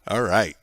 All right.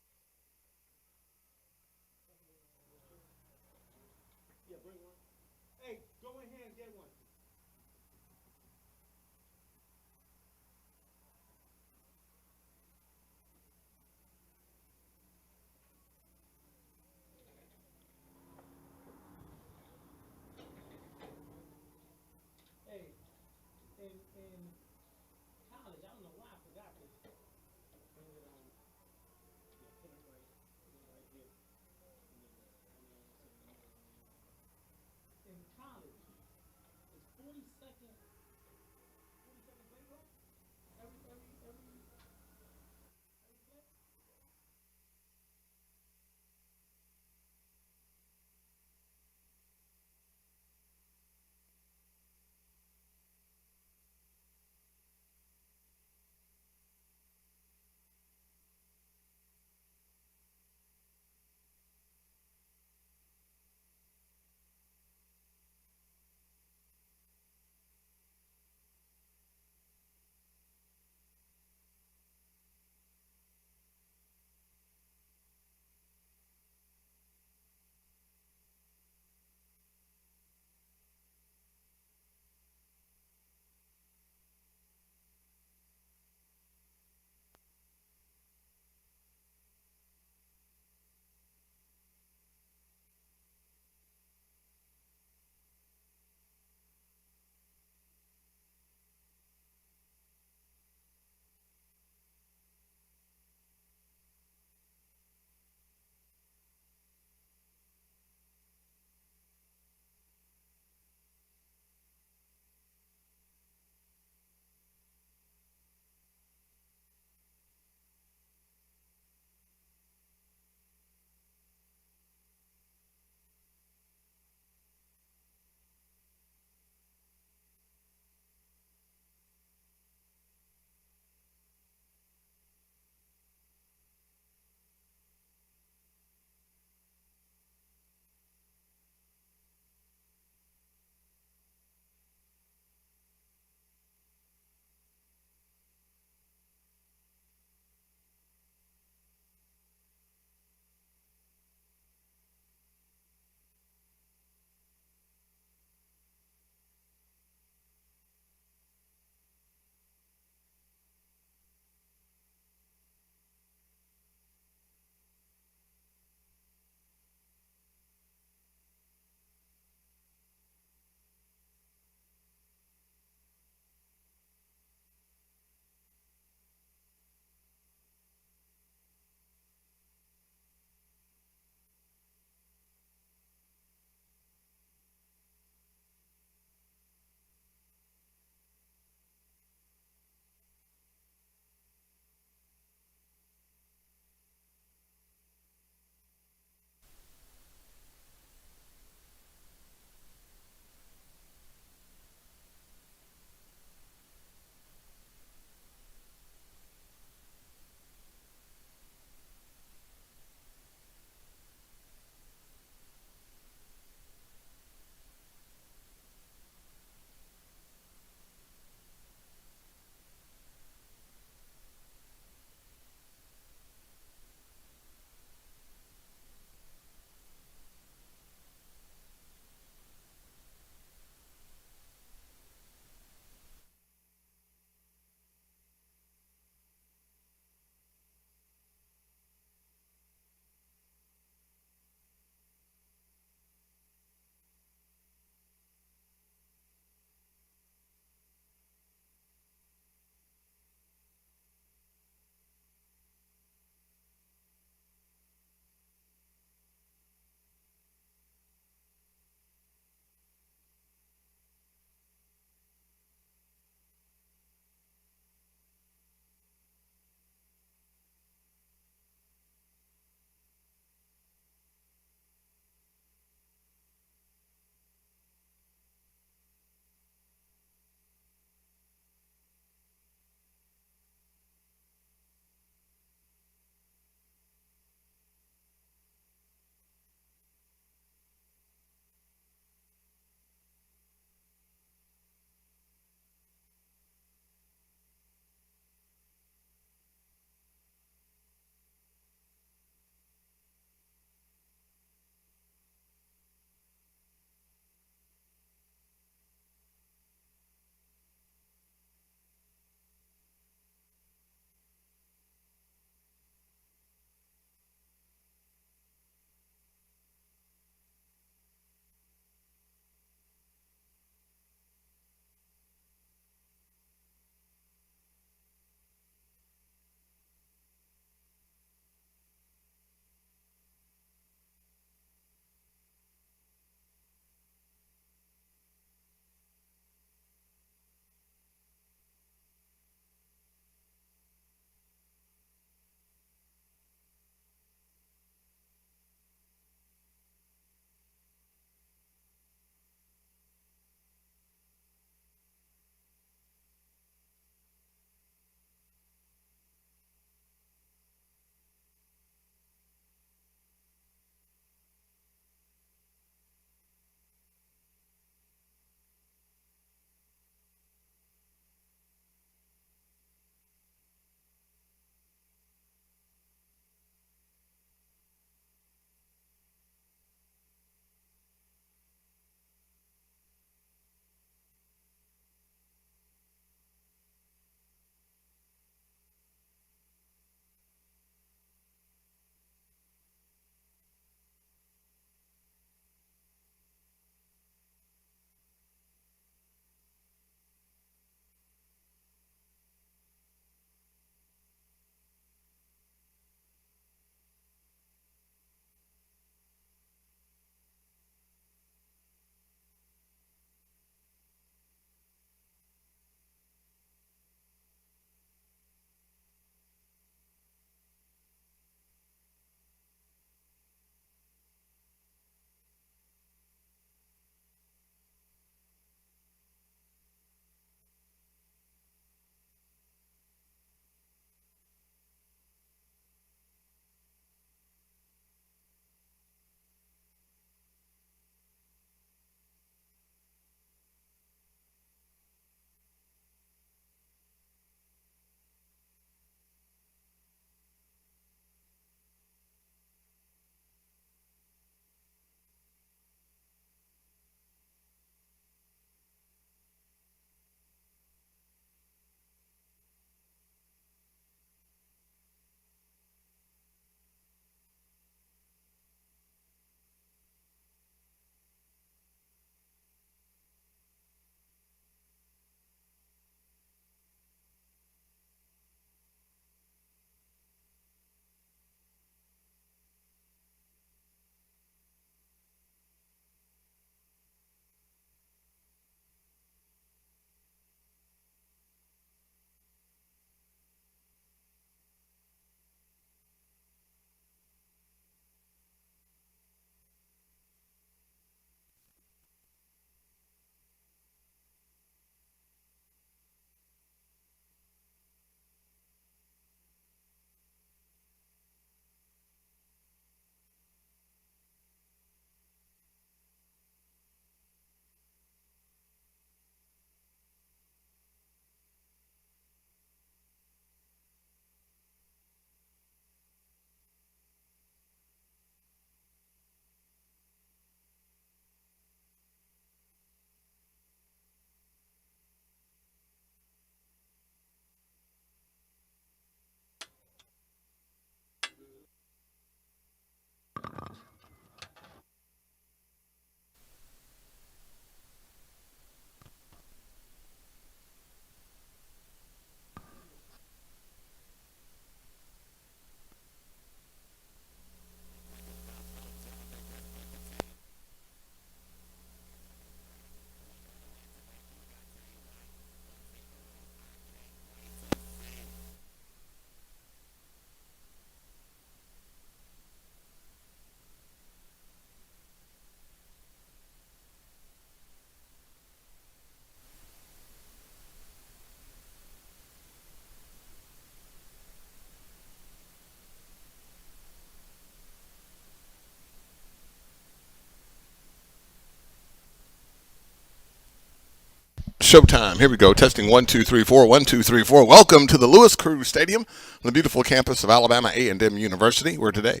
Showtime. Here we go. Testing 1 2 3 4. 1 2 3 4. Welcome to the Lewis Cruz Stadium, on the beautiful campus of Alabama A&M University. Where today,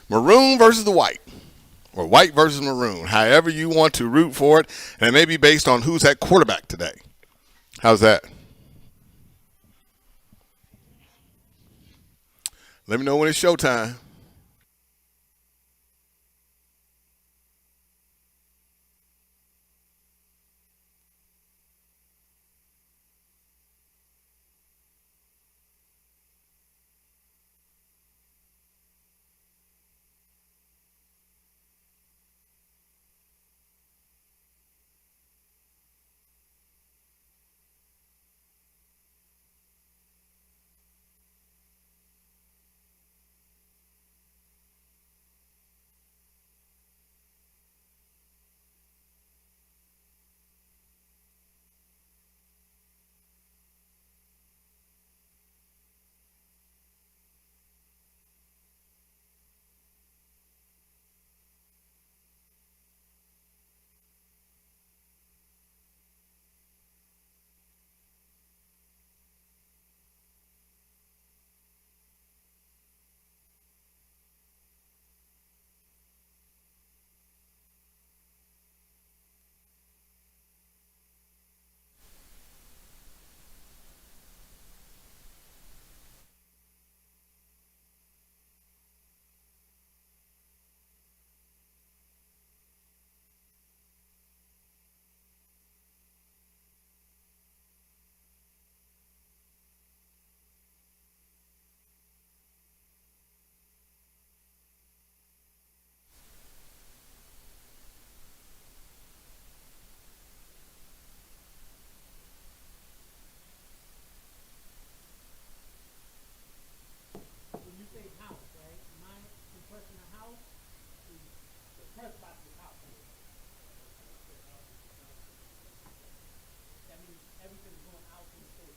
maroon versus the white, or white versus maroon. However you want to root for it, and it may be based on who's at quarterback today. How's that? Let me know when it's showtime. When you say house, right? My impression of house is the press box is house. That means everything's going out in the stadium.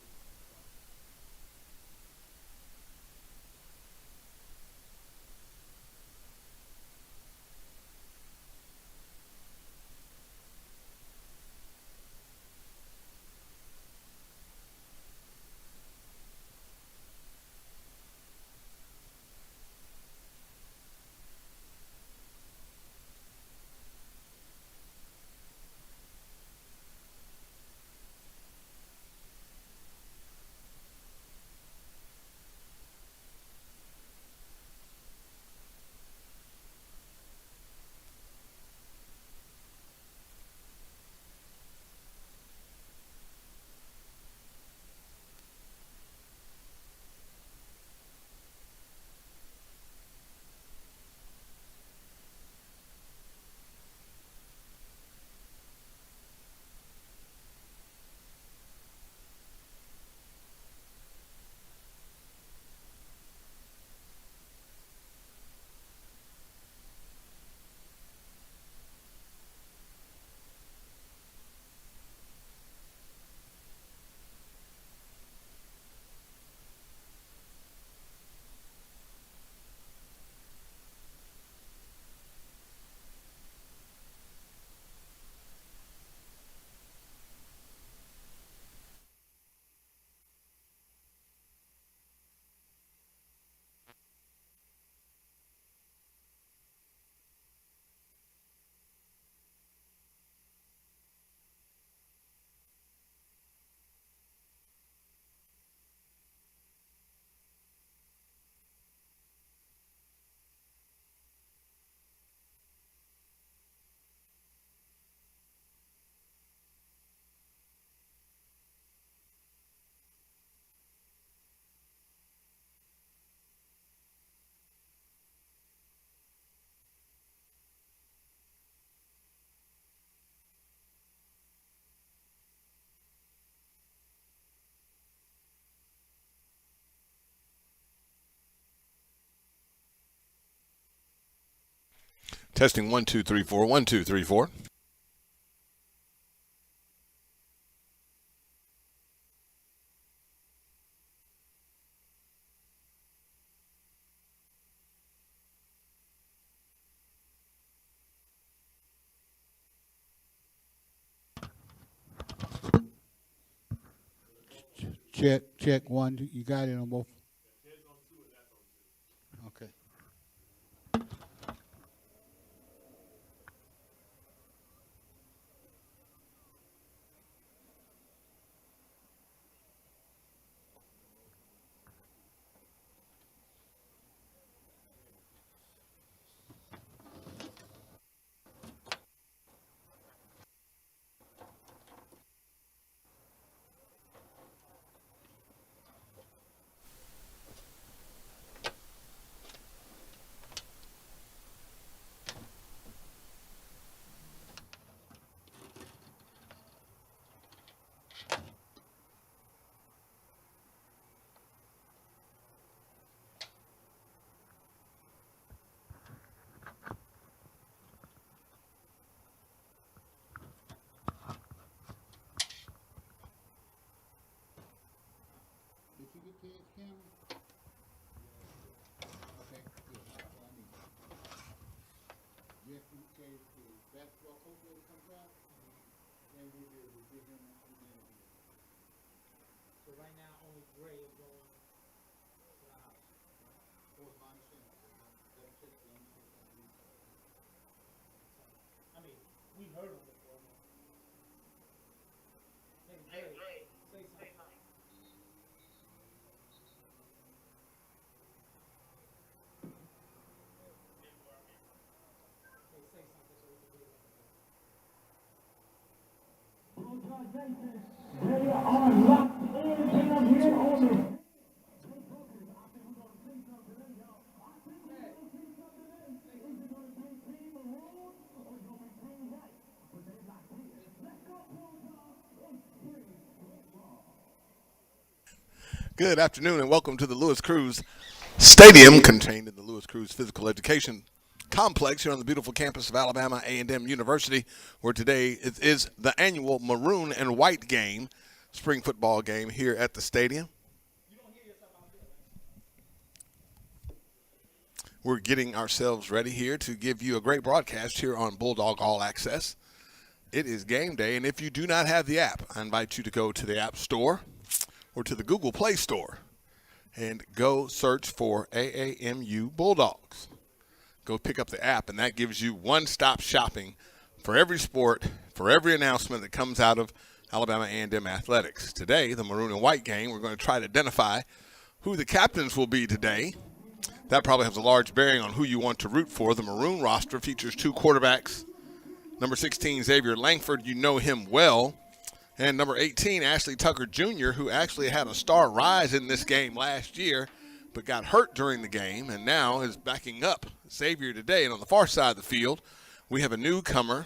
Testing 1 2 3 4. 1 2 3 4. check one. You got it on both. Okay. Did you get Ted's camera? Okay, good. That's what I need. Just in case the basketball coach ever comes out, then we'll be able to get him out again. So right now, only Gray is going to the house. That was my understanding. I mean, we heard him before. Hey, Gray, say something. Hey, say something so we can hear him. They are locked in here on the Good afternoon and welcome to the Lewis Cruz Stadium, contained in the Lewis Cruz Physical Education Complex here on the beautiful campus of Alabama A&M University, where today it is the annual Maroon and White game, spring football game here at the stadium. We're getting ourselves ready here to give you a great broadcast here on Bulldog All Access. It is game day, and if you do not have the app, I invite you to go to the App Store or to the Google Play Store and go search for AAMU Bulldogs. Go pick up the app, and that gives you one-stop shopping for every sport, for every announcement that comes out of Alabama A&M athletics. Today, the Maroon and White game, we're going to try to identify who the captains will be today. That probably has a large bearing on who you want to root for. The Maroon roster features two quarterbacks. Number 16, Xavier Langford, you know him well. And number 18, Ashley Tucker Jr., who actually had a star rise in this game last year, but got hurt during the game and now is backing up Xavier today. And on the far side of the field, we have a newcomer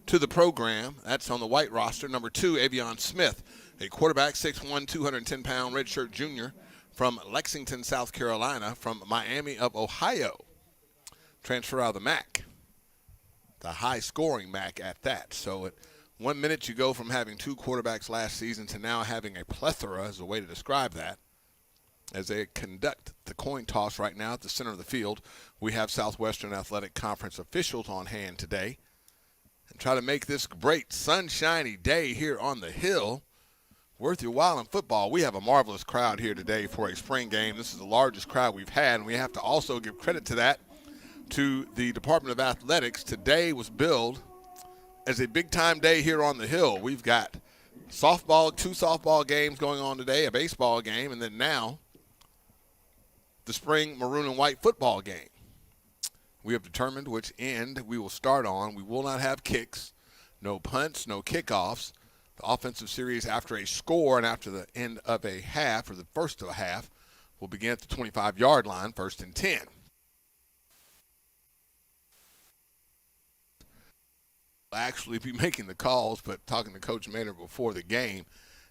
to the program. That's on the white roster. Number 2, Avion Smith, a quarterback, 6'1", 210-pound redshirt junior from Lexington, South Carolina, from Miami of Ohio. Transfer out of the MAC, the high-scoring MAC at that. So at 1 minute you go from having two quarterbacks last season to now having a plethora, is a way to describe that. As they conduct the coin toss right now at the center of the field, we have Southwestern Athletic Conference officials on hand today and try to make this great sunshiny day here on the Hill worth your while in football. We have a marvelous crowd here today for a spring game. This is the largest crowd we've had, and we have to also give credit to that to the Department of Athletics. Today was billed as a big-time day here on the Hill. We've got softball, 2 softball games going on today, a baseball game, and then now the spring Maroon and White football game. We have determined which end we will start on. We will not have kicks, no punts, no kickoffs. The offensive series after a score and after the end of a half, or the first of a half, will begin at the 25-yard line, 1st and 10. Actually be making the calls, but talking to Coach Maynard before the game,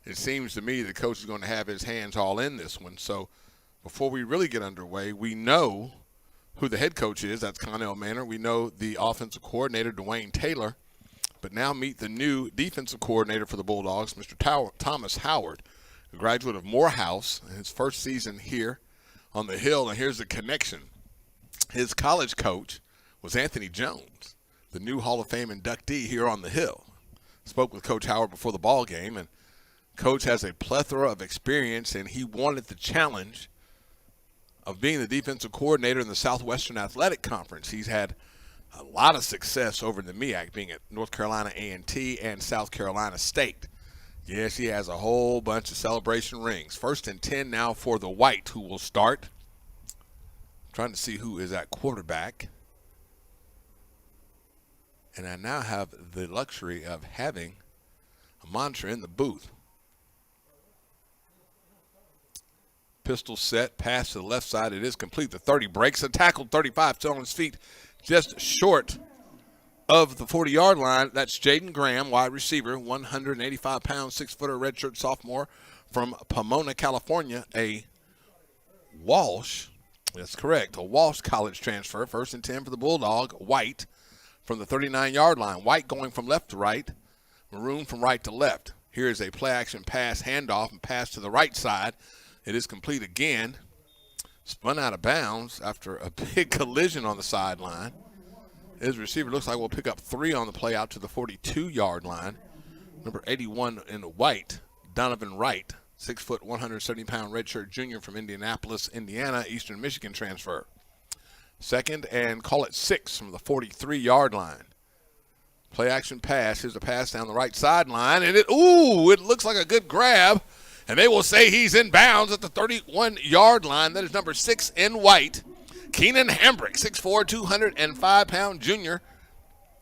it seems to me the coach is going to have his hands all in this one. So before we really get underway, we know who the head coach is. That's Connell Manor. We know the offensive coordinator, Dwayne Taylor. But now meet the new defensive coordinator for the Bulldogs, Mr. Thomas Howard, a graduate of Morehouse, his first season here on the Hill. And here's the connection. His college coach was Anthony Jones, the new Hall of Fame inductee here on the Hill. Spoke with Coach Howard before the ball game, and Coach has a plethora of experience, and he wanted the challenge of being the defensive coordinator in the Southwestern Athletic Conference. He's had a lot of success over in the MEAC, being at North Carolina A&T and South Carolina State. Yes, he has a whole bunch of celebration rings. 1st and 10 now for the White, who will start. Trying to see who is at quarterback. And I now have the luxury of having a monitor in the booth. Pistol set, pass to the left side. It is complete. The 30 breaks. A tackle, 35, still on his feet, just short of the 40-yard line. That's Jaden Graham, wide receiver, 185-pound, 6-footer, redshirt sophomore from Pomona, California. A Walsh, that's correct, a Walsh college transfer. 1st and 10 for the Bulldog. White from the 39-yard line. White going from left to right, Maroon from right to left. Here is a play-action pass, handoff, and pass to the right side. It is complete again. Spun out of bounds after a big collision on the sideline. His receiver looks like we'll pick up 3 on the play out to the 42-yard line. Number 81 in white, Donovan Wright, 6 foot, 170-pound redshirt junior from Indianapolis, Indiana, Eastern Michigan transfer. 2nd and call it 6 from the 43-yard line. Play action pass. Here's a pass down the right sideline, and it looks like a good grab. And they will say he's in bounds at the 31-yard line. That is number 6 in white, Keenan Hambrick, 6'4", 205-pound junior.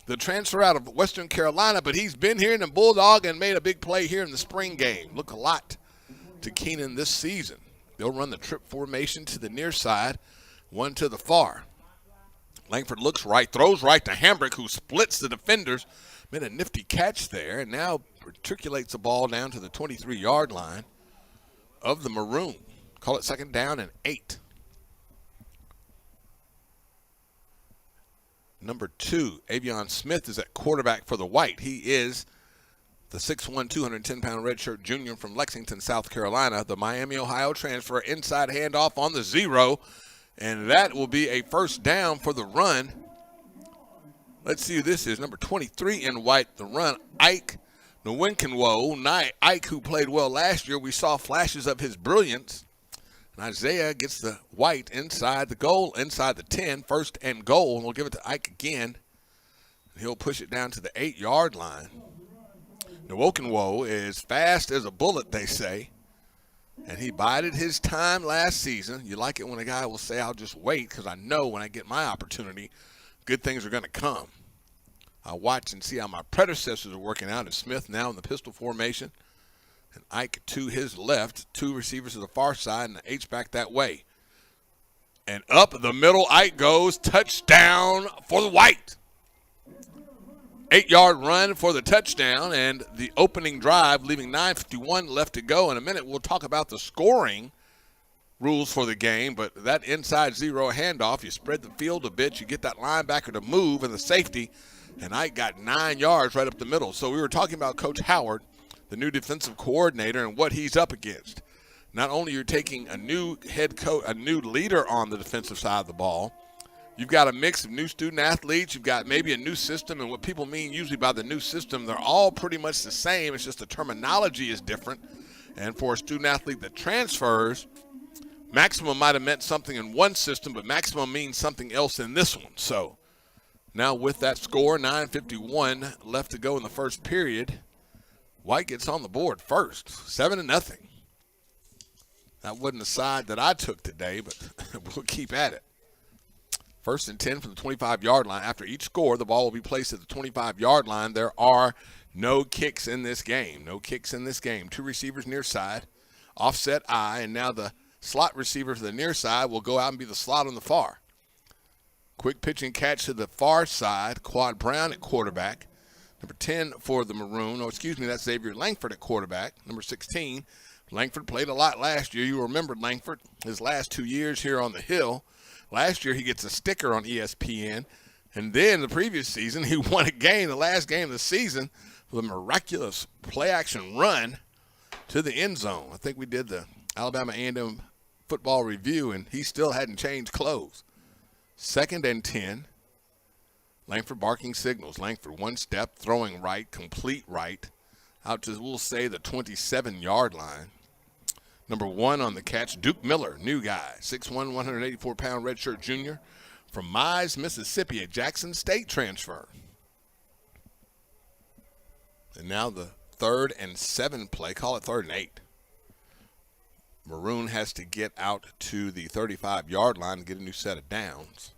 The transfer out of Western Carolina, but he's been here in the Bulldog and made a big play here in the spring game. Look a lot to Keenan this season. They'll run the trip formation to the near side, one to the far. Langford looks right, throws right to Hambrick, who splits the defenders. Made a nifty catch there, and now matriculates the ball down to the 23-yard line of the Maroon. Call it 2nd down and 8. Number 2, Avion Smith is at quarterback for the White. He is the 6'1", 210-pound redshirt junior from Lexington, South Carolina. The Miami, Ohio transfer, inside handoff on the 0, and that will be a 1st down for the run. Let's see who this is. Number 23 in white, the run, Ike Nwinkinwo. Ike, who played well last year, we saw flashes of his brilliance. And Isaiah gets the White inside the goal, inside the 10, 1st and goal. And we'll give it to Ike again. He'll push it down to the 8-yard line. Nwinkinwo is fast as a bullet, they say. And he bided his time last season. You like it when a guy will say, I'll just wait because I know when I get my opportunity, good things are going to come. I'll watch and see how my predecessors are working out. As Smith now in the pistol formation, and Ike to his left, 2 receivers to the far side, and the H-back that way. And up the middle, Ike goes. Touchdown for the White. 8-yard run for the touchdown, and the opening drive, leaving 9:51 left to go. In a minute, we'll talk about the scoring rules for the game, but that inside 0 handoff, you spread the field a bit, you get that linebacker to move and the safety, and Ike got 9 yards right up the middle. So we were talking about Coach Howard, the new defensive coordinator, and what he's up against. Not only you're taking a new head coach, a new leader on the defensive side of the ball, you've got a mix of new student athletes, you've got maybe a new system, and what people mean usually by the new system, they're all pretty much the same. It's just the terminology is different. And for a student athlete that transfers, maximum might have meant something in one system, but maximum means something else in this one. So now with that score, 9:51 left to go in the first period, White gets on the board first, 7-0. That wasn't the side that I took today, but we'll keep at it. 1st and 10 from the 25-yard line. After each score, the ball will be placed at the 25-yard line. There are no kicks in this game. No kicks in this game. 2 receivers near side, offset I, and now the slot receiver for the near side will go out and be the slot on the far. Quick pitch and catch to the far side. Quad Brown at quarterback. Number 10 for the Maroon. That's Xavier Langford at quarterback. Number 16. Langford played a lot last year. You remember Langford, his last 2 years here on the Hill. Last year he gets a sticker on ESPN. And then the previous season he won a game, the last game of the season, with a miraculous play-action run to the end zone. I think we did the Alabama A&M football review, and he still hadn't changed clothes. 2nd and 10. Langford barking signals. Langford 1 step, throwing right, complete right. out to, we'll say, the 27-yard line. Number 1 on the catch, Duke Miller, new guy, 6'1", 184-pound redshirt junior from Mize, Mississippi, a Jackson State transfer. And now the 3rd and 7 play, call it 3rd and 8. Maroon has to get out to the 35-yard line to get a new set of downs.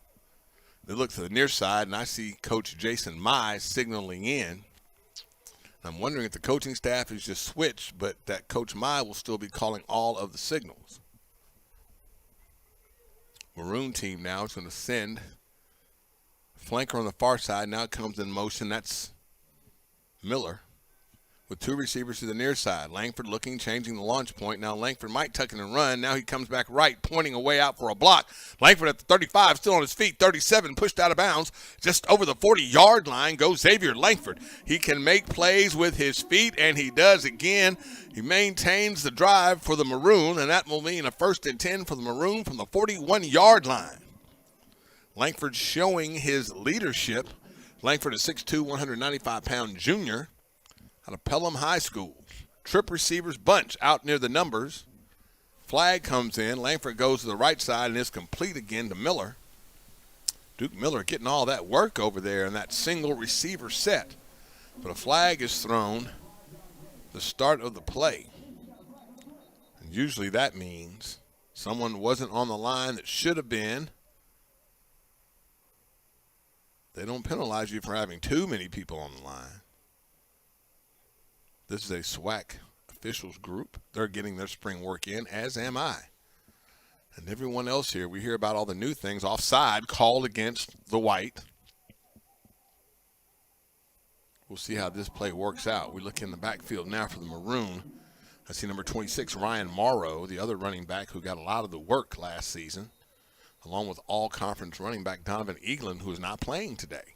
They look to the near side, and I see Coach Jason Mize signaling in. I'm wondering if the coaching staff has just switched, but that Coach Mize will still be calling all of the signals. Maroon team now is going to send flanker on the far side. Now comes in motion. That's Miller with 2 receivers to the near side. Langford looking, changing the launch point. Now Langford might tuck it and run. Now he comes back right, pointing away out for a block. Langford at the 35, still on his feet. 37, pushed out of bounds. Just over the 40-yard line goes Xavier Langford. He can make plays with his feet, and he does again. He maintains the drive for the Maroon, and that will mean a 1st and 10 for the Maroon from the 41-yard line. Langford showing his leadership. Langford is 6'2", 195-pound junior out of Pelham High School. Trip receivers bunch out near the numbers. Flag comes in. Langford goes to the right side and is complete again to Miller. Duke Miller getting all that work over there in that single receiver set. But a flag is thrown. The start of the play. And usually that means someone wasn't on the line that should have been. They don't penalize you for having too many people on the line. This is a SWAC officials group. They're getting their spring work in, as am I. And everyone else here, we hear about all the new things. Offside called against the White. We'll see how this play works out. We look in the backfield now for the Maroon. I see number 26, Ryan Morrow, the other running back who got a lot of the work last season, along with all-conference running back Donovan Eaglin, who is not playing today.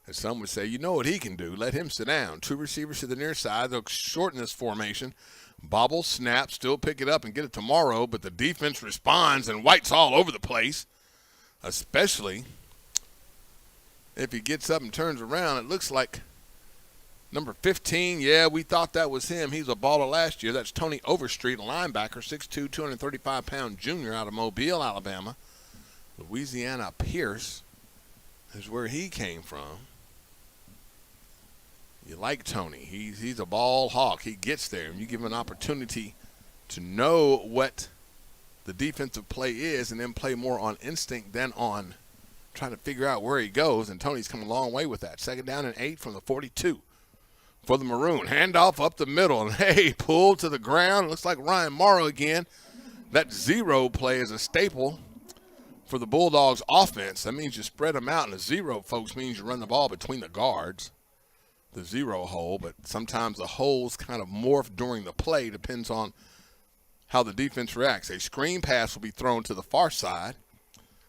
And some would say, you know what he can do. Let him sit down. 2 receivers to the near side. They'll shorten this formation. Bobble, snap, still pick it up and get it to Morrow, but the defense responds, and White's all over the place, especially if he gets up and turns around. It looks like number 15, yeah, we thought that was him. He's a baller last year. That's Tony Overstreet, a linebacker, 6'2", 235-pound junior out of Mobile, Alabama. Louisiana Pierce is where he came from. You like Tony. He's a ball hawk. He gets there, and you give him an opportunity to know what the defensive play is and then play more on instinct than on trying to figure out where he goes, and Tony's come a long way with that. 2nd down and 8 from the 42 for the Maroon. Handoff up the middle, and hey, pulled to the ground. Looks like Ryan Morrow again. That 0 play is a staple for the Bulldogs offense. That means you spread them out, and the 0, folks, means you run the ball between the guards. The 0 hole, but sometimes the holes kind of morph during the play. Depends on how the defense reacts. A screen pass will be thrown to the far side,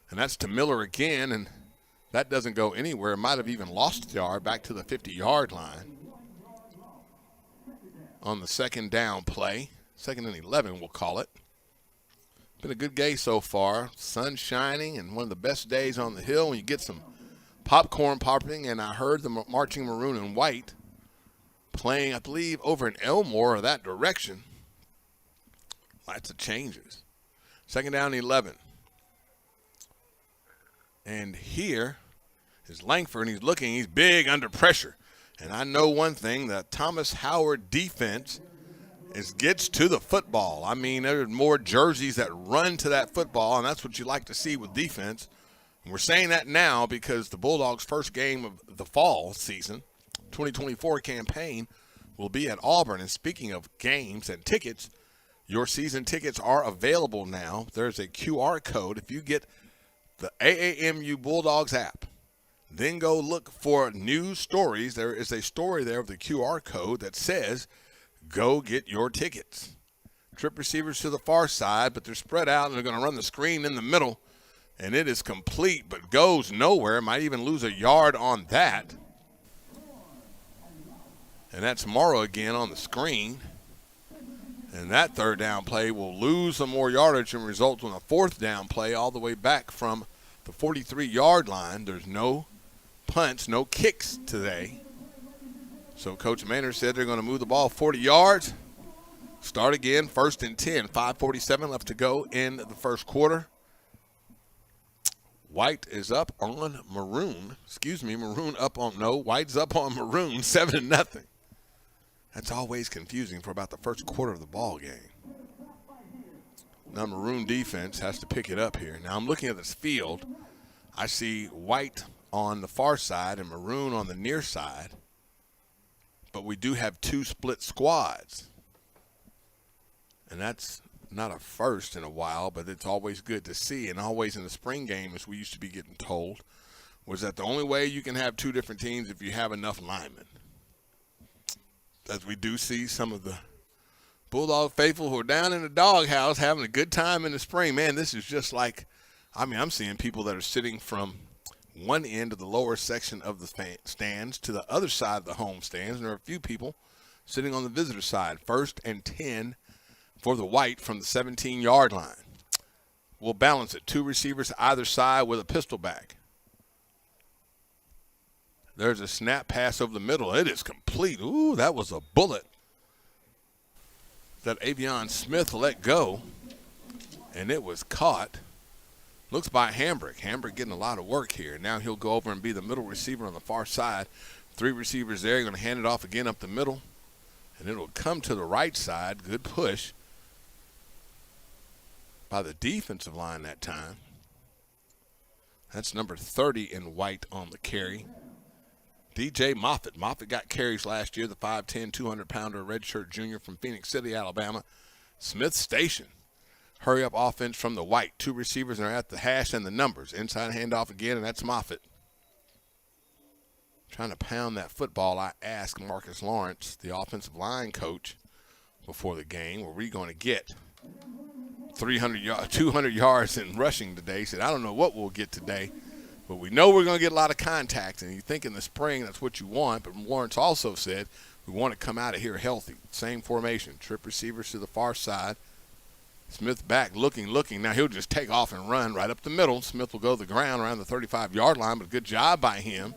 and that's to Miller again, and that doesn't go anywhere. Might have even lost a yard back to the 50-yard line on the 2nd down play. 2nd and 11, we'll call it. Been a good day so far. Sun shining and one of the best days on the hill when you get some popcorn popping, and I heard the marching Maroon and White playing, I believe, over in Elmore or that direction. Lots of changes. 2nd down, 11. And here is Langford, and he's looking. He's big under pressure. And I know one thing, the Thomas Howard defense gets to the football. I mean, there are more jerseys that run to that football, and that's what you like to see with defense. And we're saying that now because the Bulldogs' first game of the fall season, 2024 campaign, will be at Auburn. And speaking of games and tickets, your season tickets are available now. There's a QR code. If you get the AAMU Bulldogs app, then go look for news stories. There is a story there with the QR code that says, go get your tickets. Trip receivers to the far side, but they're spread out, and they're going to run the screen in the middle. And it is complete, but goes nowhere. Might even lose a yard on that. And that's Morrow again on the screen. And that 3rd down play will lose some more yardage and result in a 4th down play all the way back from the 43-yard line. There's no punts, no kicks today. So Coach Maynard said they're going to move the ball 40 yards. Start again, 1st and 10. 5:47 left to go in the first quarter. White is up on Maroon. Maroon up on, no, White's up on Maroon, 7-0. That's always confusing for about the first quarter of the ball game. Now Maroon defense has to pick it up here. Now I'm looking at this field. I see White on the far side and Maroon on the near side. But we do have 2 split squads. And that's not a first in a while, but it's always good to see. And always in the spring game, as we used to be getting told, was that the only way you can have 2 different teams if you have enough linemen. As we do see some of the Bulldog faithful who are down in the doghouse having a good time in the spring. Man, this is just like, I'm seeing people that are sitting from one end of the lower section of the stands to the other side of the home stands. And there are a few people sitting on the visitor side. 1st and 10 for the White from the 17-yard line. We'll balance it. 2 receivers either side with a pistol back. There's a snap pass over the middle. It is complete. Ooh, that was a bullet that Avion Smith let go, and it was caught. Looks by Hambrick. Hambrick getting a lot of work here. Now he'll go over and be the middle receiver on the far side. 3 receivers there. You're going to hand it off again up the middle, and it'll come to the right side. Good push by the defensive line that time. That's number 30 in White on the carry. DJ Moffitt. Moffitt got carries last year, the 5'10", 200-pounder redshirt junior from Phoenix City, Alabama. Smith Station. Hurry-up offense from the White. 2 receivers are at the hash and the numbers. Inside handoff again, and that's Moffitt. Trying to pound that football. I asked Marcus Lawrence, the offensive line coach, before the game, were we going to get 200 yards in rushing today? He said, I don't know what we'll get today, but we know we're going to get a lot of contact. And you think in the spring that's what you want, but Lawrence also said we want to come out of here healthy. Same formation. Trip receivers to the far side. Smith back, looking. Now he'll just take off and run right up the middle. Smith will go to the ground around the 35-yard line, but good job by him.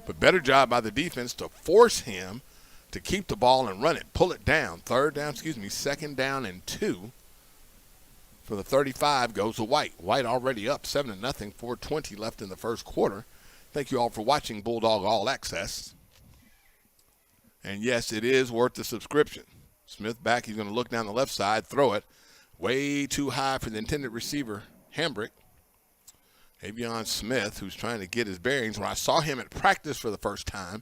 But better job by the defense to force him to keep the ball and run it, pull it down. 2nd down and 2. For the 35 goes to White. White already up 7-0, 4:20 left in the first quarter. Thank you all for watching Bulldog All Access. And yes, it is worth the subscription. Smith back, he's going to look down the left side, throw it. Way too high for the intended receiver, Hambrick. Avion Smith, who's trying to get his bearings. When I saw him at practice for the first time,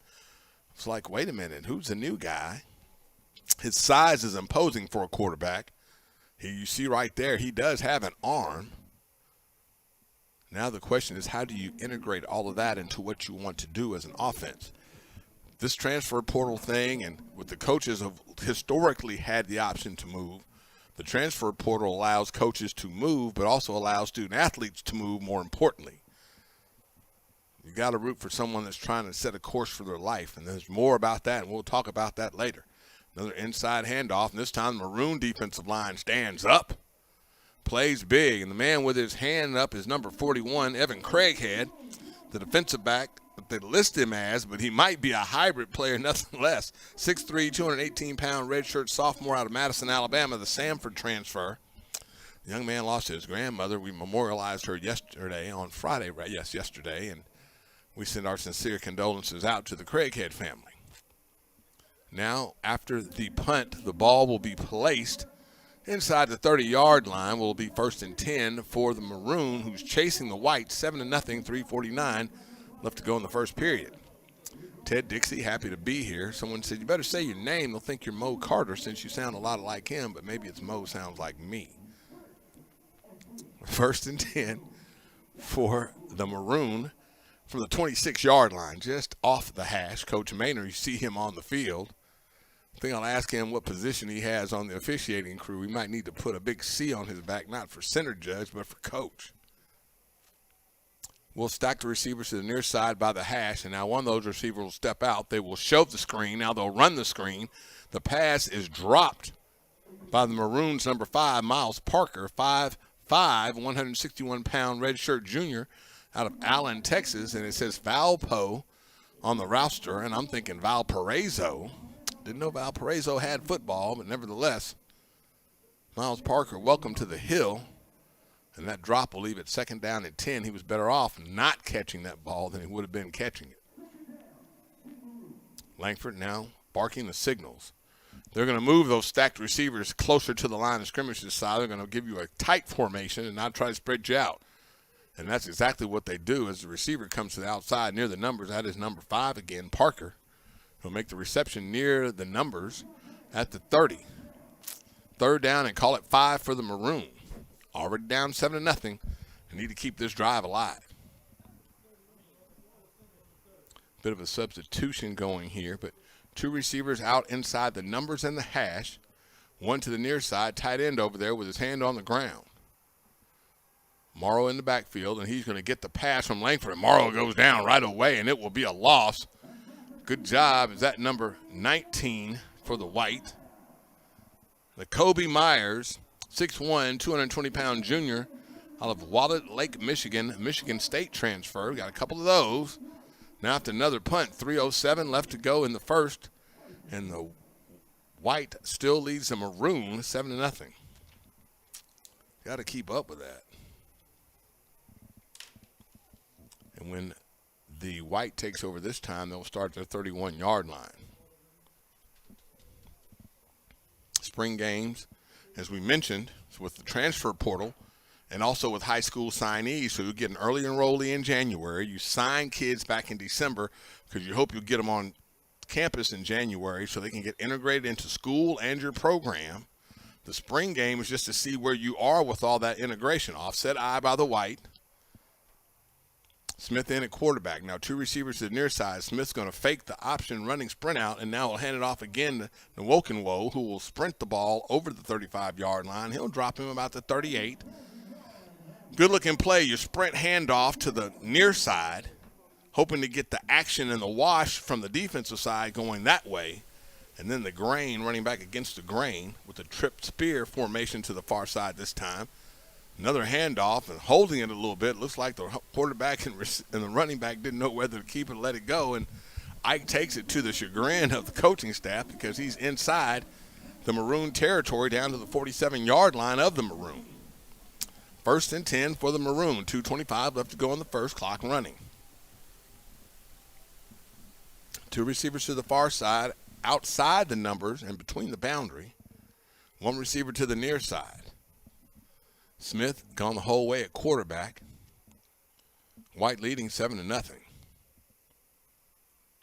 it's like, wait a minute, who's the new guy? His size is imposing for a quarterback. You see right there, he does have an arm. Now the question is, how do you integrate all of that into what you want to do as an offense? This transfer portal thing, and with the coaches have historically had the option to move, the transfer portal allows coaches to move, but also allows student athletes to move, more importantly. You got to root for someone that's trying to set a course for their life, and there's more about that, and we'll talk about that later. Another inside handoff, and this time the Maroon defensive line stands up, plays big, and the man with his hand up is number 41, Evan Craighead, the defensive back. But they list him as, but he might be a hybrid player, nothing less. 6'3", 218-pound redshirt sophomore out of Madison, Alabama, the Samford transfer. The young man lost his grandmother. We memorialized her yesterday, on Friday, right? Yes, yesterday, and we send our sincere condolences out to the Craighead family. Now, after the punt, the ball will be placed inside the 30-yard line. Will be 1st and 10 for the Maroon, who's chasing the White, 7-0, 3:49 left to go in the first period. Ted Dixie, happy to be here. Someone said, you better say your name. They'll think you're Mo Carter since you sound a lot like him, but maybe it's Mo sounds like me. 1st and 10 for the Maroon from the 26-yard line, just off the hash. Coach Maynard, you see him on the field. I think I'll ask him what position he has on the officiating crew. We might need to put a big C on his back, not for center judge, but for coach. We'll stack the receivers to the near side by the hash, and now one of those receivers will step out. They will shove the screen. Now they'll run the screen. The pass is dropped by the Maroons' number 5, Miles Parker, 5'5", 161-pound redshirt junior out of Allen, Texas, and it says Valpo on the roster, and I'm thinking Valparaiso. Didn't know Valparaiso had football, but nevertheless, Miles Parker, welcome to the hill. And that drop will leave it second down at 10. He was better off not catching that ball than he would have been catching it. Langford now barking the signals. They're going to move those stacked receivers closer to the line of scrimmage this side. They're going to give you a tight formation and not try to spread you out. And that's exactly what they do as the receiver comes to the outside near the numbers. That is number 5 again, Parker. He'll make the reception near the numbers at the 30. Third down and call it 5 for the Maroon. Already down 7-0. They need to keep this drive alive. Bit of a substitution going here, but 2 receivers out inside the numbers and the hash. 1 to the near side, tight end over there with his hand on the ground. Morrow in the backfield, and he's going to get the pass from Langford. And Morrow goes down right away, and it will be a loss. Good job. Is that number 19 for the White? The Kobe Myers, 6'1", 220-pound junior out of Wallet Lake, Michigan, Michigan State transfer. Got a couple of those. Now after another punt, 3:07 left to go in the first, and the White still leads the Maroon 7-0. Got to keep up with that. And when the White takes over this time, they'll start their 31-yard line. Spring games, as we mentioned, with the transfer portal and also with high school signees. So you get an early enrollee in January. You sign kids back in December because you hope you'll get them on campus in January so they can get integrated into school and your program. The spring game is just to see where you are with all that integration. Offset eye by the White. Smith in at quarterback. Now 2 receivers to the near side. Smith's going to fake the option running sprint out, and now he'll hand it off again to Nwokenwo, who will sprint the ball over the 35-yard line. He'll drop him about the 38. Good-looking play. You sprint handoff to the near side, hoping to get the action and the wash from the defensive side going that way. And then the grain, running back against the grain with the trip spear formation to the far side this time. Another handoff and holding it a little bit. Looks like the quarterback and the running back didn't know whether to keep it or let it go. And Ike takes it to the chagrin of the coaching staff because he's inside the Maroon territory down to the 47-yard line of the Maroon. 1st and 10 for the Maroon. 2:25 left to go in the first, clock running. 2 receivers to the far side, outside the numbers and between the boundary. 1 receiver to the near side. Smith gone the whole way at quarterback. White leading 7-0.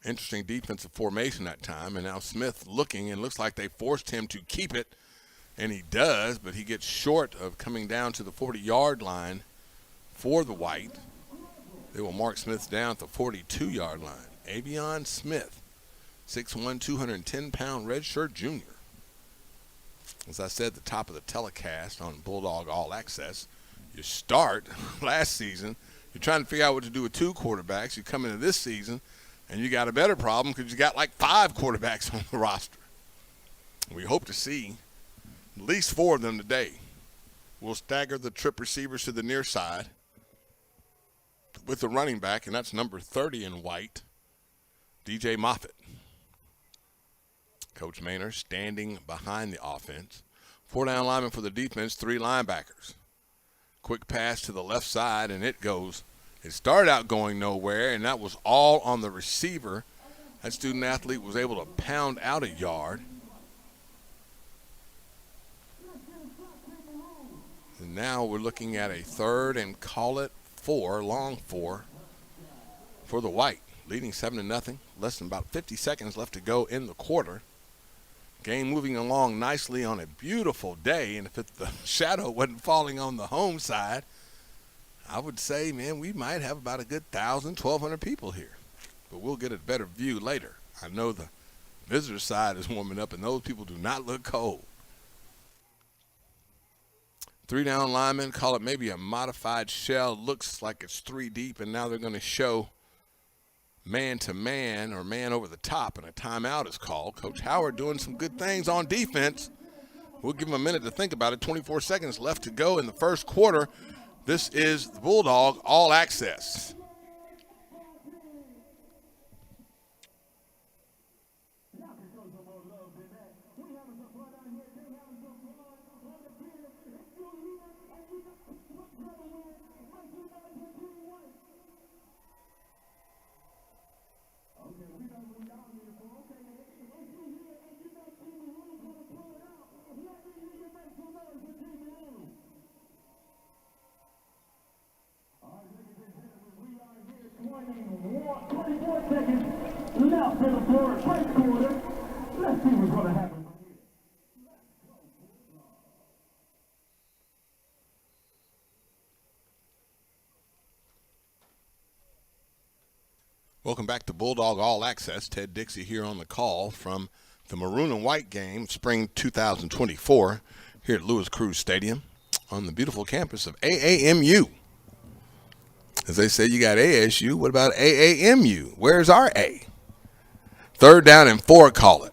Interesting defensive formation that time, and now Smith looking, and looks like they forced him to keep it, and he does, but he gets short of coming down to the 40-yard line for the White. They will mark Smith down at the 42-yard line. Avion Smith, 6'1", 210-pound redshirt junior. As I said at the top of the telecast on Bulldog All Access, you start last season, you're trying to figure out what to do with 2 quarterbacks. You come into this season, and you got a better problem because you got like 5 quarterbacks on the roster. We hope to see at least 4 of them today. We'll stagger the trip receivers to the near side with the running back, and that's number 30 in White, DJ Moffitt. Coach Maynard standing behind the offense. 4 down linemen for the defense, 3 linebackers. Quick pass to the left side, and it goes. It started out going nowhere, and that was all on the receiver. That student athlete was able to pound out a yard. And now we're looking at a 3rd and call it 4, long 4, for the White. Leading 7-0. Less than about 50 seconds left to go in the quarter. Game moving along nicely on a beautiful day, and if the shadow wasn't falling on the home side, I would say, man, we might have about a good 1,000, 1,200 people here. But we'll get a better view later. I know the visitor side is warming up, and those people do not look cold. 3 down linemen, call it maybe a modified shell. Looks like it's 3 deep, and now they're going to show man-to-man or man over the top, and a timeout is called. Coach Howard doing some good things on defense. We'll give him a minute to think about it. 24 seconds left to go in the first quarter. This is the Bulldog All Access. Welcome back to Bulldog All Access. Ted Dixie here on the call from the Maroon and White game, spring 2024, here at Lewis Cruz Stadium on the beautiful campus of AAMU. As they say, you got ASU. What about AAMU? Where's our A? 3rd down and 4, call it,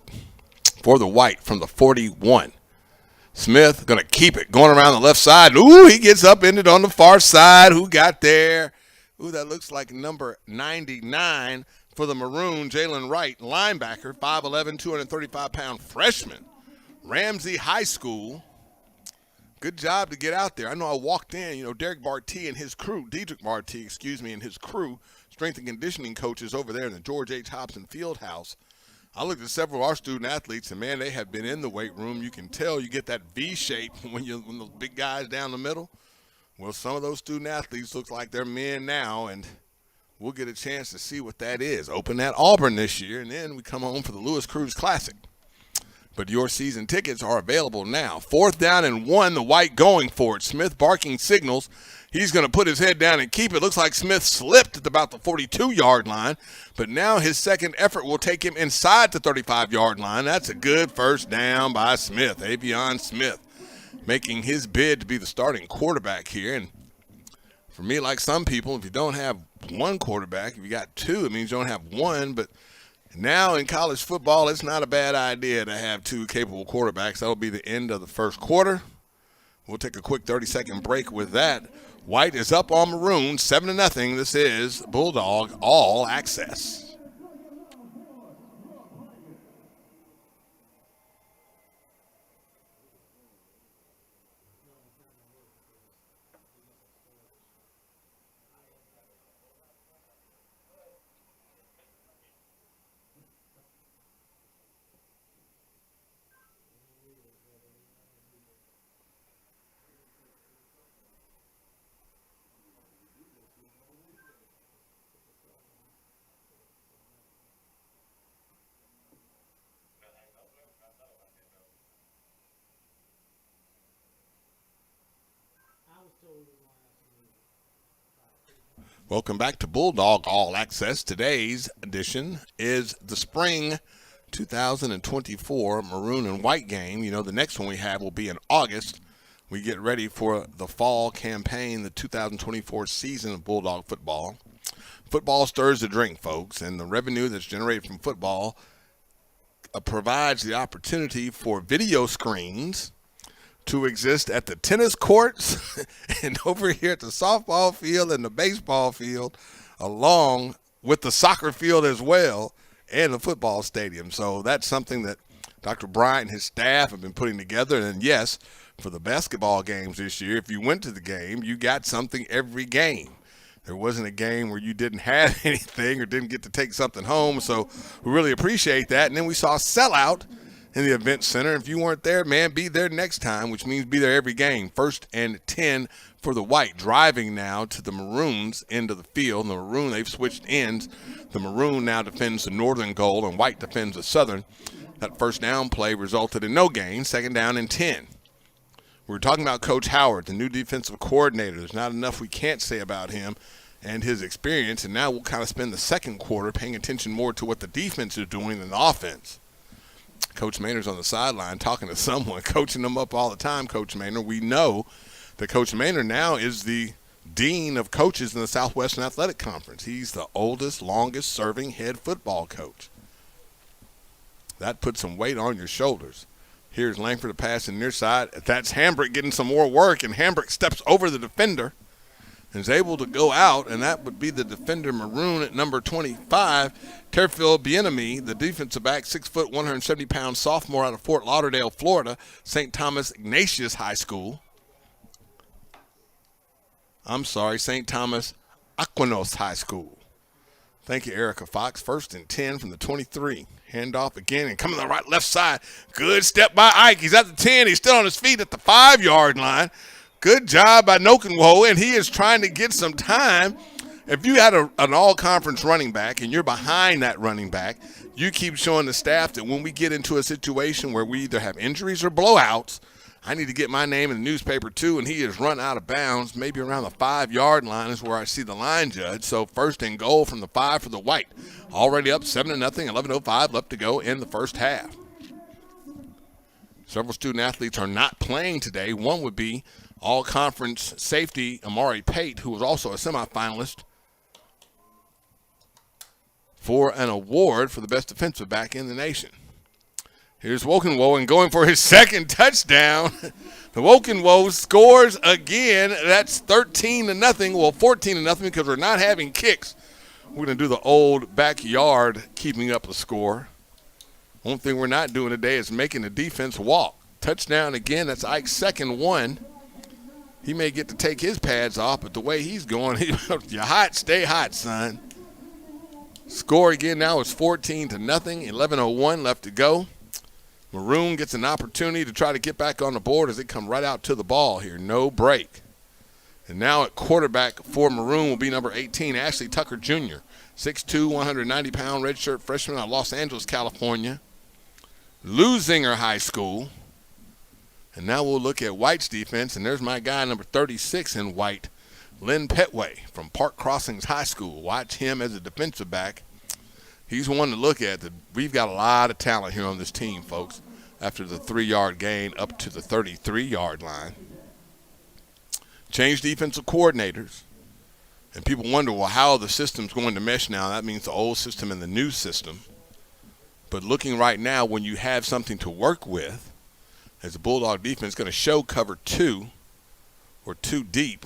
for the White from the 41. Smith going to keep it, going around the left side. Ooh, he gets up in it on the far side. Who got there? Ooh, that looks like number 99 for the Maroon, Jalen Wright, linebacker, 5'11", 235-pound freshman, Ramsey High School. Good job to get out there. I know I walked in, Derek Bartee and his crew, Diedrich Bartee, and his crew, strength and conditioning coaches over there in the George H. Hobson Fieldhouse. I looked at several of our student athletes, and, man, they have been in the weight room. You can tell you get that V shape when those big guys down the middle. Well, some of those student athletes look like they're men now, and we'll get a chance to see what that is. Open at Auburn this year, and then we come home for the Lewis Cruz Classic. But your season tickets are available now. 4th down and 1, the White going for it. Smith barking signals. He's going to put his head down and keep it. Looks like Smith slipped at about the 42-yard line, but now his second effort will take him inside the 35-yard line. That's a good first down by Smith, Avion Smith, making his bid to be the starting quarterback here. And for me, like some people, if you don't have one quarterback, if you got two, it means you don't have one. But now in college football, it's not a bad idea to have two capable quarterbacks. That'll be the end of the first quarter. We'll take a quick 30-second break with that. White is up on Maroon, 7-0. This is Bulldog All Access. Welcome back to Bulldog All Access. Today's edition is the spring 2024 Maroon and White game. The next one we have will be in August. We get ready for the fall campaign, the 2024 season of Bulldog football. Football stirs the drink, folks, and the revenue that's generated from football provides the opportunity for video screens to exist at the tennis courts and over here at the softball field and the baseball field, along with the soccer field as well and the football stadium. So that's something that Dr. Bryant and his staff have been putting together. And, yes, for the basketball games this year, if you went to the game, you got something every game. There wasn't a game where you didn't have anything or didn't get to take something home. So we really appreciate that. And then we saw a sellout in the event center. If you weren't there, man, be there next time, which means be there every game. 1st and 10 for the White, driving now to the Maroons end of the field. And the Maroon, they've switched ends. The Maroon now defends the northern goal, and White defends the southern. That first down play resulted in no gain, 2nd down and 10. We were talking about Coach Howard, the new defensive coordinator. There's not enough we can't say about him and his experience, and now we'll kind of spend the second quarter paying attention more to what the defense is doing than the offense. Coach Maynard's on the sideline talking to someone, coaching them up all the time, Coach Maynard. We know that Coach Maynard now is the dean of coaches in the Southwestern Athletic Conference. He's the oldest, longest-serving head football coach. That puts some weight on your shoulders. Here's Langford to pass in near side. That's Hambrick getting some more work, and Hambrick steps over the defender and is able to go out, and that would be the defender Maroon at number 25, Terfield Bienemy, the defensive back, 6 foot, 170-pound sophomore out of Fort Lauderdale, Florida, St. Thomas Ignatius High School. St. Thomas Aquinas High School. Thank you, Erica Fox. 1st and 10 from the 23. Handoff again and coming to the right left side. Good step by Ike. He's at the 10. He's still on his feet at the 5-yard line. Good job by Nokenwo, and he is trying to get some time. If you had an all-conference running back and you're behind that running back, you keep showing the staff that when we get into a situation where we either have injuries or blowouts, I need to get my name in the newspaper too, and he is run out of bounds, maybe around the 5-yard line is where I see the line judge. So first and goal from the 5 for the White. Already up 7-0, 11:05 left to go in the first half. Several student athletes are not playing today. One would be all-conference safety Amari Pate, who was also a semifinalist for an award for the best defensive back in the nation. Here's Wokenwo and going for his second touchdown. The Wokenwo scores again. That's 13-0. Well, 14-0 because we're not having kicks. We're going to do the old backyard keeping up the score. One thing we're not doing today is making the defense walk. Touchdown again. That's Ike's second one. He may get to take his pads off, but the way he's going, you're hot, stay hot, son. Score again now is 14-0. 11:01 left to go. Maroon gets an opportunity to try to get back on the board as they come right out to the ball here. No break. And now at quarterback for Maroon will be number 18, Ashley Tucker Jr., 6'2", 190-pound redshirt freshman out of Los Angeles, California. Lusinger High School. And now we'll look at White's defense, and there's my guy, number 36 in White, Lynn Petway from Park Crossings High School. Watch him as a defensive back. He's one to look at. We've got a lot of talent here on this team, folks, after the 3-yard gain up to the 33-yard line. Change defensive coordinators. And people wonder, well, how the system's going to mesh now. That means the old system and the new system. But looking right now, when you have something to work with, as the Bulldog defense is going to show cover 2 or 2 deep.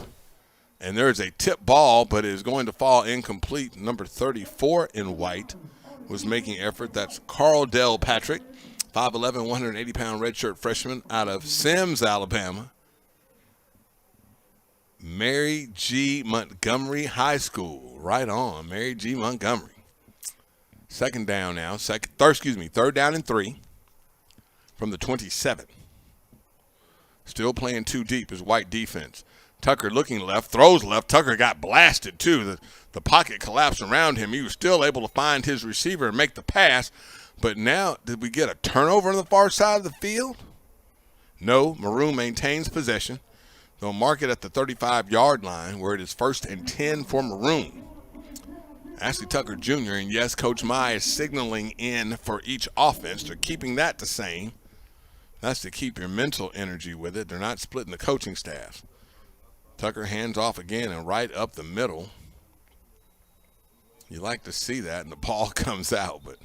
And there is a tip ball, but it is going to fall incomplete. Number 34 in White was making effort. That's Carl Dell Patrick, 5'11", 180-pound redshirt freshman out of Sims, Alabama. Mary G. Montgomery High School. Right on, Mary G. Montgomery. Second down now. Third down and 3 from the 27. Still playing 2 deep is White defense. Tucker looking left, throws left. Tucker got blasted, too. The pocket collapsed around him. He was still able to find his receiver and make the pass. But now, did we get a turnover on the far side of the field? No. Maroon maintains possession. They'll mark it at the 35-yard line where it is 1st and 10 for Maroon. Ashley Tucker Jr., and yes, Coach Mai is signaling in for each offense. They're keeping that the same. That's to keep your mental energy with it. They're not splitting the coaching staffs. Tucker hands off again and right up the middle. You like to see that, and the ball comes out. But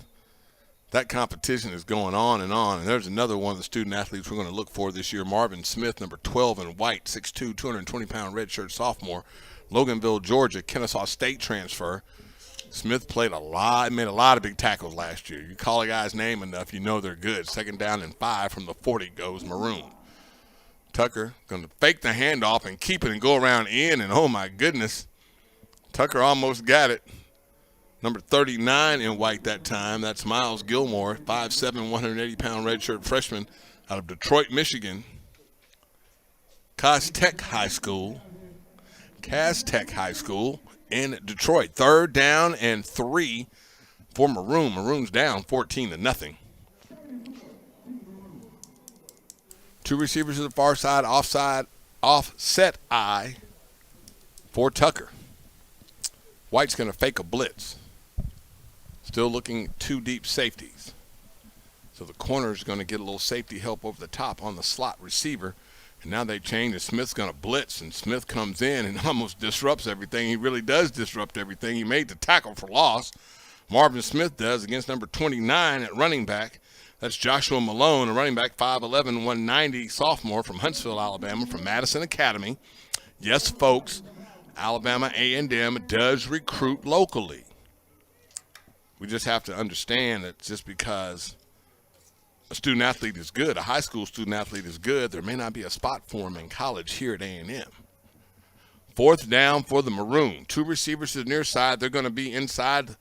that competition is going on. And there's another one of the student athletes we're going to look for this year, Marvin Smith, number 12 in White, 6'2", 220-pound redshirt sophomore, Loganville, Georgia, Kennesaw State transfer. Smith made a lot of big tackles last year. You call a guy's name enough, you know they're good. Second down and 5 from the 40 goes Maroon. Tucker going to fake the handoff and keep it and go around in, and oh my goodness, Tucker almost got it. Number 39 in White that time, that's Miles Gilmore, 5'7", 180-pound redshirt freshman out of Detroit, Michigan. Castech High School in Detroit. Third down and 3 for Maroon. Maroon's down 14-0. 2 receivers to the far side, offset eye for Tucker. White's going to fake a blitz. Still looking 2 deep safeties. So the corner is going to get a little safety help over the top on the slot receiver. And now they change, and Smith's going to blitz, and Smith comes in and almost disrupts everything. He really does disrupt everything. He made the tackle for loss. Marvin Smith does against number 29 at running back. That's Joshua Malone, a running back, 5'11", 190 sophomore from Huntsville, Alabama, from Madison Academy. Yes, folks, Alabama A&M does recruit locally. We just have to understand that just because a student athlete is good, a high school student athlete is good, there may not be a spot for him in college here at A&M. 4th down for the Maroon. 2 receivers to the near side. They're going to be inside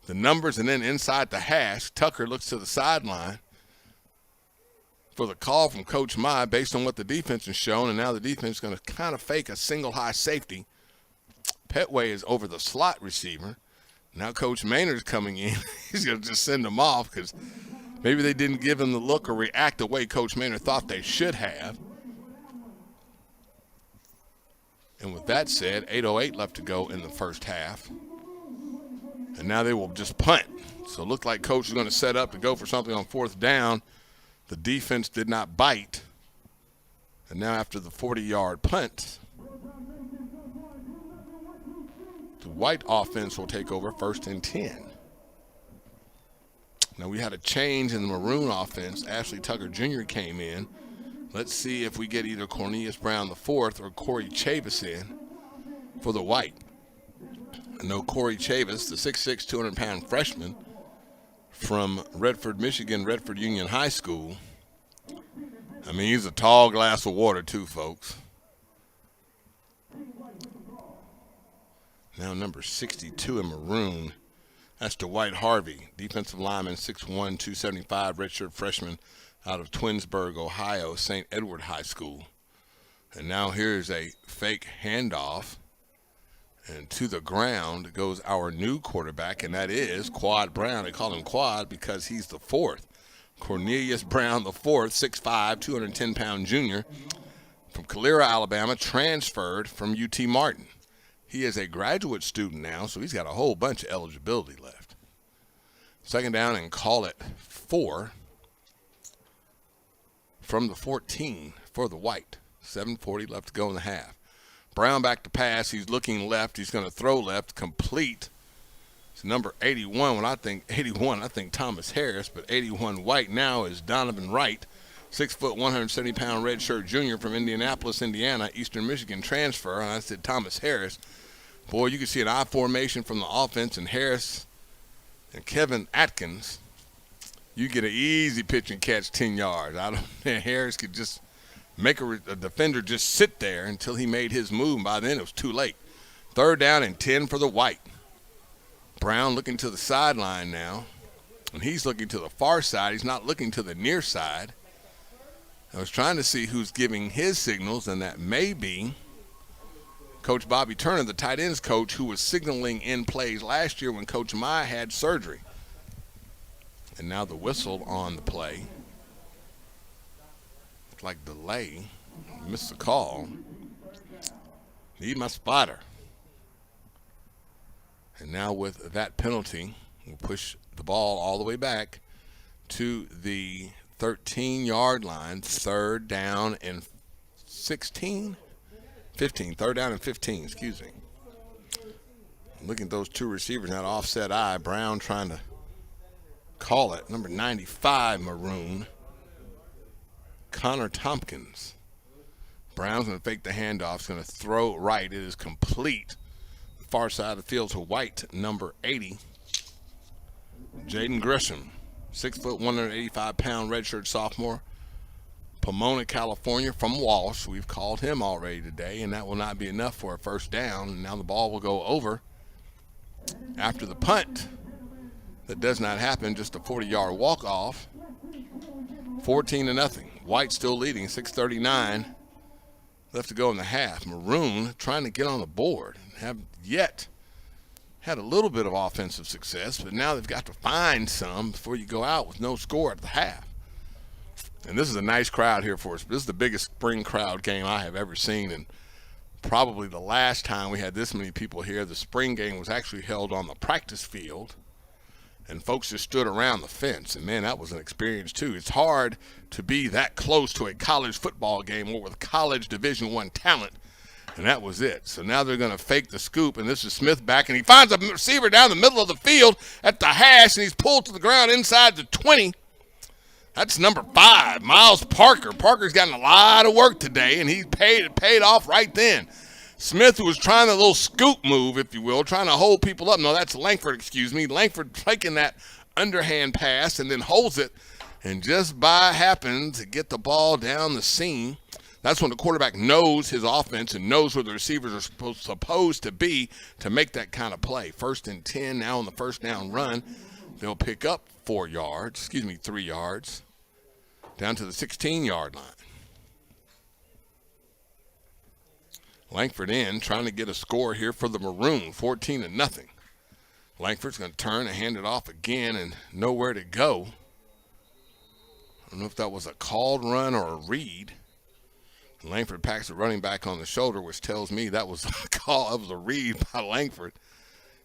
the numbers and then inside the hash. Tucker looks to the sideline for the call from Coach Mai based on what the defense has shown, and now the defense is going to kind of fake a single high safety. Petway is over the slot receiver. Now Coach Maynard's coming in. He's going to just send him off because maybe they didn't give him the look or react the way Coach Maynard thought they should have. And with that said, 8:08 left to go in the first half. And now they will just punt. So it looked like Coach was going to set up to go for something on fourth down. The defense did not bite. And now after the 40-yard punt, the White offense will take over 1st and 10. Now we had a change in the Maroon offense. Ashley Tucker Jr. came in. Let's see if we get either Cornelius Brown IV or Corey Chavis in for the White. I know Corey Chavis, the 6'6", 200-pound freshman from Redford, Michigan, Redford Union High School. I mean, he's a tall glass of water too, folks. Now number 62 in Maroon. That's Dwight Harvey, defensive lineman, 6'1", 275, redshirt freshman out of Twinsburg, Ohio, St. Edward High School. And now here's a fake handoff. And to the ground goes our new quarterback, and that is Quad Brown. They call him Quad because he's the fourth. Cornelius Brown IV, 6'5", 210-pound junior from Calera, Alabama, transferred from UT Martin. He is a graduate student now, so he's got a whole bunch of eligibility left. Second down and call it 4 from the 14 for the White. 7:40 left to go in the half. Brown back to pass. He's looking left. He's going to throw left. Complete. It's number 81. When I think 81, I think Thomas Harris. But 81 White now is Donovan Wright. 6 foot, 170-pound redshirt junior from Indianapolis, Indiana, Eastern Michigan transfer. And I said Thomas Harris. Boy, you can see an I formation from the offense. And Harris and Kevin Atkins, you get an easy pitch and catch 10 yards. I don't think Harris could just make a defender just sit there until he made his move. By then, it was too late. Third down and 10 for the White. Brown looking to the sideline now, and he's looking to the far side. He's not looking to the near side. I was trying to see who's giving his signals, and that may be Coach Bobby Turner, the tight ends coach, who was signaling in plays last year when Coach Mai had surgery. And now the whistle on the play. Like delay, missed the call. Need my spotter. And now with that penalty, we'll push the ball all the way back to the 13-yard line. Third down and 15. Third down and 15, excuse me. Looking at those two receivers, that offset eye. Brown trying to call it. Number 95, Maroon. Connor Tompkins. Brown's going to fake the handoff. He's going to throw right. It is complete. The far side of the field to White, number 80. Jaden Grisham, 6 foot, 185-pound redshirt sophomore. Pomona, California, from Walsh. We've called him already today, and that will not be enough for a first down. And now the ball will go over after the punt. That does not happen, just a 40-yard walk-off. 14-0. White still leading, 6:39 left to go in the half. Maroon trying to get on the board. Have yet had a little bit of offensive success, but now they've got to find some before you go out with no score at the half. And this is a nice crowd here for us. This is the biggest spring crowd game I have ever seen, and probably the last time we had this many people here. The spring game was actually held on the practice field, and folks just stood around the fence. And, man, that was an experience, too. It's hard to be that close to a college football game or with college Division I talent, and that was it. So now they're going to fake the scoop, and this is Smith back, and he finds a receiver down the middle of the field at the hash, and he's pulled to the ground inside the 20. That's number 5, Miles Parker. Parker's gotten a lot of work today, and he paid off right then. Smith, who was trying a little scoop move, if you will, trying to hold people up. No, that's Langford, excuse me. Langford taking that underhand pass and then holds it, and just by happen to get the ball down the seam. That's when the quarterback knows his offense and knows where the receivers are supposed to be to make that kind of play. 1st and 10 now on the first down run. They'll pick up 3 yards, down to the 16-yard line. Langford in, trying to get a score here for the Maroon, 14-0. Langford's going to turn and hand it off again and nowhere to go. I don't know if that was a called run or a read. Langford packs the running back on the shoulder, which tells me that was a call. That was a read by Langford.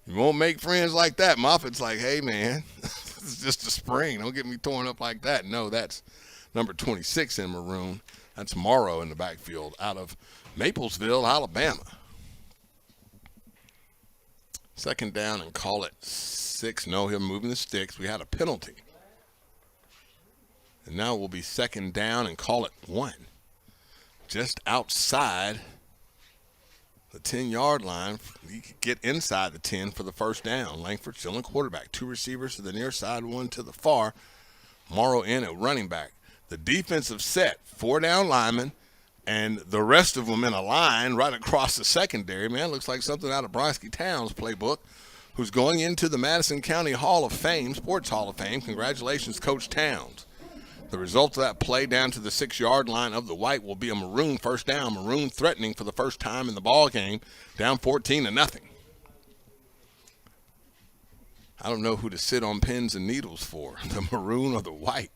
You won't make friends like that. Moffitt's like, hey, man, it's just a spring. Don't get me torn up like that. No, that's number 26 in Maroon. That's Morrow in the backfield out of Maplesville, Alabama. Second down and call it 6. No, him moving the sticks. We had a penalty. And now we'll be second down and call it 1. Just outside the 10-yard line. You could get inside the 10 for the first down. Langford still in quarterback. 2 receivers to the near side, 1 to the far. Morrow in at running back. The defensive set, 4 down linemen, and the rest of them in a line right across the secondary. Man, looks like something out of Bronski Town's playbook, who's going into the Madison County Hall of Fame, Sports Hall of Fame. Congratulations, Coach Towns. The result of that play down to the 6-yard line of the White will be a Maroon first down. Maroon threatening for the first time in the ball game, down 14-0. I don't know who to sit on pins and needles for, the Maroon or the White.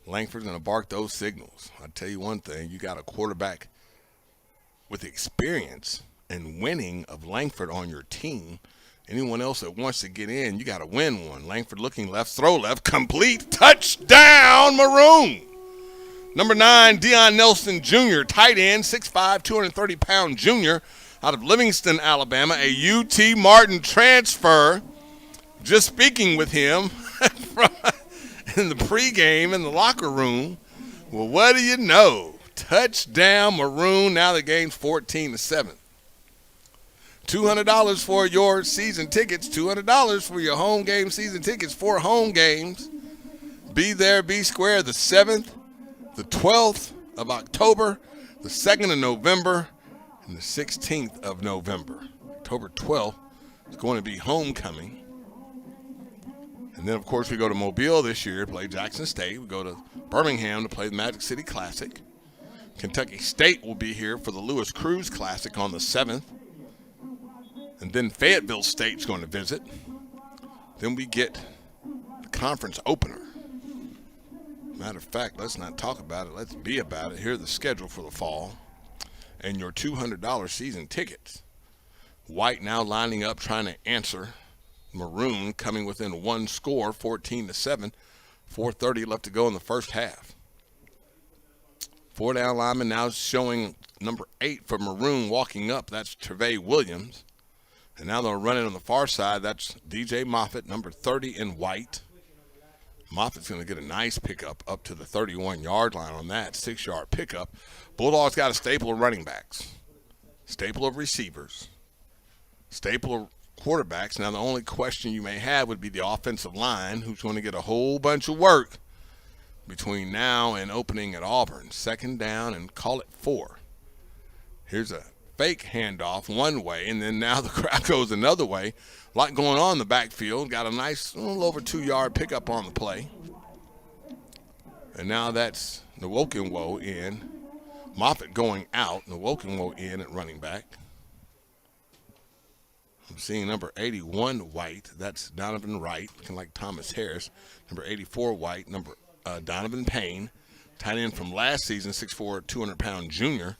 Langford's going to bark those signals. I'll tell you one thing, you got a quarterback with experience and winning of Langford on your team. Anyone else that wants to get in, you got to win one. Langford looking left, throw left, complete, touchdown, Maroon. Number 9, Deion Nelson Jr., tight end, 6'5", 230-pound junior out of Livingston, Alabama, a UT Martin transfer. Just speaking with him in the pregame in the locker room. Well, what do you know? Touchdown, Maroon. Now the game's 14-7. $200 for your season tickets, $200 for your home game season tickets, 4 home games. Be there, be square, the 7th, the 12th of October, the 2nd of November, and the 16th of November. October 12th is going to be homecoming. And then, of course, we go to Mobile this year to play Jackson State. We go to Birmingham to play the Magic City Classic. Kentucky State will be here for the Lewis Cruz Classic on the 7th. And then Fayetteville State's going to visit. Then we get the conference opener. Matter of fact, let's not talk about it. Let's be about it. Here's the schedule for the fall. And your $200 season tickets. White now lining up trying to answer. Maroon coming within 1 score, 14-7. 4:30 left to go in the first half. 4 down lineman now showing number 8 for Maroon walking up. That's Trevay Williams. And now they'll run it on the far side. That's DJ Moffitt, number 30 in white. Moffitt's going to get a nice pickup up to the 31-yard line on that 6-yard pickup. Bulldogs got a staple of running backs, staple of receivers, staple of quarterbacks. Now the only question you may have would be the offensive line, who's going to get a whole bunch of work between now and opening at Auburn. Second down and call it 4. Here's a fake handoff one way, and then now the crowd goes another way. A lot going on in the backfield. Got a nice little over 2-yard pickup on the play. And now that's Nwokenwo in. Moffitt going out. Nwokenwo in at running back. I'm seeing number 81 White. That's Donovan Wright, looking like Thomas Harris. Number 84 White. Number Donovan Payne, tight end from last season, 6'4", 200-pound junior.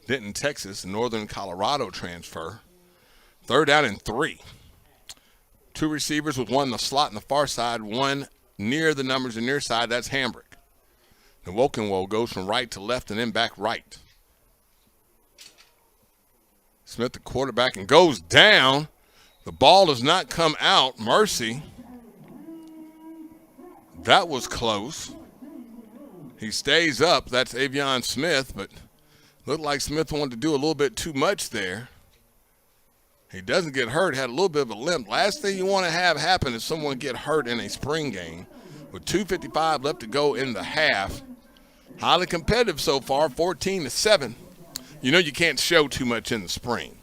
Denton, Texas, Northern Colorado transfer. 3rd down and 3. 2 receivers with 1 in the slot in the far side, 1 near the numbers and near side. That's Hambrick. Nwokenwo goes from right to left and then back right. Smith, the quarterback, and goes down. The ball does not come out. Mercy. That was close. He stays up. That's Avion Smith, but looked like Smith wanted to do a little bit too much there. He doesn't get hurt, had a little bit of a limp. Last thing you want to have happen is someone get hurt in a spring game. With 2:55 left to go in the half. Highly competitive so far, 14-7. You know you can't show too much in the spring.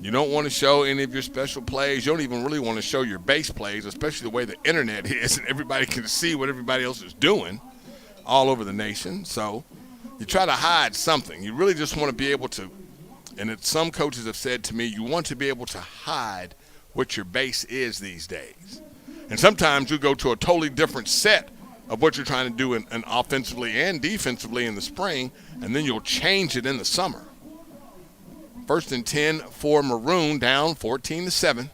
You don't want to show any of your special plays. You don't even really want to show your base plays, especially the way the internet is and everybody can see what everybody else is doing all over the nation. So you try to hide something. You really just want to be able to And some coaches have said to me, you want to be able to hide what your base is these days. And sometimes you go to a totally different set of what you're trying to do in offensively and defensively in the spring, and then you'll change it in the summer. 1st and 10 for Maroon, down 14-7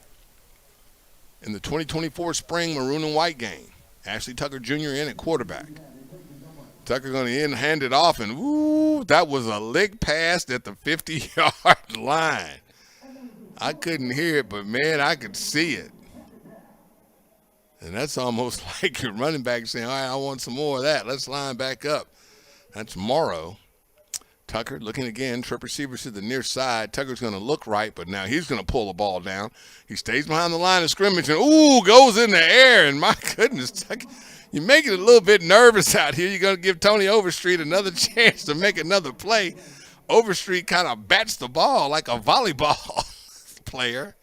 in the 2024 spring Maroon and White game. Ashley Tucker Jr. in at quarterback. Tucker going to hand it off, and ooh, that was a lick pass at the 50-yard line. I couldn't hear it, but, man, I could see it. And that's almost like your running back saying, all right, I want some more of that. Let's line back up. That's Morrow. Tucker looking again, trip receivers to the near side. Tucker's going to look right, but now he's going to pull the ball down. He stays behind the line of scrimmage and, ooh, goes in the air. And, my goodness, Tucker, you're making it a little bit nervous out here. You're going to give Tony Overstreet another chance to make another play. Overstreet kind of bats the ball like a volleyball player.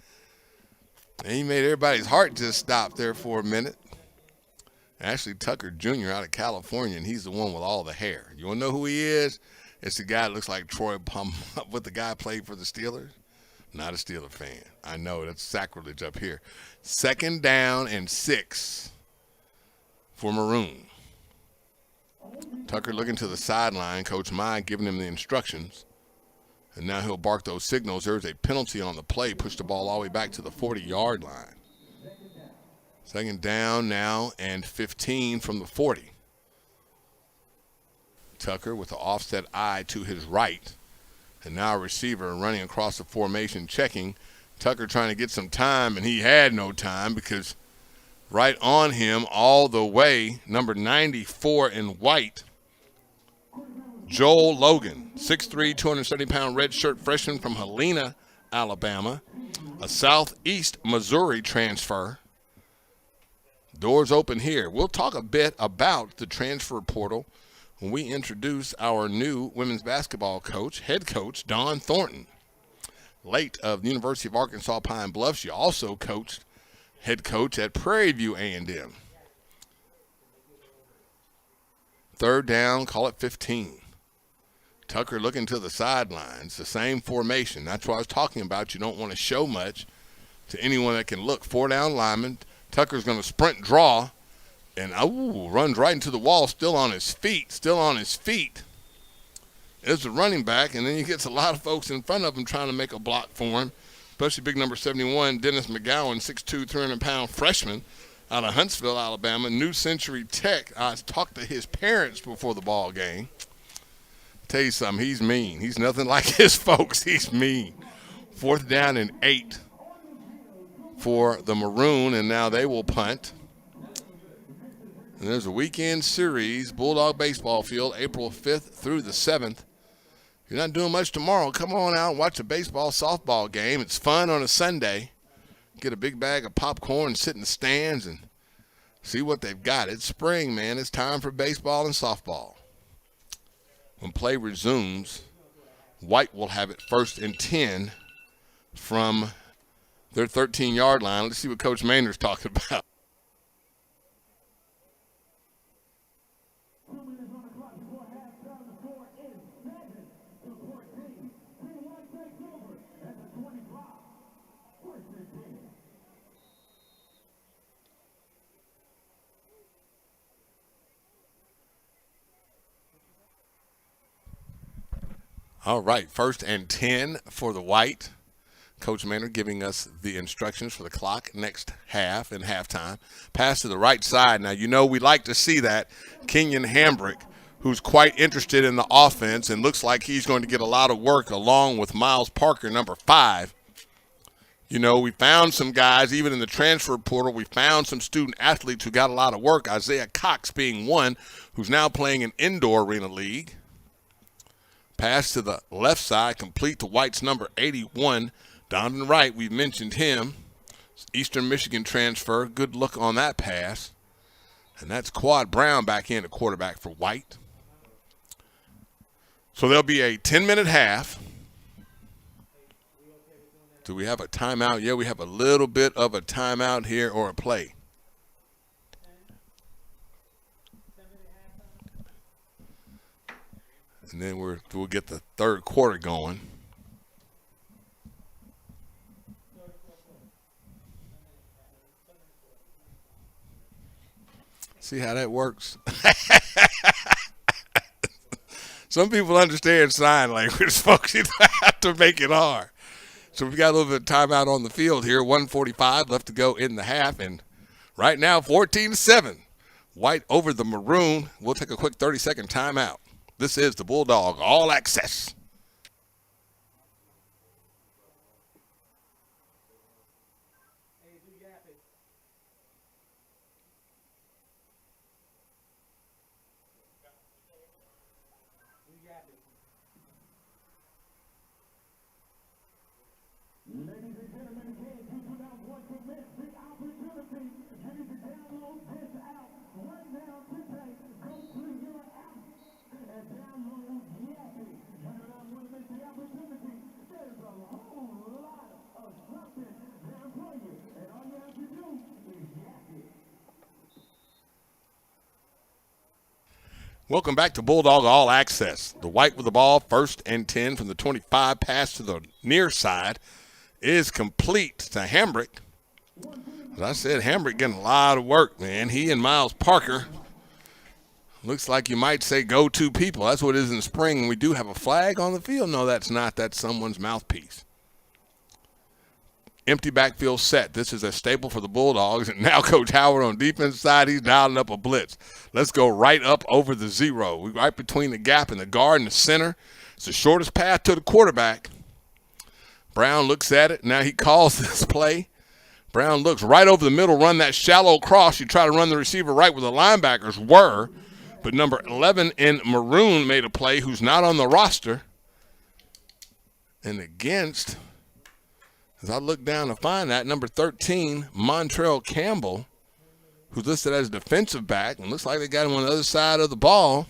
And he made everybody's heart just stop there for a minute. Ashley Tucker Jr. out of California, and he's the one with all the hair. You want to know who he is? It's the guy that looks like Troy Palm, what the guy played for the Steelers. Not a Steeler fan. I know, that's sacrilege up here. 2nd down and 6 for Maroon. Tucker looking to the sideline. Coach Mai giving him the instructions. And now he'll bark those signals. There's a penalty on the play. Push the ball all the way back to the 40-yard line. 2nd down now and 15 from the 40. Tucker with the offset eye to his right. And now a receiver running across the formation, checking. Tucker trying to get some time, and he had no time because right on him all the way, number 94 in white, Joel Logan, 6'3", 270-pound redshirt freshman from Helena, Alabama, a Southeast Missouri transfer. Doors open here. We'll talk a bit about the transfer portal when we introduce our new women's basketball coach, head coach, Dawn Thornton. Late of the University of Arkansas Pine Bluff, she also coached head coach at Prairie View A&M. 3rd down, call it 15. Tucker looking to the sidelines, the same formation. That's what I was talking about. You don't want to show much to anyone that can look. 4-down lineman. Tucker's going to sprint draw and runs right into the wall, still on his feet. There's a running back, and then he gets a lot of folks in front of him trying to make a block for him, especially big number 71, Dennis McGowan, 6'2", 300-pound freshman out of Huntsville, Alabama, New Century Tech. I talked to his parents before the ball game. Tell you something, he's mean. He's nothing like his folks. He's mean. 4th down and 8 for the Maroon, and now they will punt. And there's a weekend series, Bulldog Baseball Field, April 5th through the 7th. If you're not doing much tomorrow, come on out and watch a baseball, softball game. It's fun on a Sunday. Get a big bag of popcorn, sit in the stands, and see what they've got. It's spring, man. It's time for baseball and softball. When play resumes, White will have it 1st and 10 from their 13-yard line. Let's see what Coach Maynard's talking about. All right, 1st and 10 for the White. Coach Maynard giving us the instructions for the clock next half and halftime. Pass to the right side. Now, you know we like to see that. Kenyon Hambrick, who's quite interested in the offense and looks like he's going to get a lot of work along with Miles Parker, number 5. You know, we found some guys, even in the transfer portal, we found some student athletes who got a lot of work, Isaiah Cox being one, who's now playing in indoor arena league. Pass to the left side, complete to White's number 81. Donovan Wright, we've mentioned him. Eastern Michigan transfer. Good look on that pass. And that's Quad Brown back in at quarterback for White. So there'll be a 10-minute half. Do we have a timeout? Yeah, we have a little bit of a timeout here or a play. And then we'll get the third quarter going. See how that works? Some people understand sign language, folks. You don't have to make it hard. So we've got a little bit of timeout on the field here. 1:45 left to go in the half. And right now, 14-7. White over the Maroon. We'll take a quick 30-second timeout. This is the Bulldog All Access. Ladies and gentlemen, again, you do not want to miss the opportunity. You need to download this app right now today. Go to your app and download Yappy. You do not want to miss the opportunity. There's a whole lot of something there for you. And all you have to do is Yappy. Welcome back to Bulldog All Access. The White with the ball, 1st and 10 from the 25, pass to the near side is complete to Hambrick. As I said, Hambrick getting a lot of work, man. He and Miles Parker, looks like you might say go-to people. That's what it is in the spring. We do have a flag on the field. No, that's not. That's someone's mouthpiece. Empty backfield set. This is a staple for the Bulldogs. And now Coach Howard on defense side, he's dialing up a blitz. Let's go right up over the zero. We're right between the gap and the guard and the center. It's the shortest path to the quarterback. Brown looks at it. Now he calls this play. Brown looks right over the middle, run that shallow cross. You try to run the receiver right where the linebackers were. But number 11 in Maroon made a play who's not on the roster. And against, as I look down to find that, number 13, Montrell Campbell, who's listed as defensive back, and looks like they got him on the other side of the ball.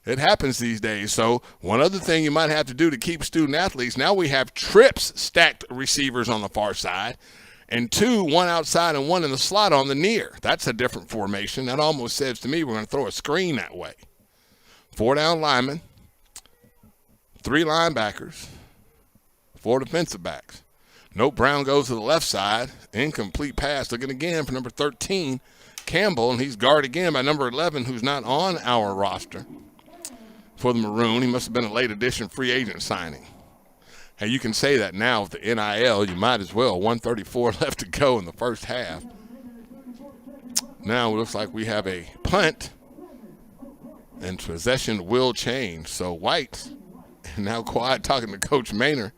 It happens these days. So one other thing you might have to do to keep student athletes, now we have trips stacked receivers on the far side, and 2, 1 outside and 1 in the slot on the near. That's a different formation. That almost says to me we're going to throw a screen that way. 4 down linemen, 3 linebackers, 4 defensive backs. Nope, Brown goes to the left side. Incomplete pass. Looking again for number 13, Campbell, and he's guarded again by number 11, who's not on our roster. For the Maroon, he must have been a late addition free agent signing. Hey, you can say that now with the NIL. You might as well. 1:34 left to go in the first half. Now it looks like we have a punt, and possession will change. So White, now quiet, talking to Coach Maynor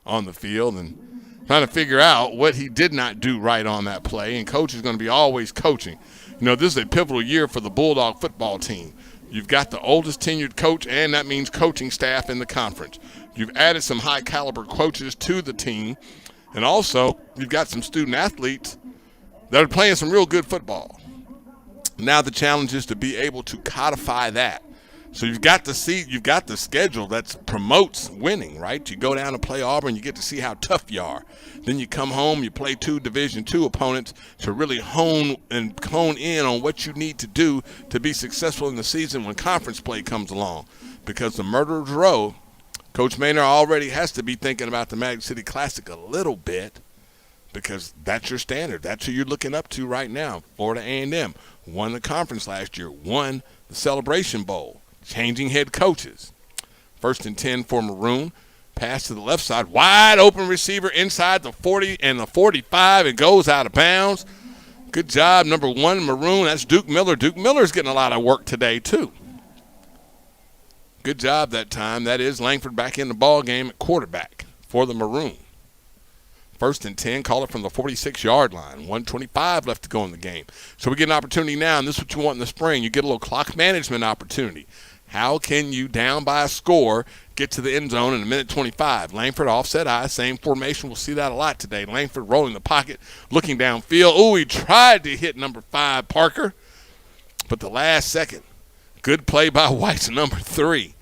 on the field and trying to figure out what he did not do right on that play. And Coach is going to be always coaching. You know, this is a pivotal year for the Bulldog football team. You've got the oldest tenured coach, and that means coaching staff in the conference. You've added some high-caliber coaches to the team, and also you've got some student athletes that are playing some real good football. Now the challenge is to be able to codify that. So you've got the schedule that promotes winning, right? You go down and play Auburn, you get to see how tough you are. Then you come home, you play 2 Division II opponents to really hone in on what you need to do to be successful in the season when conference play comes along. Because the Murderers Row, Coach Maynor already has to be thinking about the Magic City Classic a little bit, because that's your standard. That's who you're looking up to right now. Florida A&M won the conference last year, won the Celebration Bowl. Changing head coaches. 1st and 10 for Maroon. Pass to the left side. Wide open receiver inside the 40 and the 45. It goes out of bounds. Good job, number 1, Maroon. That's Duke Miller. Duke Miller's getting a lot of work today, too. Good job that time. That is Langford back in the ball game at quarterback for the Maroon. 1st and 10, call it from the 46-yard line. 1:25 left to go in the game. So we get an opportunity now, and this is what you want in the spring. You get a little clock management opportunity. How can you, down by a score, get to the end zone in 1:25? Langford offset eye, same formation. We'll see that a lot today. Langford rolling the pocket, looking downfield. Oh, he tried to hit number 5, Parker. But the last second, good play by White's number 3,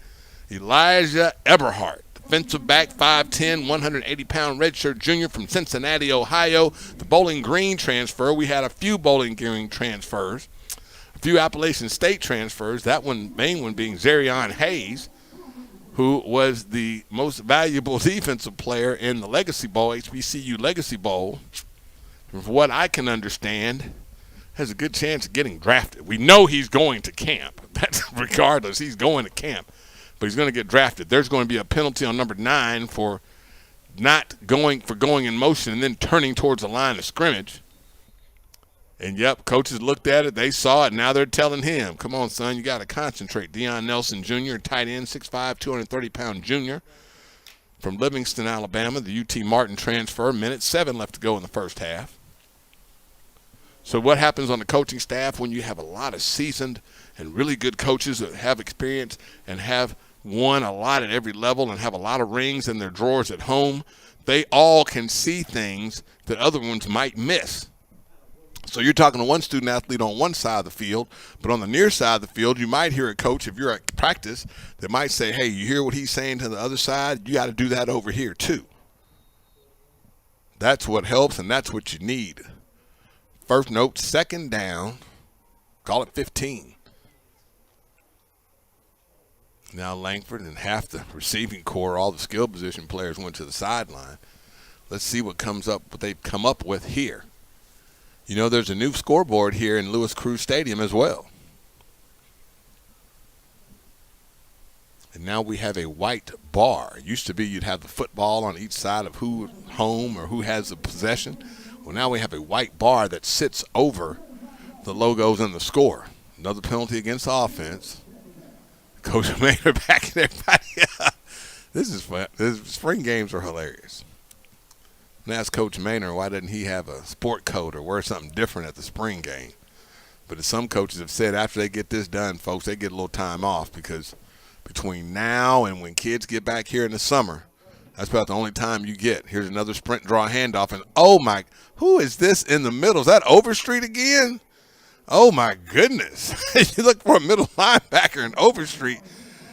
Elijah Eberhardt. Defensive back, 5'10", 180-pound redshirt junior from Cincinnati, Ohio. The Bowling Green transfer. We had a few Bowling Green transfers. A few Appalachian State transfers, that main one being Zarion Hayes, who was the most valuable defensive player in the Legacy Bowl, HBCU Legacy Bowl. From what I can understand, has a good chance of getting drafted. We know he's going to camp. That's regardless. He's going to camp, but he's going to get drafted. There's going to be a penalty on number 9 for going in motion and then turning towards the line of scrimmage. And, yep, coaches looked at it. They saw it. Now they're telling him, come on, son, you got to concentrate. Deion Nelson Jr., tight end, 6'5", 230-pound junior from Livingston, Alabama, the UT Martin transfer. Minute 7 left to go in the first half. So what happens on the coaching staff when you have a lot of seasoned and really good coaches that have experience and have won a lot at every level and have a lot of rings in their drawers at home? They all can see things that other ones might miss. So you're talking to one student athlete on one side of the field, but on the near side of the field, you might hear a coach, if you're at practice, that might say, hey, you hear what he's saying to the other side? You got to do that over here too. That's what helps, and that's what you need. First note, second down, call it 15. Now Langford and half the receiving core, all the skill position players went to the sideline. Let's see what they've come up with here. You know, there's a new scoreboard here in Lewis Crew Stadium as well. And now we have a white bar. It used to be you'd have the football on each side of who home or who has the possession. Well, now we have a white bar that sits over the logos and the score. Another penalty against the offense. Coach Maynard backing everybody up. This is fun. Spring games are hilarious. And ask Coach Maynard why didn't he have a sport coat or wear something different at the spring game. But as some coaches have said, after they get this done, folks, they get a little time off because between now and when kids get back here in the summer, that's about the only time you get. Here's another sprint draw handoff, and oh my, who is this in the middle? Is that Overstreet again? Oh my goodness. You look for a middle linebacker in Overstreet.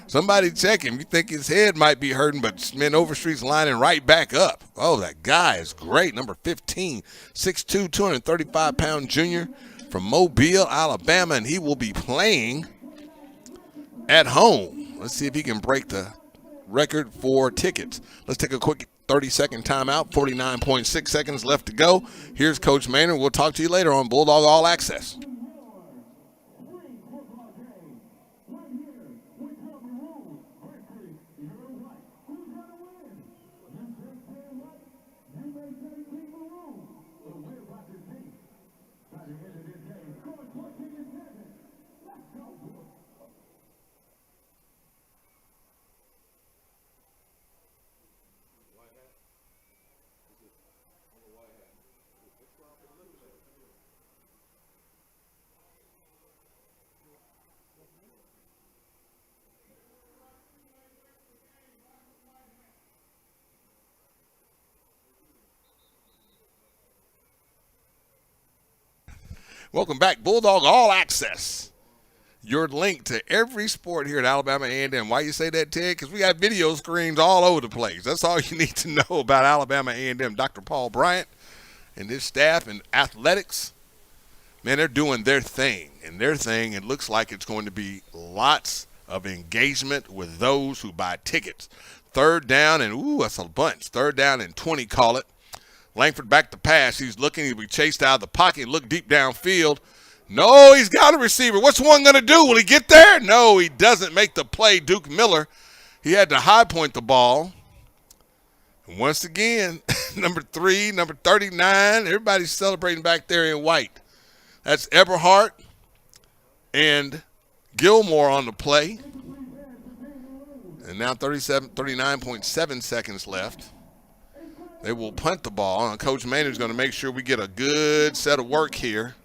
Somebody check him. You think his head might be hurting, but man, Overstreet's lining right back up. Oh, that guy is great. Number 15, 6'2", 235-pound junior from Mobile, Alabama, and he will be playing at home. Let's see if he can break the record for tickets. Let's take a quick 30-second timeout, 49.6 seconds left to go. Here's Coach Maynard. We'll talk to you later on Bulldog All Access. Welcome back, Bulldog All Access. Your link to every sport here at Alabama A&M. Why you say that, Ted? Because we got video screens all over the place. That's all you need to know about Alabama A&M. Dr. Paul Bryant and his staff in athletics, man, they're doing their thing. And their thing, it looks like it's going to be lots of engagement with those who buy tickets. Third down and, that's a bunch. Third down and 20, call it. Langford back to pass. He's looking. He'll be chased out of the pocket. Look deep downfield. No, he's got a receiver. What's one going to do? Will he get there? No, he doesn't make the play. Duke Miller, he had to high point the ball. And once again, number 3, number 39, everybody's celebrating back there in white. That's Eberhardt and Gilmore on the play. And now 39.7 seconds left. They will punt the ball, and Coach Maynard's going to make sure we get a good set of work here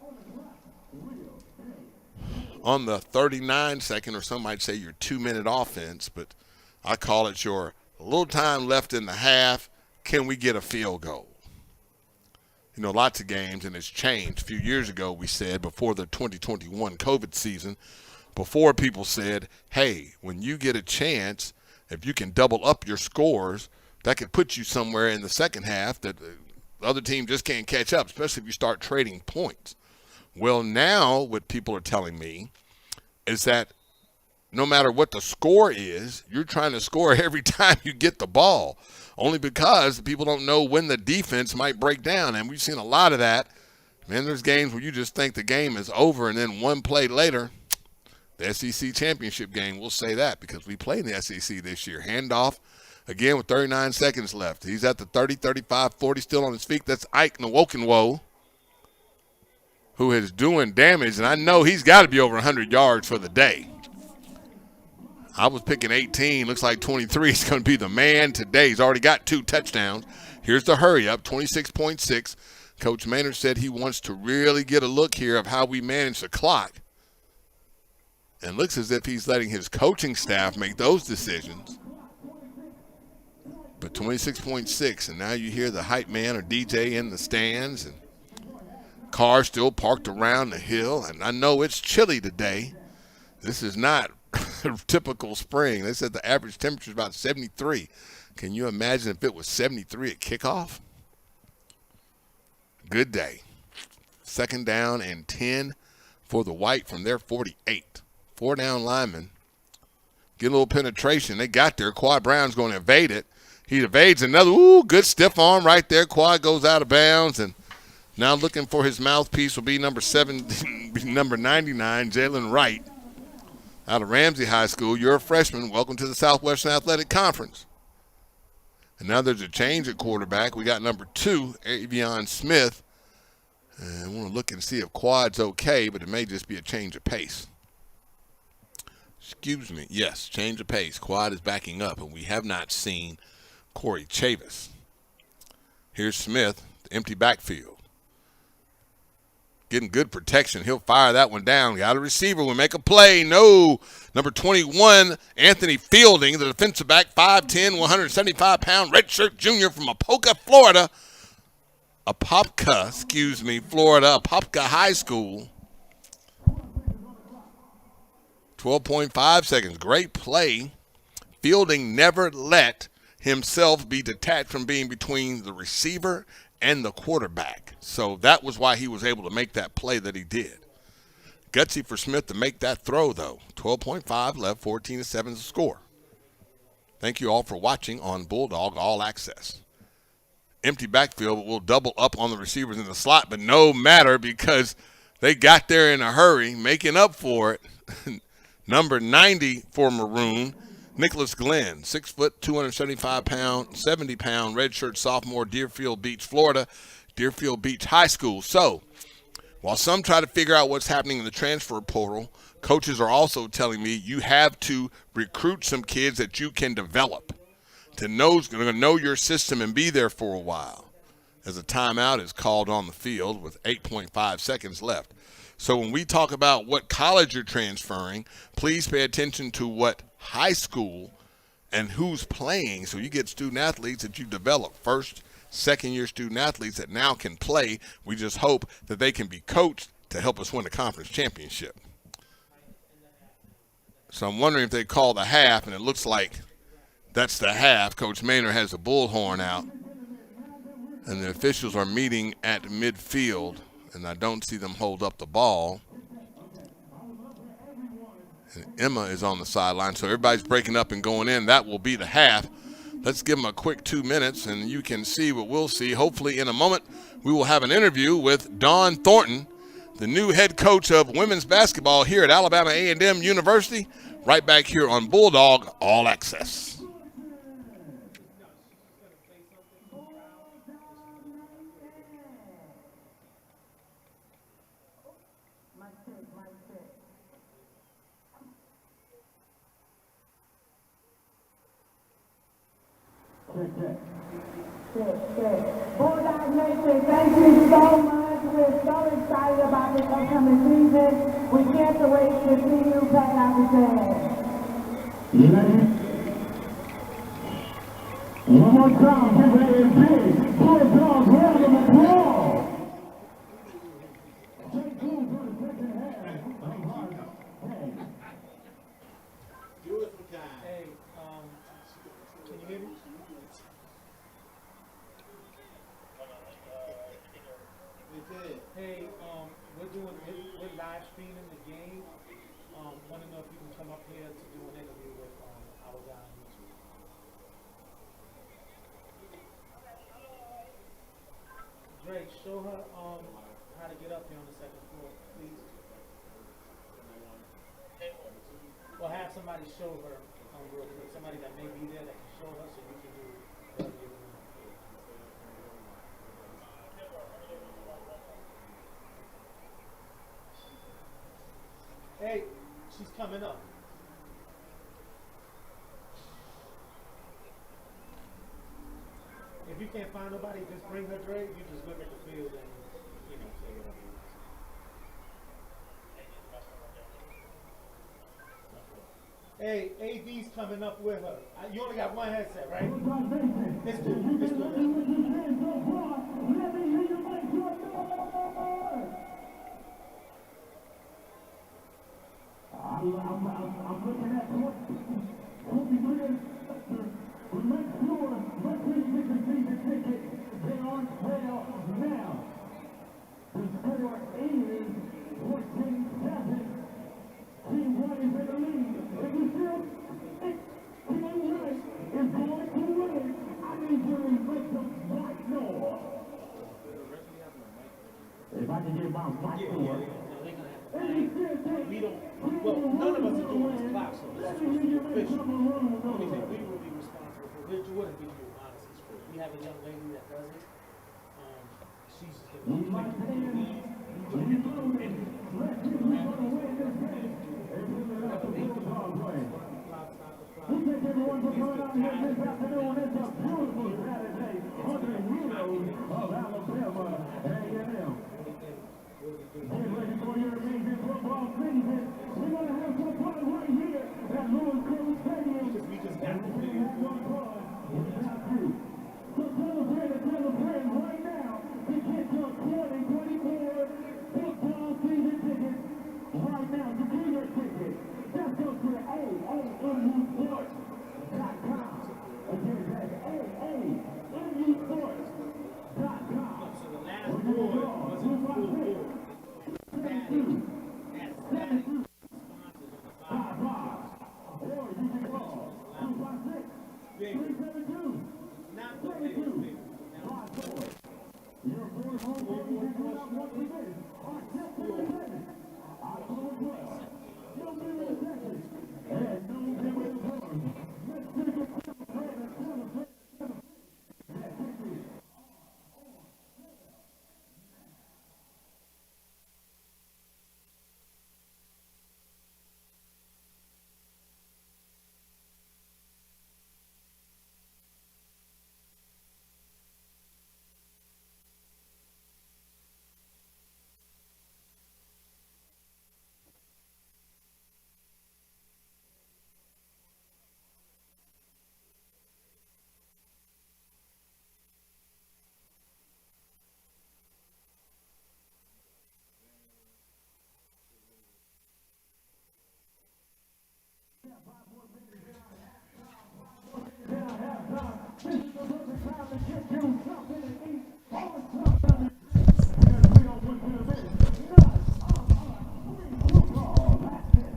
on the 39-second, or some might say your 2-minute offense, but I call it your little time left in the half. Can we get a field goal? You know, lots of games, and it's changed. A few years ago, we said, before the 2021 COVID season, before people said, hey, when you get a chance, if you can double up your scores, that could put you somewhere in the second half that the other team just can't catch up, especially if you start trading points. Well, now what people are telling me is that no matter what the score is, you're trying to score every time you get the ball, only because people don't know when the defense might break down. And we've seen a lot of that Man, there's games where you just think the game is over, and then one play later, the SEC championship game, we'll say that because we played in the SEC this year. Handoff, again with 39 seconds left. He's at the 30, 35, 40, still on his feet. That's Ike Nwokenwo, who is doing damage, and I know he's got to be over 100 yards for the day. I was picking 18. Looks like 23 is going to be the man today. He's already got 2 touchdowns. Here's the hurry up, 26.6. Coach Maynard said he wants to really get a look here of how we manage the clock. And looks as if he's letting his coaching staff make those decisions. But 26.6, and now you hear the hype man or DJ in the stands, and cars still parked around the hill. And I know it's chilly today. This is not typical spring. They said the average temperature is about 73. Can you imagine if it was 73 at kickoff? Good day. 2nd down and 10 for the White from their 48. 4 down linemen. Get a little penetration. They got there. Quad Brown's going to evade it. He evades another. Ooh, good stiff arm right there. Quad goes out of bounds, and now looking for his mouthpiece will be number 99, Jalen Wright, out of Ramsey High School. You're a freshman. Welcome to the Southwestern Athletic Conference. And now there's a change at quarterback. We got number 2, Avion Smith. And I want to look and see if Quad's okay, but it may just be a change of pace. Excuse me. Yes, change of pace. Quad is backing up, and we have not seen Corey Chavis. Here's Smith, the empty backfield. Getting good protection. He'll fire that one down. Got a receiver. Will make a play. No. Number 21, Anthony Fielding, the defensive back, 5'10", 175-pound redshirt junior from Apopka, Florida. Florida. Apopka High School. 12.5 seconds. Great play. Fielding never let himself be detached from being between the receiver and the quarterback. So that was why he was able to make that play that he did. Gutsy for Smith to make that throw, though. 12.5 left, 14-7 is the score. Thank you all for watching on Bulldog All Access. Empty backfield, but we'll double up on the receivers in the slot, but no matter because they got there in a hurry, making up for it. Number 90 for Maroon, Nicholas Glenn, 6 foot, 275-pound, 70-pound, redshirt sophomore, Deerfield Beach, Florida, Deerfield Beach High School. So, while some try to figure out what's happening in the transfer portal, coaches are also telling me you have to recruit some kids that you can develop to know your system and be there for a while. As a timeout is called on the field with 8.5 seconds left. So when we talk about what college you're transferring, please pay attention to what high school and who's playing, so you get student athletes that you develop, first, second-year student athletes that now can play. We just hope that they can be coached to help us win the conference championship. So I'm wondering if they call the half, and it looks like that's the half. Coach Maynard has the bullhorn out, and the officials are meeting at midfield, and I don't see them hold up the ball. And Emma is on the sideline, so everybody's breaking up and going in. That will be the half. Let's give them a quick 2 minutes, and you can see what we'll see. Hopefully in a moment we will have an interview with Dawn Thornton, the new head coach of women's basketball here at Alabama A&M University, right back here on Bulldog All Access. Bulldog Nation, thank you so much. We're so excited about this upcoming season. We can't wait to see you back out the stand. One more time, give it a big Bulldog round of applause. Hey, can you hear me? Hey, we're live streaming the game. Want to know if you can come up here to do an interview with our guy on YouTube. Drake, show her how try to get up here on the second floor, please? Or have somebody show her real quick. Somebody that may be there that can show her so you can do whatever you're doing. Hey, she's coming up. If you can't find nobody, just bring her Dre. You just look at the field and, say whatever you want. Hey, AD's coming up with her. You only got one headset, right? It's cool. It's cool. I'm looking at what we did. We make sure my team can see the ticket. They are on sale now. The score is 14-7. Team 1 is in the lead. If we still think Team 1 is going to win, I need you to make some white noise. If I can get my white noise. We don't, well, none of us are doing this clock, so this is supposed to be official. Only thing we will be responsible for, we wouldn't be doing honestly script. We have a young lady that does it. She's just going to be Thank everyone for coming out here this afternoon. It's a beautiful Saturday under the heroes of Alabama A&M. Get ready for your amazing football season. We're going to have some fun right here at Lewis Crew Stadium. We just got to figure have one fun without you. So tell a friend right now to get your 2024 football season tickets right now. To get your ticket, just go to AAMUsports.com. Again, that's AAMUsports.com. So the last board was in full board.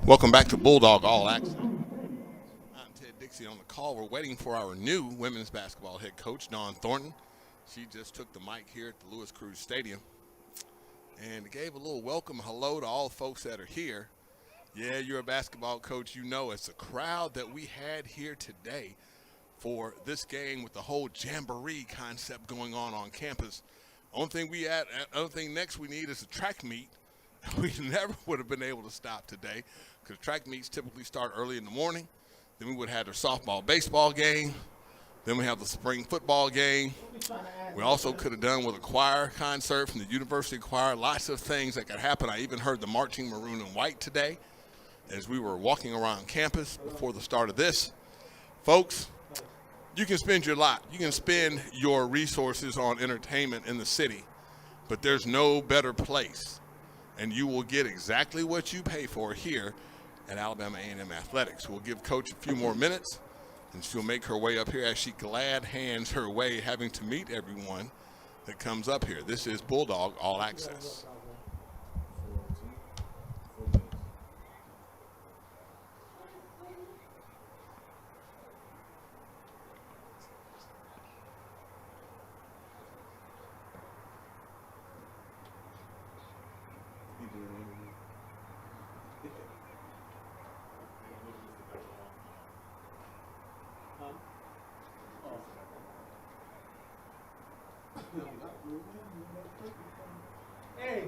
Welcome back to Bulldog All Access. I'm Ted Dixie on the call. We're waiting for our new women's basketball head coach, Dawn Thornton. She just took the mic here at the Lewis Crew Stadium and gave a little welcome hello to all folks that are here. Yeah, you're a basketball coach. You know it's a crowd that we had here today for this game with the whole jamboree concept going on campus. Only thing next we need is a track meet. We never would have been able to stop today because track meets typically start early in the morning. Then we would have their softball, baseball game. Then we have the spring football game. We also could have done with a choir concert from the university choir. Lots of things that could happen. I even heard the marching maroon and white today as we were walking around campus before the start of this. Folks, you can spend your lot. You can spend your resources on entertainment in the city, but there's no better place. And you will get exactly what you pay for here at Alabama A&M Athletics. We'll give Coach a few more minutes, and she'll make her way up here as she glad hands her way, having to meet everyone that comes up here. This is Bulldog All Access. Hey,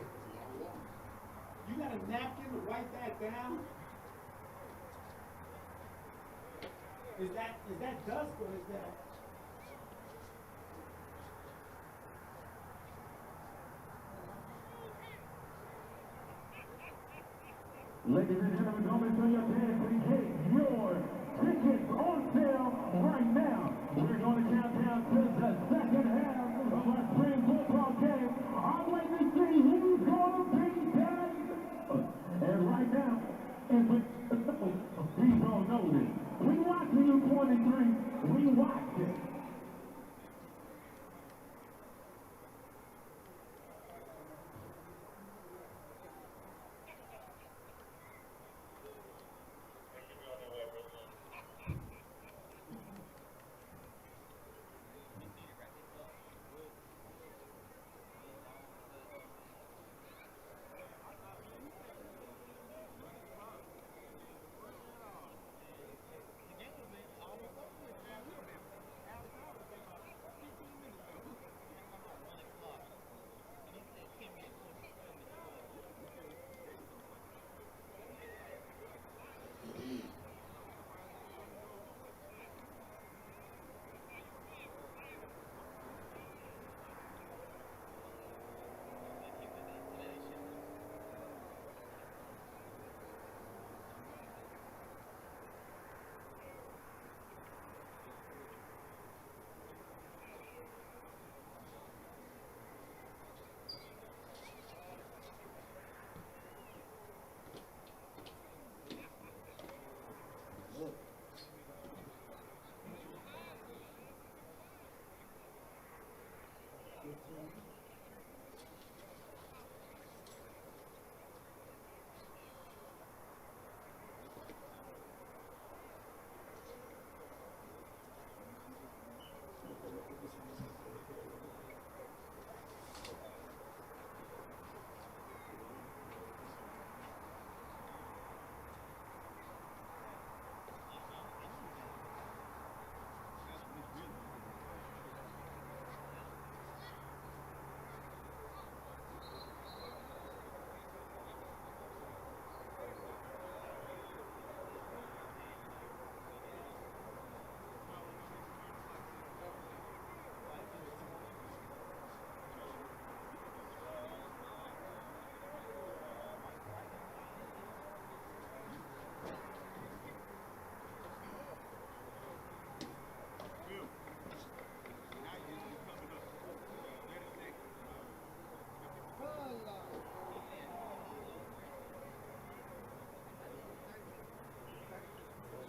you got a napkin to wipe that down? Is that dust or is that? Ladies and gentlemen, don't miss on your chance to get your tickets on sale right now. We're going to count down to the second half of our spring football game. I'm waiting to see who's going to beat that. And right now, if please don't know this. We watching you 23. We watched it.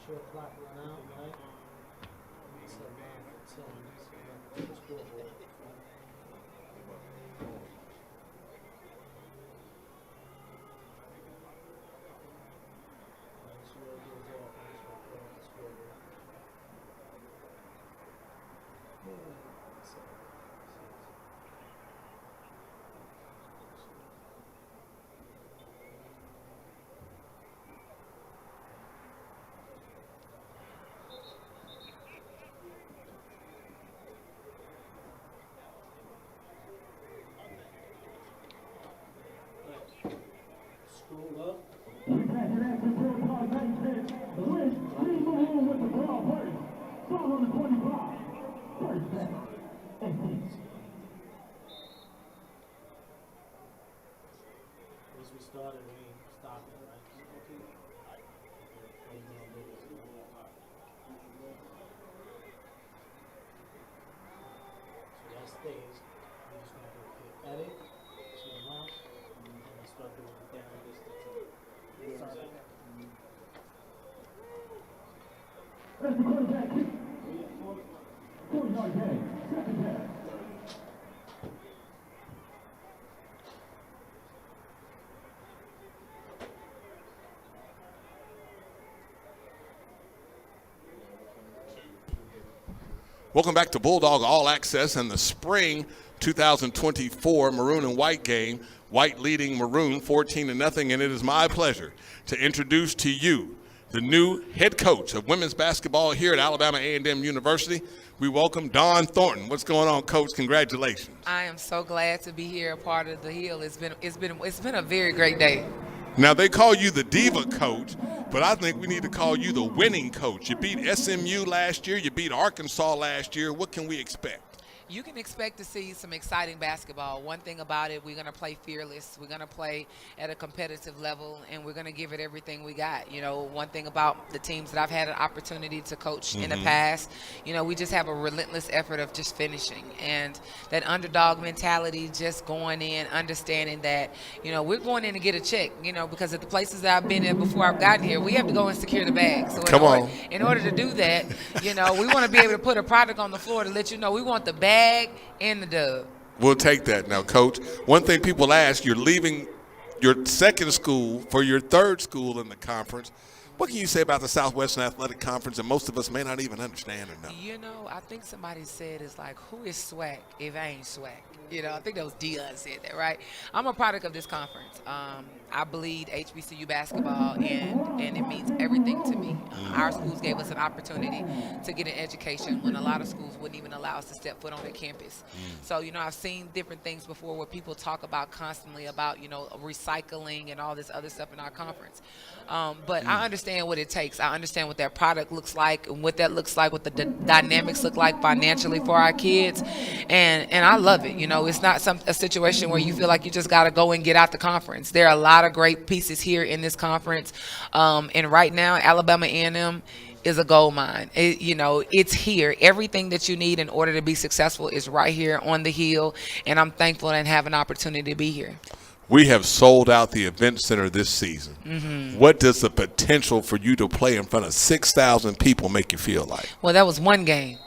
Your clock run out, right? It's a man for 10. So you have to put the scoreboard. This wheel goes off and this will put on the scoreboard. Scroll up. We pass it out to football 19. With Steve Malone with the ball first. Ball on the 25. First down. 18. Once we started, we ain't stopping, right? So that stays. We're just gonna go hit edit, to the mouse, and we start doing the down distance. That's the quarterback kick. 40-yard game. Second half. Welcome back to Bulldog All Access and the spring 2024 Maroon and White game. White leading Maroon 14-0, and it is my pleasure to introduce to you the new head coach of women's basketball here at Alabama A&M University. We welcome Dawn Thornton. What's going on, Coach? Congratulations. I am so glad to be here, a part of the Hill. It's been a very great day. Now, they call you the diva coach, but I think we need to call you the winning coach. You beat SMU last year. You beat Arkansas last year. What can we expect? You can expect to see some exciting basketball. One thing about it, we're going to play fearless. We're going to play at a competitive level, and we're going to give it everything we got. You know, one thing about the teams that I've had an opportunity to coach in the past, you know, we just have a relentless effort of just finishing. And that underdog mentality, just going in, understanding that, you know, we're going in to get a check, you know, because at the places that I've been in before I've gotten here, we have to go and secure the bag. So in order to do that, you know, we want to be able to put a product on the floor to let you know we want the bag and the dub. We'll take that now, Coach. One thing people ask, you're leaving your second school for your third school in the conference. What can you say about the Southwestern Athletic Conference that most of us may not even understand or know? You know, I think somebody said it's like, who is SWAC if I ain't SWAC? You know, I think that was Dion said that, right? I'm a product of this conference. I bleed HBCU basketball, and it means everything to me. Our schools gave us an opportunity to get an education when a lot of schools wouldn't even allow us to step foot on their campus. So, you know, I've seen different things before where people talk about constantly about, you know, recycling and all this other stuff in our conference. But I understand what it takes. I understand what that product looks like and what that looks like, what the dynamics look like financially for our kids. And I love it. You know, it's not a situation where you feel like you just got to go and get out the conference. There are a lot of great pieces here in this conference. And right now, Alabama A&M is a gold mine. You know, it's here. Everything that you need in order to be successful is right here on the Hill. And I'm thankful and have an opportunity to be here. We have sold out the event center this season. What does the potential for you to play in front of 6,000 people make you feel like? Well, that was one game.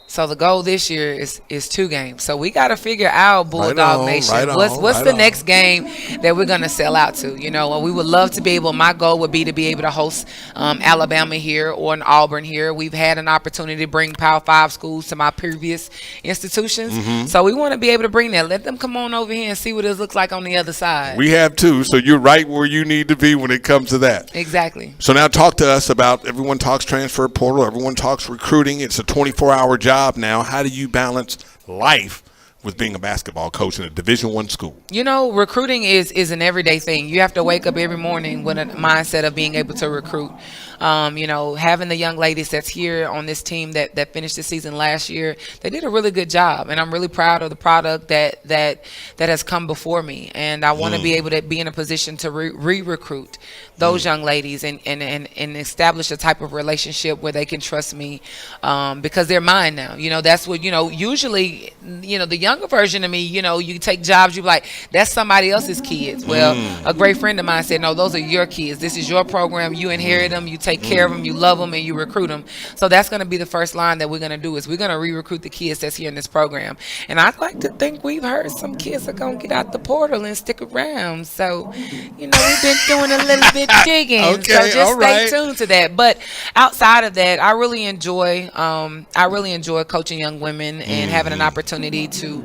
So the goal this year is 2 games. So we got to figure out, Bulldog Nation, what's the next game that we're going to sell out to? You know, we would love to be able, my goal would be to be able to host Alabama here or in Auburn here. We've had an opportunity to bring Power 5 schools to my previous institutions. So we want to be able to bring that. Let them come on over here and see what it looks like on the other side. We have too, so you're right where you need to be when it comes to that. Exactly. So now talk to us about, everyone talks transfer portal, everyone talks recruiting. It's a 24-hour job now. How do you balance life with being a basketball coach in a Division I school? You know, recruiting is an everyday thing. You have to wake up every morning with a mindset of being able to recruit. You know, having the young ladies that's here on this team that finished the season last year, they did a really good job, and I'm really proud of the product that has come before me. And I want to be able to be in a position to re-recruit those young ladies and establish a type of relationship where they can trust me because they're mine now. You know, that's what, you know, usually, you know, the younger version of me, you know, you take jobs, you be like, that's somebody else's kids. Well, a great friend of mine said, no, those are your kids. This is your program. You inherit them. You take care of them. You love them, and you recruit them. So that's going to be the first line that we're going to do is we're going to re-recruit the kids that's here in this program. And I'd like to think we've heard some kids are going to get out the portal and stick around. So, you know, we've been doing a little bit digging. Okay, so just right. Stay tuned to that. But outside of that, I really enjoy coaching young women and having an opportunity to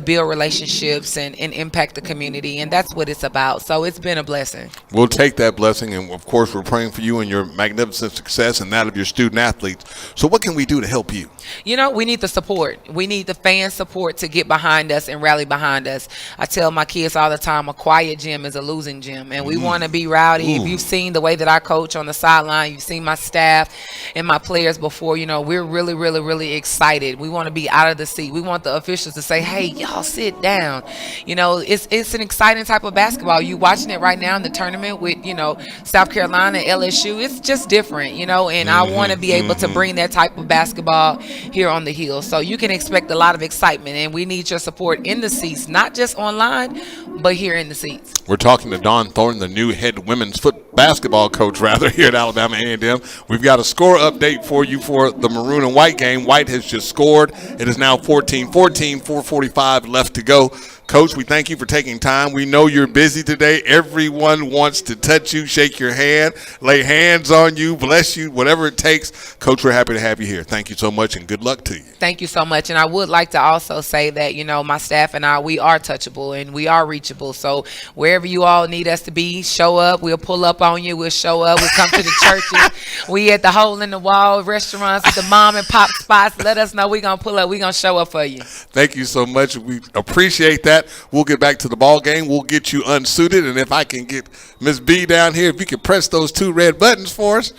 build relationships and impact the community. And that's what it's about. So it's been a blessing. We'll take that blessing. And, of course, we're praying for you and your magnificent success and that of your student athletes. So what can we do to help you? You know, we need the support. We need the fan support to get behind us and rally behind us. I tell my kids all the time, a quiet gym is a losing gym, and we want to be rowdy. If you've seen the way that I coach on the sideline, you've seen my staff and my players before, you know, we're really, really, really excited. We want to be out of the seat. We want the officials to say, hey, y'all sit down. You know, it's an exciting type of basketball. You watching it right now in the tournament with, you know, South Carolina, LSU. It's just different, you know, and I want to be able to bring that type of basketball here on the Hill. So you can expect a lot of excitement, and we need your support in the seats, not just online, but here in the seats. We're talking to Dawn Thornton, the new head women's basketball coach, here at Alabama A&M. We've got a score update for you for the maroon and white game. White has just scored. It is now 14-14, 4:45 left to go. Coach, we thank you for taking time. We know you're busy today. Everyone wants to touch you, shake your hand, lay hands on you, bless you, whatever it takes. Coach, we're happy to have you here. Thank you so much, and good luck to you. Thank you so much. And I would like to also say that, you know, my staff and I, we are touchable, and we are reachable. reachable. So wherever you all need us to be, show up. We'll pull up on you. We'll show up. We'll come to the churches. We at the hole in the wall restaurants, at the mom and pop spots. Let us know. We're going to pull up. We're going to show up for you. Thank you so much. We appreciate that. We'll get back to the ball game. We'll get you unsuited. And if I can get Miss B down here, if you can press those 2 red buttons for us,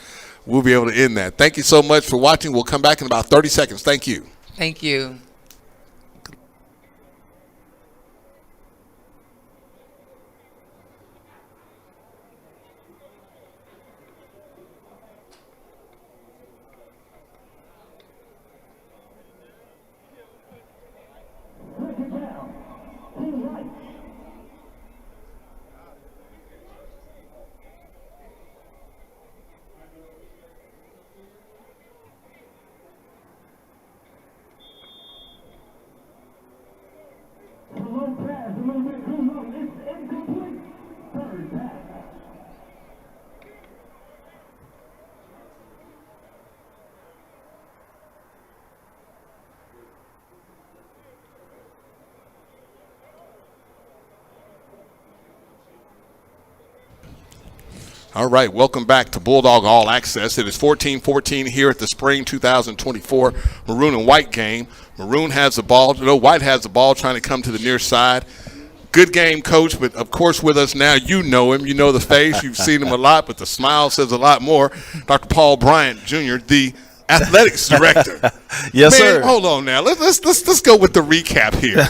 we'll be able to end that. Thank you so much for watching. We'll come back in about 30 seconds. Thank you. Thank you. Second down. Team right. The low pass, a little bit too low. It's incomplete. Third pass. All right, welcome back to Bulldog All Access. It is 14-14 here at the Spring 2024 Maroon and White game. Maroon has the ball. No, White has the ball trying to come to the near side. Good game, Coach, but of course with us now, you know him. You know the face. You've seen him a lot, but the smile says a lot more. Dr. Paul Bryant, Jr., the athletics director. Yes, Man, sir. hold on now. Let's go with the recap here.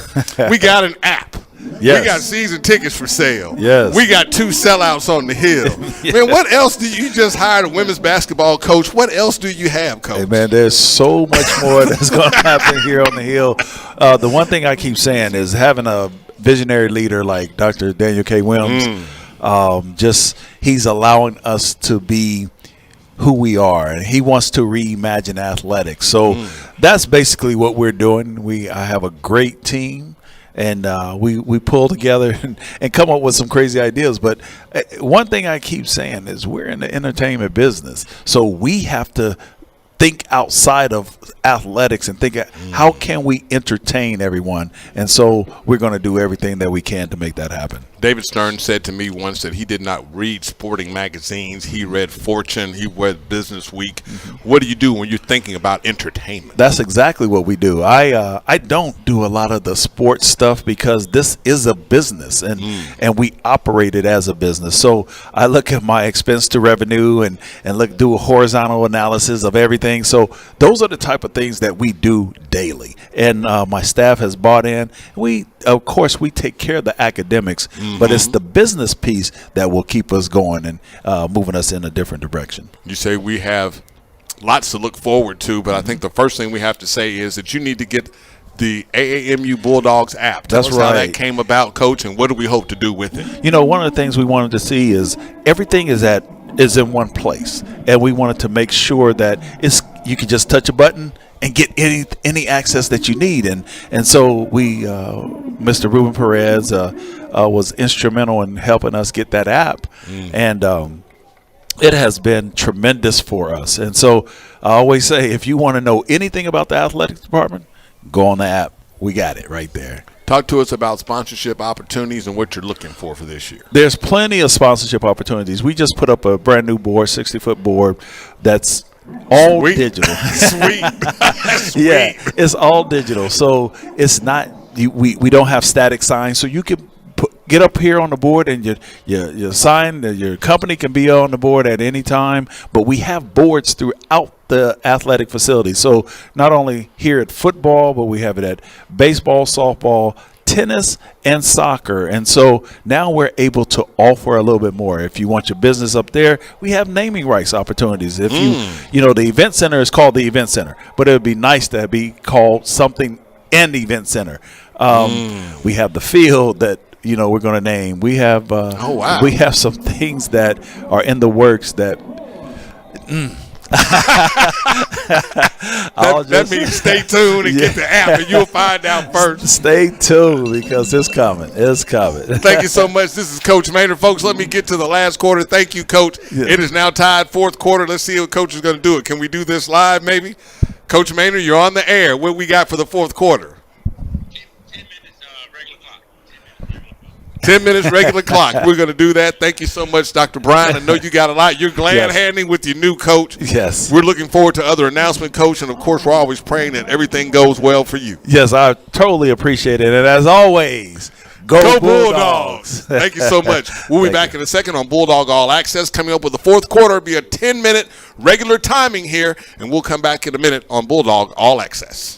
We got an app. Yes. We got season tickets for sale. Yes. We got 2 sellouts on the hill. Man, what else do you just hired a women's basketball coach? What else do you have, Coach? Hey, man, there's so much more that's going to happen here on the hill. The one thing I keep saying is having a visionary leader like Dr. Daniel K. Williams, he's allowing us to be who we are, and he wants to reimagine athletics. So that's basically what we're doing. I have a great team. And we pull together and come up with some crazy ideas. But one thing I keep saying is we're in the entertainment business. So we have to think outside of athletics and think how can we entertain everyone. And so we're going to do everything that we can to make that happen. David Stern said to me once that he did not read sporting magazines. He read Fortune. He read Business Week. What do you do when you're thinking about entertainment? That's exactly what we do. I don't do a lot of the sports stuff because this is a business and we operate it as a business. So I look at my expense to revenue and do a horizontal analysis of everything. So those are the type of things that we do daily. And my staff has bought in. Of course, we take care of the academics, but it's the business piece that will keep us going and moving us in a different direction. You say we have lots to look forward to, but I think the first thing we have to say is that you need to get the AAMU Bulldogs app. Tell That's us how that right. came about, Coach, and what do we hope to do with it? You know, one of the things we wanted to see is everything is in one place, and we wanted to make sure that you can just touch a button and get any access that you need. And so Mr. Ruben Perez was instrumental in helping us get that app. And it has been tremendous for us. And so I always say, if you want to know anything about the athletics department, go on the app. We got it right there. Talk to us about sponsorship opportunities and what you're looking for this year. There's plenty of sponsorship opportunities. We just put up a brand new board, 60-foot board, that's all Sweet. digital. Sweet. Sweet. Yeah, it's all digital. So it's not we don't have static signs. So you can get up here on the board and your sign, your company can be on the board at any time. But we have boards throughout the athletic facility. So not only here at football, but we have it at baseball, softball, tennis, and soccer. And so now we're able to offer a little bit more. If you want your business up there, we have naming rights opportunities. If the event center is called the event center, but it would be nice to be called something an event center. We have the field that we're going to name. We have we have some things that are in the works that that means stay tuned and get the app, and you'll find out first. Stay tuned because it's coming. It's coming. Thank you so much. This is Coach Maynard. Folks, let me get to the last quarter. Thank you, Coach. Yeah. It is now tied fourth quarter. Let's see what Coach is going to do. Can we do this live, maybe? Coach Maynard, you're on the air. What we got for the fourth quarter? 10 minutes, regular clock. 10 minutes. 10 minutes regular clock. We're going to do that. Thank you so much, Dr. Brian. I know you got a lot. You're glad handing with your new coach. Yes. We're looking forward to other announcement, Coach, and, of course, we're always praying that everything goes well for you. Yes, I totally appreciate it. And as always, go Bulldogs. Thank you so much. We'll be back in a second on Bulldog All Access. Coming up with the fourth quarter, it'll be a 10-minute regular timing here, and we'll come back in a minute on Bulldog All Access.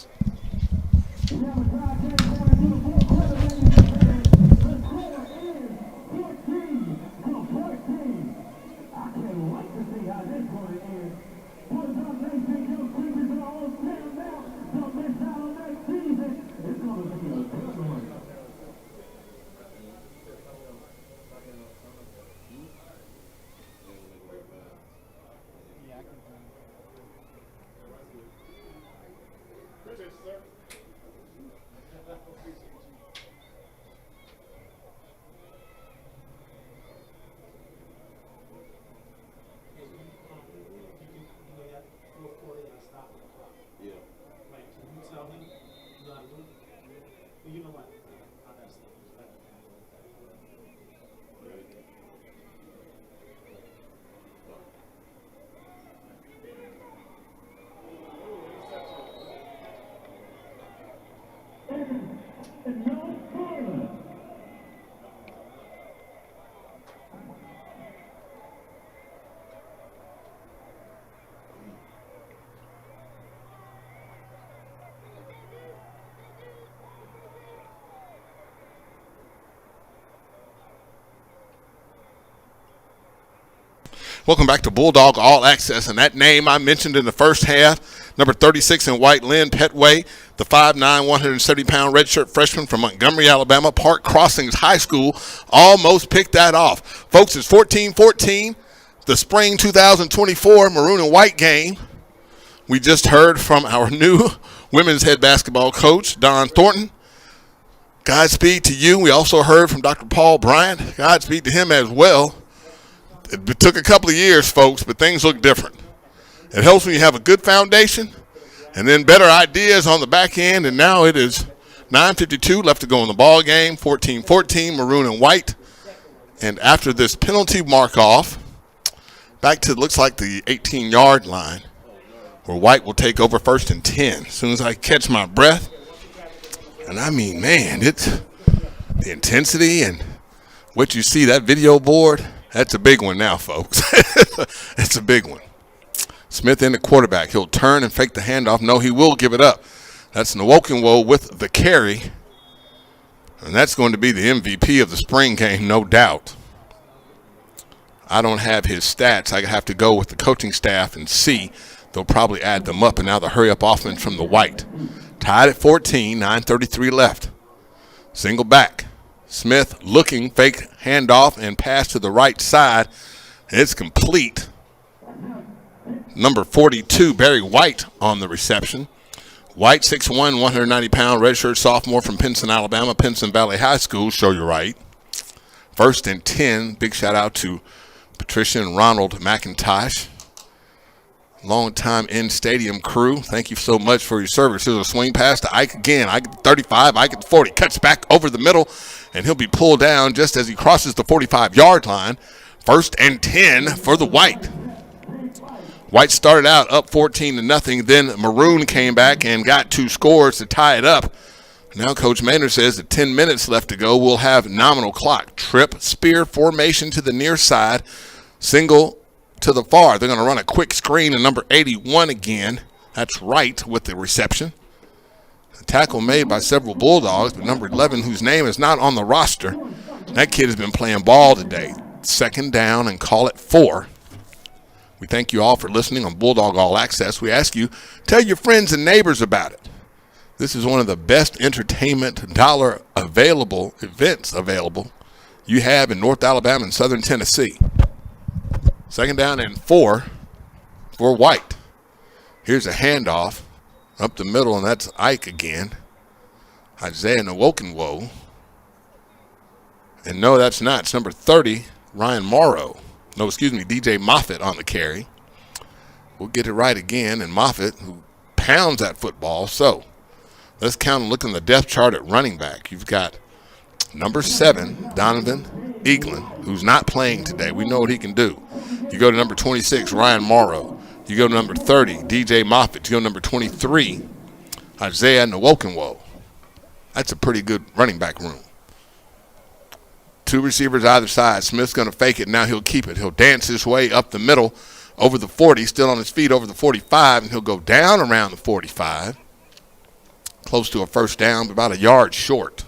Welcome back to Bulldog All Access, and that name I mentioned in the first half, number 36 in white, Lynn Petway, the 5'9", 170-pound redshirt freshman from Montgomery, Alabama, Park Crossings High School, almost picked that off. Folks, it's 14-14, the spring 2024 maroon and white game. We just heard from our new women's head basketball coach, Don Thornton. Godspeed to you. We also heard from Dr. Paul Bryant. Godspeed to him as well. It took a couple of years, folks, but things look different. It helps when you have a good foundation and then better ideas on the back end, and now it is 9:52 left to go in the ball game, 14-14, maroon and white. And after this penalty mark-off, back to looks like the 18-yard line, where white will take over 1st and 10. As soon as I catch my breath, and I mean, man, it's the intensity and what you see, that video board, that's a big one now, folks. It's a big one. Smith in the quarterback. He'll turn and fake the handoff. No, he will give it up. That's Nwokenwo with the carry. And that's going to be the MVP of the spring game, no doubt. I don't have his stats. I have to go with the coaching staff and see. They'll probably add them up. And now the hurry-up offense from the white. Tied at 14, 9:33 left. Single back. Smith looking, fake handoff, and pass to the right side. It's complete. Number 42, Barry White on the reception. White, 6'1", 190-pound redshirt sophomore from Pinson, Alabama, Pinson Valley High School. Show you right. 1st and 10. Big shout out to Patricia and Ronald McIntosh. Long-time in-stadium crew. Thank you so much for your service. Here's a swing pass to Ike again. Ike at 35, Ike at 40. Cuts back over the middle, and he'll be pulled down just as he crosses the 45-yard line. 1st and 10 for the White. White started out up 14-0. Then Maroon came back and got 2 scores to tie it up. Now Coach Maynard says that 10 minutes left to go. We'll have nominal clock. Trip, spear formation to the near side. Single to the far. They're going to run a quick screen and number 81 again. That's right with the reception. A tackle made by several Bulldogs, but number 11, whose name is not on the roster, that kid has been playing ball today. 2nd down and call it 4. We thank you all for listening on Bulldog All Access. We ask you, tell your friends and neighbors about it. This is one of the best entertainment dollar available events available you have in North Alabama and Southern Tennessee. 2nd down and 4 for White. Here's a handoff up the middle, and that's Ike again. Isaiah Nwokenwo. And no, that's not. It's number 30, Ryan Morrow. No, excuse me, DJ Moffitt on the carry. We'll get it right again, and Moffitt, who pounds that football. So let's count and look on the depth chart at running back. You've got Number 7, Donovan Eaglin, who's not playing today. We know what he can do. You go to number 26, Ryan Morrow. You go to number 30, DJ Moffitt. You go to number 23, Isaiah Nwokonwo. That's a pretty good running back room. 2 receivers either side. Smith's going to fake it. Now he'll keep it. He'll dance his way up the middle over the 40, still on his feet over the 45, and he'll go down around the 45, close to a first down, but about a yard short.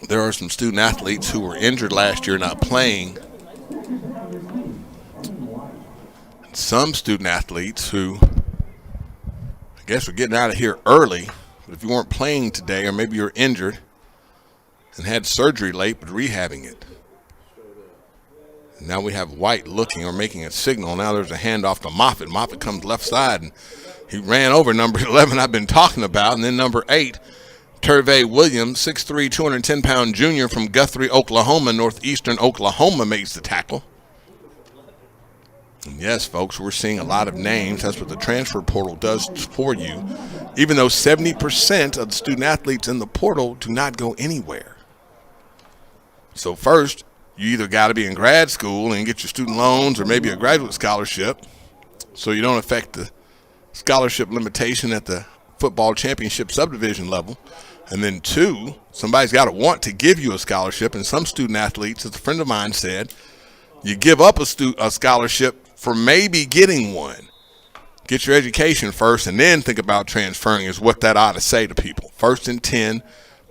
There are some student athletes who were injured last year not playing. And some student athletes who, I guess, are getting out of here early, but if you weren't playing today or maybe you're injured and had surgery late but rehabbing it. And now we have White looking or making a signal. Now there's a handoff to Moffitt. Moffitt comes left side, and he ran over number 11 I've been talking about, and then number 8, Tervey Williams, 6'3", 210-pound junior from Guthrie, Oklahoma, northeastern Oklahoma, makes the tackle. And yes, folks, we're seeing a lot of names. That's what the transfer portal does for you, even though 70% of the student athletes in the portal do not go anywhere. So first, you either got to be in grad school and get your student loans or maybe a graduate scholarship so you don't affect the scholarship limitation at the football championship subdivision level. And then 2, somebody's got to want to give you a scholarship. And some student athletes, as a friend of mine said, you give up a scholarship for maybe getting one. Get your education first and then think about transferring is what that ought to say to people. 1st and 10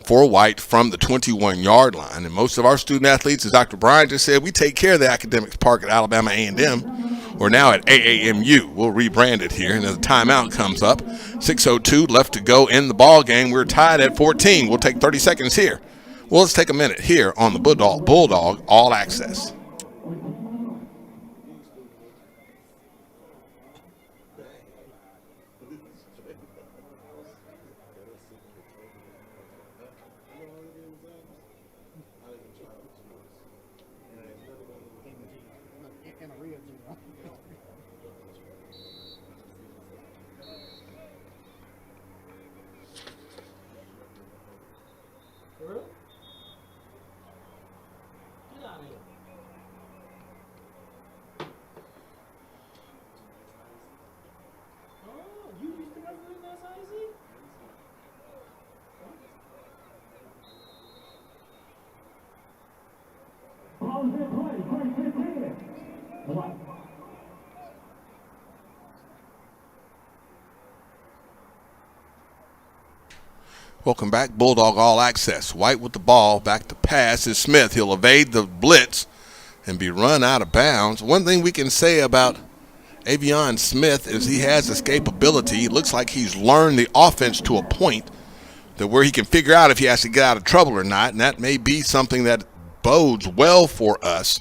for White from the 21-yard line. And most of our student athletes, as Dr. Bryant just said, we take care of the academics park at Alabama A&M. We're now at AAMU. We'll rebrand it here. And as the timeout comes up, 6:02 left to go in the ball game. We're tied at 14. We'll take 30 seconds here. Well, let's take a minute here on the Bulldog All Access. Welcome back, Bulldog All Access. White with the ball, back to pass is Smith. He'll evade the blitz and be run out of bounds. One thing we can say about Avion Smith is he has escapability. He looks like he's learned the offense to a point that where he can figure out if he has to get out of trouble or not, and that may be something that bodes well for us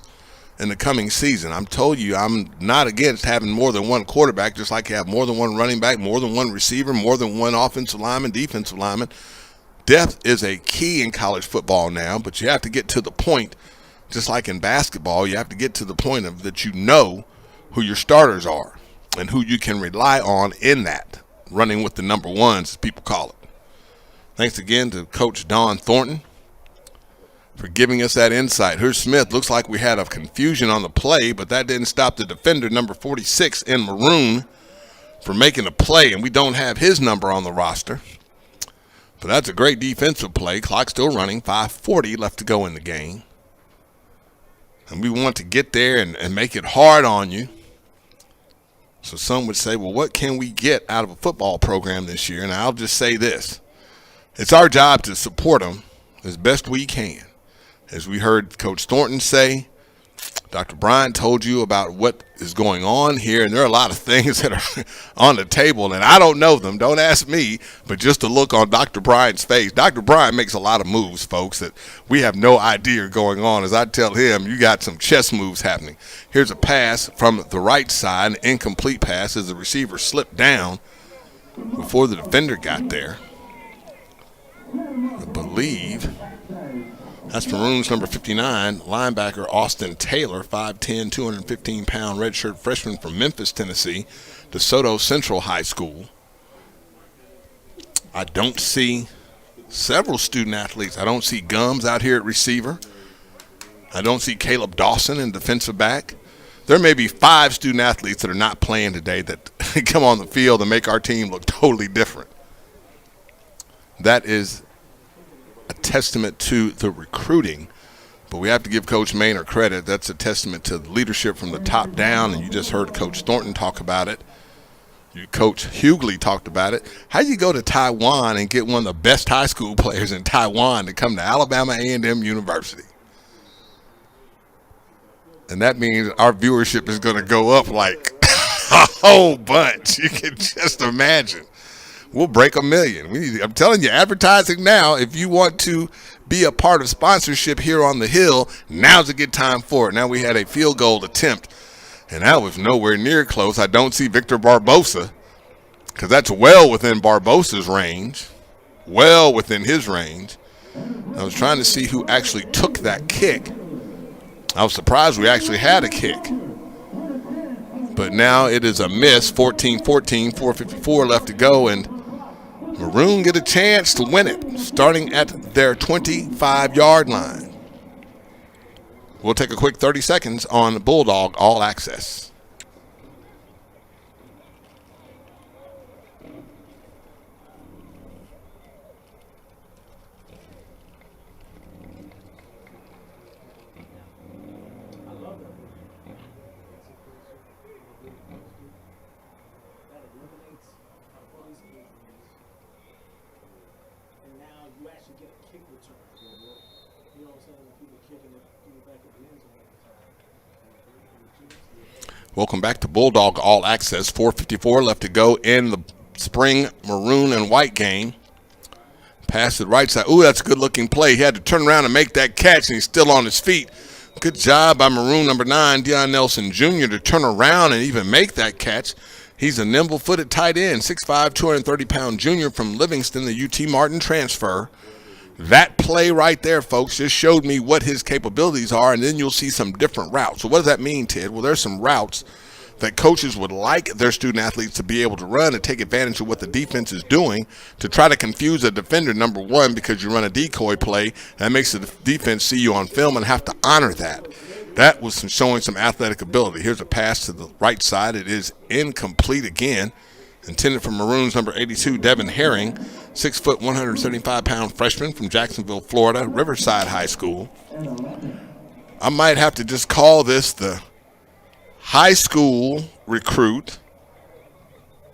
in the coming season. I'm told you I'm not against having more than one quarterback, just like you have more than one running back, more than one receiver, more than one offensive lineman, defensive lineman. Depth is a key in college football now, but you have to get to the point, just like in basketball, you have to get to the point of that you know who your starters are and who you can rely on in that, running with the number ones, as people call it. Thanks again to Coach Don Thornton for giving us that insight. Here's Smith. Looks like we had a confusion on the play, but that didn't stop the defender, number 46 in maroon, from making a play, and we don't have his number on the roster. But that's a great defensive play. Clock still running, 5:40 left to go in the game. And we want to get there and make it hard on you. So some would say, well, what can we get out of a football program this year? And I'll just say this. It's our job to support them as best we can. As we heard Coach Thornton say, Dr. Bryant told you about what is going on here, and there are a lot of things that are on the table, and I don't know them. Don't ask me, but just to look on Dr. Bryant's face. Dr. Bryant makes a lot of moves, folks, that we have no idea are going on. As I tell him, you got some chess moves happening. Here's a pass from the right side, an incomplete pass as the receiver slipped down before the defender got there. I believe that's Maroons number 59, linebacker Austin Taylor, 5'10", 215-pound redshirt freshman from Memphis, Tennessee, DeSoto Central High School. I don't see several student athletes. I don't see Gums out here at receiver. I don't see Caleb Dawson in defensive back. There may be 5 student athletes that are not playing today that come on the field and make our team look totally different. That is a testament to the recruiting. But we have to give Coach Maynard credit. That's a testament to the leadership from the top down, and you just heard Coach Thornton talk about it. Coach Hughley talked about it. How do you go to Taiwan and get one of the best high school players in Taiwan to come to Alabama A&M University? And that means our viewership is going to go up like a whole bunch. You can just imagine. We'll break 1 million. I'm telling you, advertising now, if you want to be a part of sponsorship here on the Hill, now's a good time for it. Now we had a field goal attempt, and that was nowhere near close. I don't see Victor Barbosa, because that's well within Barbosa's range, well within his range. I was trying to see who actually took that kick. I was surprised we actually had a kick. But now it is a miss, 14-14, 4:54 left to go, and Maroon get a chance to win it, starting at their 25-yard line. We'll take a quick 30 seconds on Bulldog All Access. Welcome back to Bulldog All Access. 4:54 left to go in the spring maroon and white game. Pass to the right side. Ooh, that's a good-looking play. He had to turn around and make that catch, and he's still on his feet. Good job by maroon number 9, Deion Nelson Jr., to turn around and even make that catch. He's a nimble-footed tight end, 6'5", 230-pound junior from Livingston, the UT Martin transfer. That play right there, folks, just showed me what his capabilities are, and then you'll see some different routes. So what does that mean, Ted? Well, there's some routes that coaches would like their student athletes to be able to run and take advantage of what the defense is doing to try to confuse a defender, number one, because you run a decoy play. That makes the defense see you on film and have to honor that. That was showing some athletic ability. Here's a pass to the right side. It is incomplete again. Intended for Maroons number 82, Devin Herring, 6 foot, 175-pound freshman from Jacksonville, Florida, Riverside High School. I might have to just call this the high school recruit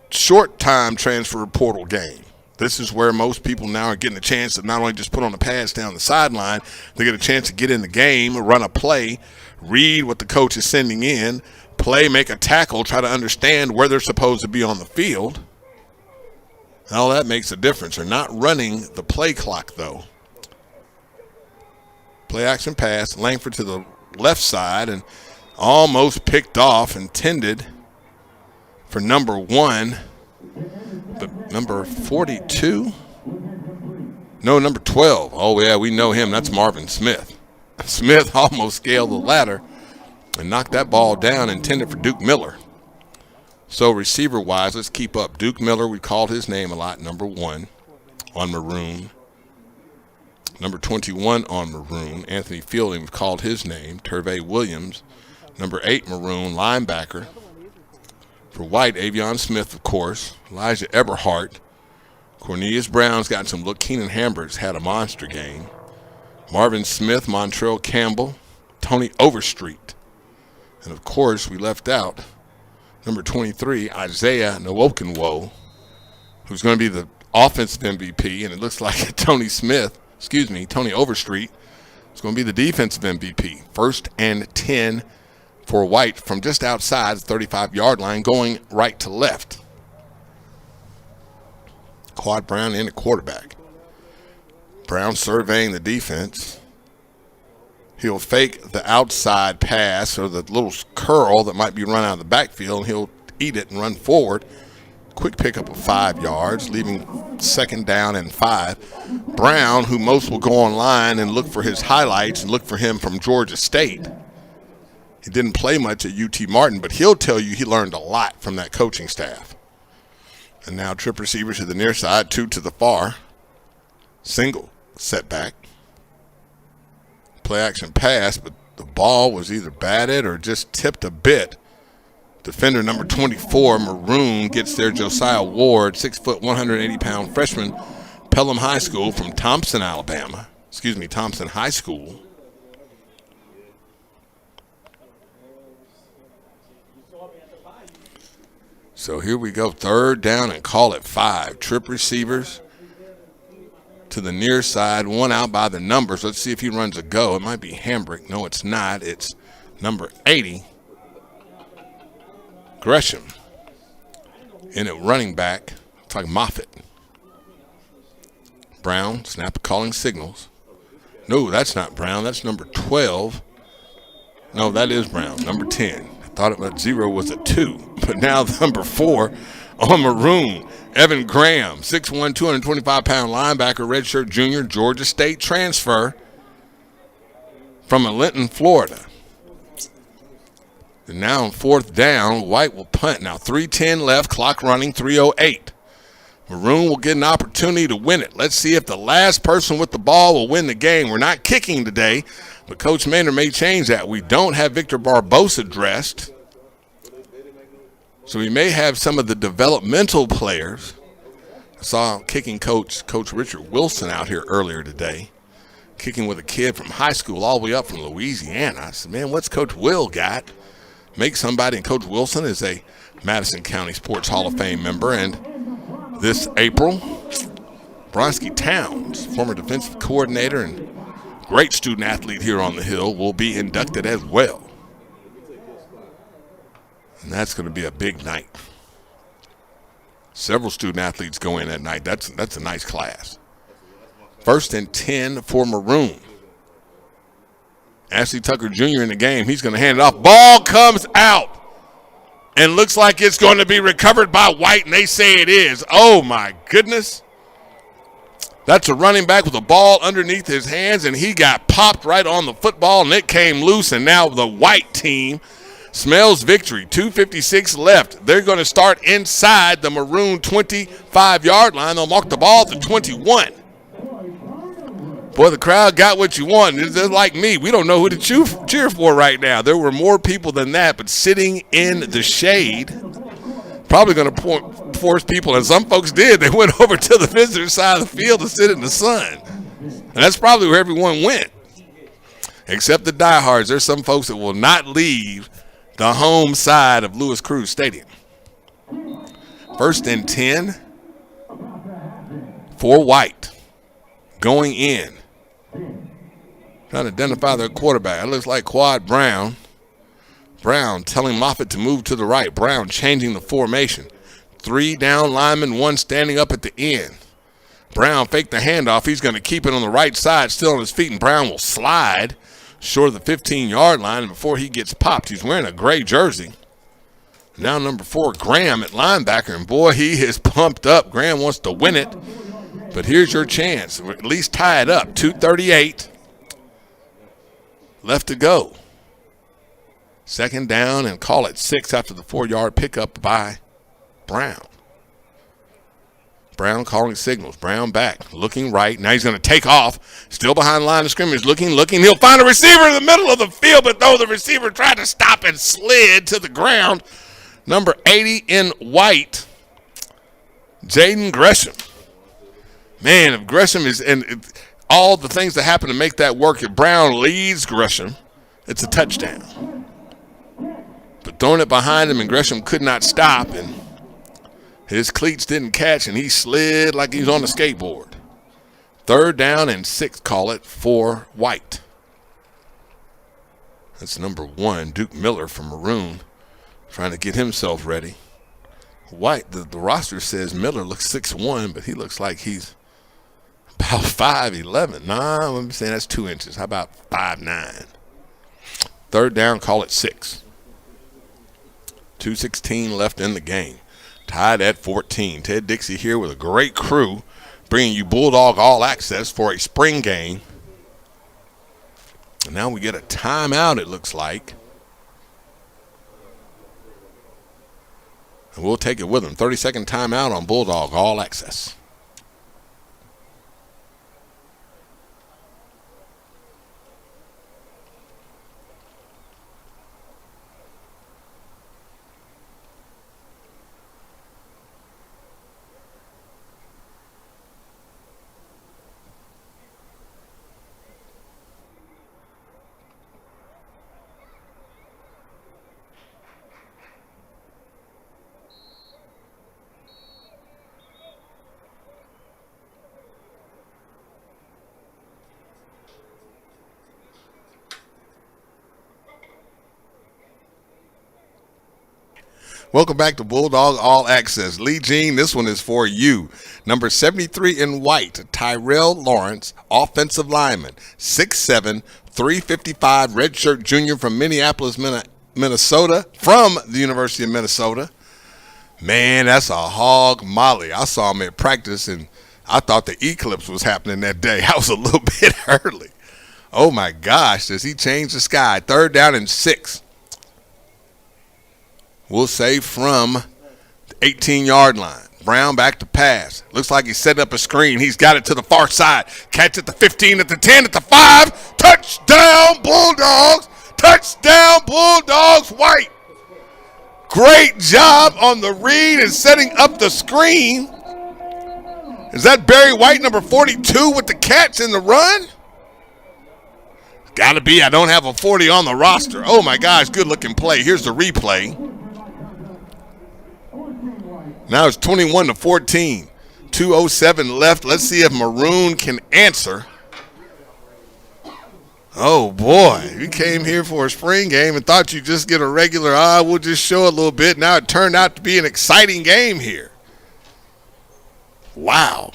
short-time transfer portal game. This is where most people now are getting a chance to not only just put on the pads down the sideline, they get a chance to get in the game, run a play, read what the coach is sending in, play, make a tackle, try to understand where they're supposed to be on the field. All that makes a difference. They're not running the play clock, though. Play action pass, Langford to the left side, and almost picked off, intended for number 1, but number 42? No, number 12. Oh, yeah, we know him. That's Marvin Smith. Smith almost scaled the ladder and knocked that ball down, intended for Duke Miller. So receiver-wise, let's keep up. Duke Miller, we called his name a lot, number 1 on maroon. Number 21 on maroon, Anthony Fielding, we've called his name. Tervay Williams, number 8 maroon, linebacker. For white, Avion Smith, of course. Elijah Eberhardt. Cornelius Brown's gotten some look. Keenan Hambert's had a monster game. Marvin Smith, Montrell Campbell, Tony Overstreet. And, of course, we left out number 23, Isaiah Nwokenwo, who's going to be the offensive MVP, and it looks like Tony Overstreet is going to be the defensive MVP. 1st and 10 for White from just outside the 35-yard line, going right to left. Quad Brown in at quarterback. Brown surveying the defense. He'll fake the outside pass or the little curl that might be run out of the backfield, and he'll eat it and run forward. Quick pickup of 5 yards, leaving 2nd down and 5. Brown, who most will go online and look for his highlights and look for him from Georgia State. He didn't play much at UT Martin, but he'll tell you he learned a lot from that coaching staff. And now trip receiver to the near side, 2 to the far. Single setback. Play action pass, but the ball was either batted or just tipped a bit. Defender number 24, Maroon, gets there. Josiah Ward, 6 foot, 180-pound freshman, Pelham High School from Thompson, Alabama. Thompson High School. So here we go, third down and call it 5. Trip receivers to the near side, one out by the numbers. Let's see if he runs a go. It might be Hambrick. No, it's not. It's number 80, Gresham. In at running back, looks like Moffitt. Brown, snap calling signals. No, that's not Brown. That's number 12. No, that is Brown, number 10. I thought it 0 was a 2. But now number 4 on Maroon, Evan Graham, 6'1", 225-pound linebacker, redshirt junior, Georgia State transfer from Linton, Florida. And now on fourth down, White will punt. Now 3:10 left, clock running, 3:08. Maroon will get an opportunity to win it. Let's see if the last person with the ball will win the game. We're not kicking today, but Coach Maynard may change that. We don't have Victor Barbosa dressed, so we may have some of the developmental players. I saw kicking coach Richard Wilson out here earlier today, kicking with a kid from high school all the way up from Louisiana. I said, man, what's Coach Will got? Make somebody, and Coach Wilson is a Madison County Sports Hall of Fame member. And this April, Bronski Towns, former defensive coordinator and great student athlete here on the Hill, will be inducted as well. And that's going to be a big night. Several student athletes go in that night. That's a nice class. 1st and 10 for Maroon. Ashley Tucker Jr. in the game. He's going to hand it off. Ball comes out and looks like it's going to be recovered by White, and they say it is. Oh, my goodness. That's a running back with a ball underneath his hands, and he got popped right on the football, and it came loose, and now the White team smells victory. 2:56 left. They're going to start inside the Maroon 25-yard line. They'll mark the ball at the 21. Boy, the crowd got what you want. They're like me. We don't know who to cheer for right now. There were more people than that, but sitting in the shade, probably going to force people, and some folks did. They went over to the visitor side of the field to sit in the sun. And that's probably where everyone went, except the diehards. There's some folks that will not leave the home side of Lewis Cruz Stadium. 1st and 10 for White. Going in. Trying to identify their quarterback. It looks like Quad Brown. Brown telling Moffitt to move to the right. Brown changing the formation. 3 down linemen, 1 standing up at the end. Brown faked the handoff. He's going to keep it on the right side, still on his feet, and Brown will slide short of the 15-yard line. And before he gets popped, he's wearing a gray jersey. Now number 4, Graham at linebacker, and boy, he is pumped up. Graham wants to win it, but here's your chance. At least tie it up. 2:38 left to go. 2nd down and call it 6 after the 4-yard pickup by Brown. Brown calling signals. Brown back, looking right. Now he's going to take off. Still behind the line of scrimmage, looking. He'll find a receiver in the middle of the field, but though the receiver tried to stop and slid to the ground. Number 80 in white, Jaden Gresham. Man, if Gresham is in all the things that happen to make that work, if Brown leads Gresham, it's a touchdown. But throwing it behind him, and Gresham could not stop, and his cleats didn't catch, and he slid like he was on a skateboard. 3rd down and 6, call it, for White. That's number 1, Duke Miller from Maroon, trying to get himself ready. White, the roster says Miller looks 6'1", but he looks like he's about 5'11". Nah, I'm saying that's 2 inches. How about 5'9"? 3rd down, call it 6. 2:16 left in the game. Tied at 14. Ted Dixie here with a great crew, bringing you Bulldog All Access for a spring game. And now we get a timeout, it looks like. And we'll take it with them. 30-second timeout on Bulldog All Access. Welcome back to Bulldog All Access. Lee Jean, this one is for you. Number 73 in white, Tyrell Lawrence, offensive lineman, 6'7", 355, redshirt junior from Minneapolis, Minnesota, from the University of Minnesota. Man, that's a hog molly. I saw him at practice, and I thought the eclipse was happening that day. I was a little bit early. Oh, my gosh, does he change the sky? 3rd down and 6. We'll say from the 18-yard line. Brown back to pass. Looks like he's setting up a screen. He's got it to the far side. Catch at the 15, at the 10, at the 5. Touchdown, Bulldogs. Touchdown, Bulldogs, White. Great job on the read and setting up the screen. Is that Barry White, number 42, with the catch in the run? Gotta be. I don't have a 40 on the roster. Oh, my gosh, good-looking play. Here's the replay. Now it's 21-14. 2:07 left. Let's see if Maroon can answer. Oh, boy. You came here for a spring game and thought you'd just get a regular, we'll just show a little bit. Now it turned out to be an exciting game here. Wow.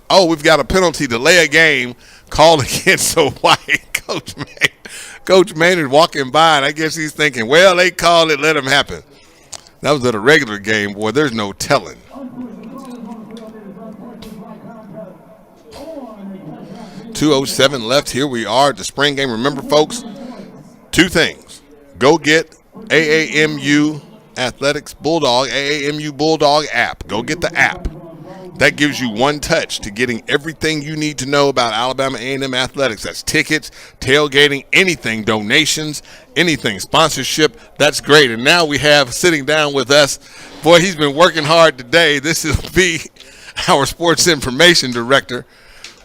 Oh, we've got a penalty delay a game called against the White. Coach Maynard walking by, and I guess he's thinking, well, they called it, let them happen. That was at a regular game, boy. There's no telling. 2:07 left. Here we are at the spring game. Remember, folks, 2 things. Go get AAMU Athletics Bulldog, AAMU Bulldog app. Go get the app. That gives you one touch to getting everything you need to know about Alabama A&M athletics. That's tickets, tailgating, anything, donations, anything, sponsorship. That's great. And now we have sitting down with us, boy, he's been working hard today. This will be our sports information director,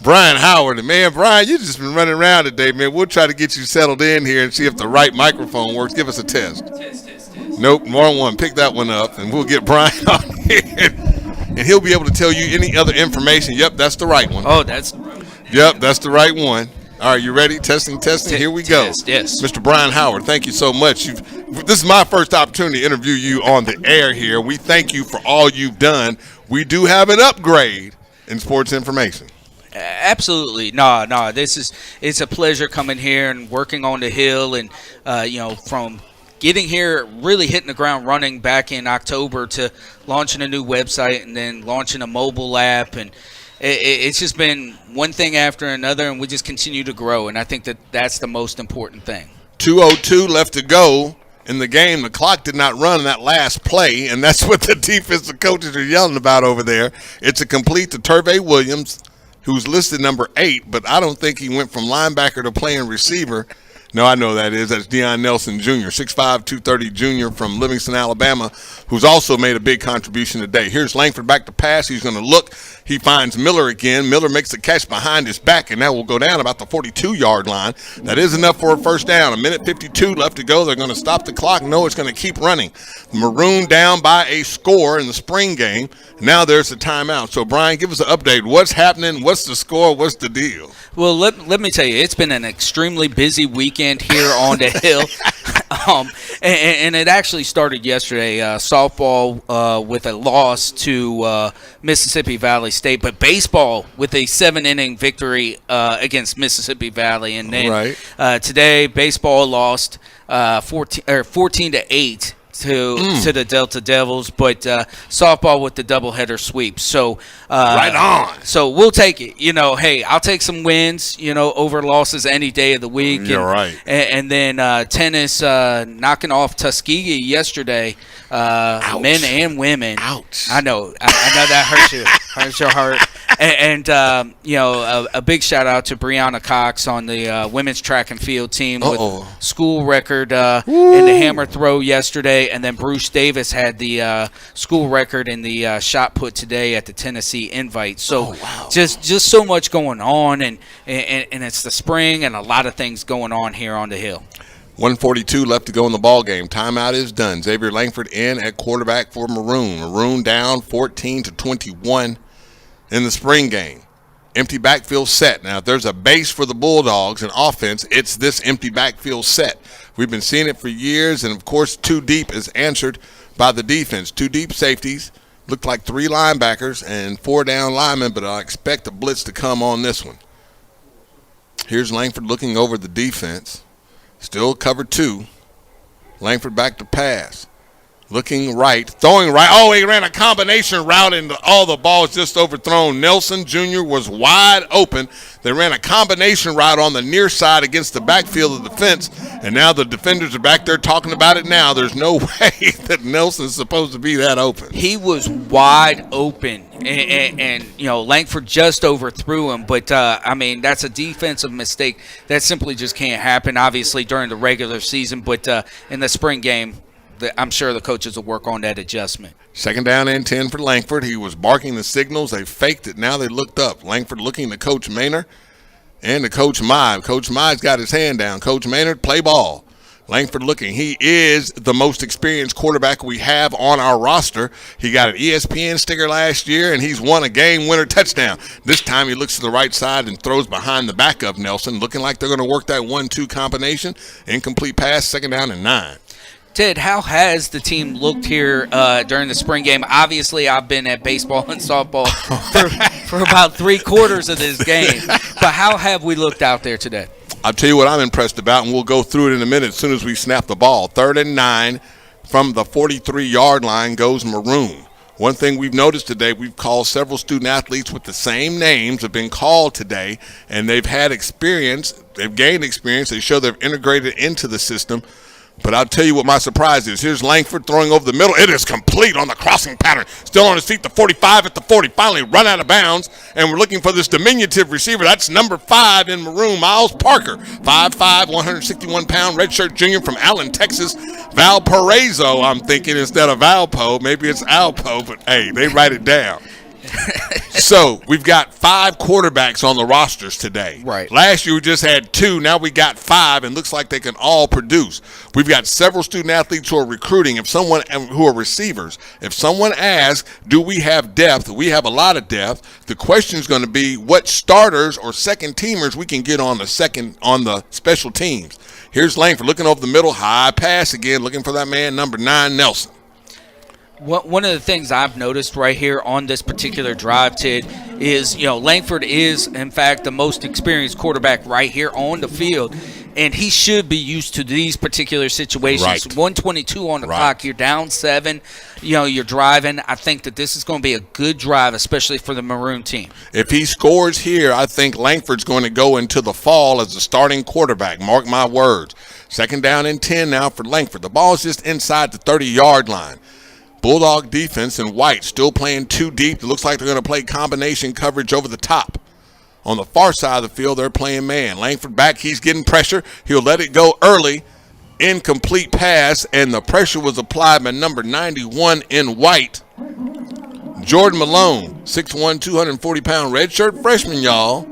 Brian Howard. And, man, Brian, you've just been running around today, man. We'll try to get you settled in here and see if the right microphone works. Give us a test. Test. Nope, wrong one. Pick that one up, and we'll get Brian on here. And he'll be able to tell you any other information. Yep, that's the right one. Oh, that's the right one. Yep, that's the right one. All right, you ready? Testing. Here we go. Yes. Mr. Brian Howard, thank you so much. This is my first opportunity to interview you on the air here. We thank you for all you've done. We do have an upgrade in sports information. Absolutely. No, it's a pleasure coming here and working on the Hill and, from getting here, really hitting the ground running back in October to launching a new website and then launching a mobile app. And it's just been one thing after another, and we just continue to grow. And I think that's the most important thing. 2:02 left to go in the game. The clock did not run in that last play, and that's what the defensive coaches are yelling about over there. It's a complete to Turvey Williams, who's listed number 8, but I don't think he went from linebacker to playing receiver. No, I know that is. That's Deion Nelson Jr., 6'5", 230 junior from Livingston, Alabama, who's also made a big contribution today. Here's Langford back to pass. He's going to look. He finds Miller again. Miller makes the catch behind his back, and that will go down about the 42-yard line. That is enough for a first down. 1:52 left to go. They're going to stop the clock. No, it's going to keep running. Maroon down by a score in the spring game. Now there's a timeout. So, Brian, give us an update. What's happening? What's the score? What's the deal? Well, let me tell you, it's been an extremely busy weekend here on the Hill. And it actually started yesterday, softball with a loss to Mississippi Valley State, but baseball with a 7-inning victory against Mississippi Valley. And then today, baseball lost 14-8. To the Delta Devils, but softball with the doubleheader sweep. So right on. So we'll take it. Hey, I'll take some wins. Over losses any day of the week. You're right. And then tennis knocking off Tuskegee yesterday. Men and women. Ouch. I know that hurts you. Hurts your heart. And a big shout out to Brianna Cox on the women's track and field team with school record in the hammer throw yesterday. And then Bruce Davis had the school record in the shot put today at the Tennessee Invite. So just so much going on, and it's the spring and a lot of things going on here on the Hill. 1:42 left to go in the ball game. Timeout is done. Xavier Langford in at quarterback for Maroon. Maroon down 14-21 in the spring game. Empty backfield set. Now, if there's a base for the Bulldogs in offense, it's this empty backfield set. We've been seeing it for years, and, of course, too deep is answered by the defense. 2 deep safeties, looked like 3 linebackers and 4 down linemen, but I expect a blitz to come on this one. Here's Langford looking over the defense. Still cover 2. Langford back to pass. Looking right, throwing right. Oh, he ran a combination route and all the balls just overthrown. Nelson Jr. was wide open. They ran a combination route on the near side against the backfield of the fence, and now the defenders are back there talking about it now. There's no way that Nelson's supposed to be that open. He was wide open, and Langford just overthrew him. But, that's a defensive mistake that simply just can't happen, obviously, during the regular season. But in the spring game, I'm sure the coaches will work on that adjustment. 2nd down and 10 for Langford. He was barking the signals. They faked it. Now they looked up. Langford looking to Coach Maynard and to Coach Mai. Coach Mai's got his hand down. Coach Maynard, play ball. Langford looking. He is the most experienced quarterback we have on our roster. He got an ESPN sticker last year, and he's won a game-winner touchdown. This time he looks to the right side and throws behind the back of Nelson, looking like they're going to work that 1-2 combination. Incomplete pass, 2nd down and 9. Ted, how has the team looked here during the spring game? Obviously, I've been at baseball and softball for about 3/4 of this game. But how have we looked out there today? I'll tell you what I'm impressed about, and we'll go through it in a minute as soon as we snap the ball. 3rd and 9 from the 43-yard line goes Maroon. One thing we've noticed today, we've called several student athletes with the same names have been called today, and they've had experience. They've gained experience. They show they've integrated into the system. But I'll tell you what my surprise is. Here's Langford throwing over the middle. It is complete on the crossing pattern. Still on his feet, the 45 at the 40. Finally run out of bounds, and we're looking for this diminutive receiver. That's number 5 in maroon, Miles Parker. 5'5", 161-pound redshirt junior from Allen, Texas. Valparaiso, I'm thinking, instead of Valpo. Maybe it's Alpo, but, hey, they write it down. So we've got 5 quarterbacks on the rosters today. Right. Last year we just had 2. Now we got 5, and looks like they can all produce. We've got several student athletes who are recruiting. Who are receivers. If someone asks, do we have depth? We have a lot of depth. The question is going to be what starters or second teamers we can get on the special teams. Here's Langford looking over the middle, high pass again, looking for that man number 9, Nelson. One of the things I've noticed right here on this particular drive, Ted, is, Langford is, in fact, the most experienced quarterback right here on the field, and he should be used to these particular situations. Right. 122 on the clock, you're down 7, you're driving. I think that this is going to be a good drive, especially for the Maroon team. If he scores here, I think Langford's going to go into the fall as the starting quarterback. Mark my words. 2nd down and 10 now for Langford. The ball's just inside the 30-yard line. Bulldog defense and White still playing 2 deep. It looks like they're going to play combination coverage over the top. On the far side of the field, they're playing man. Langford back. He's getting pressure. He'll let it go early. Incomplete pass, and the pressure was applied by number 91 in White. Jordan Malone, 6'1", 240-pound redshirt freshman, y'all,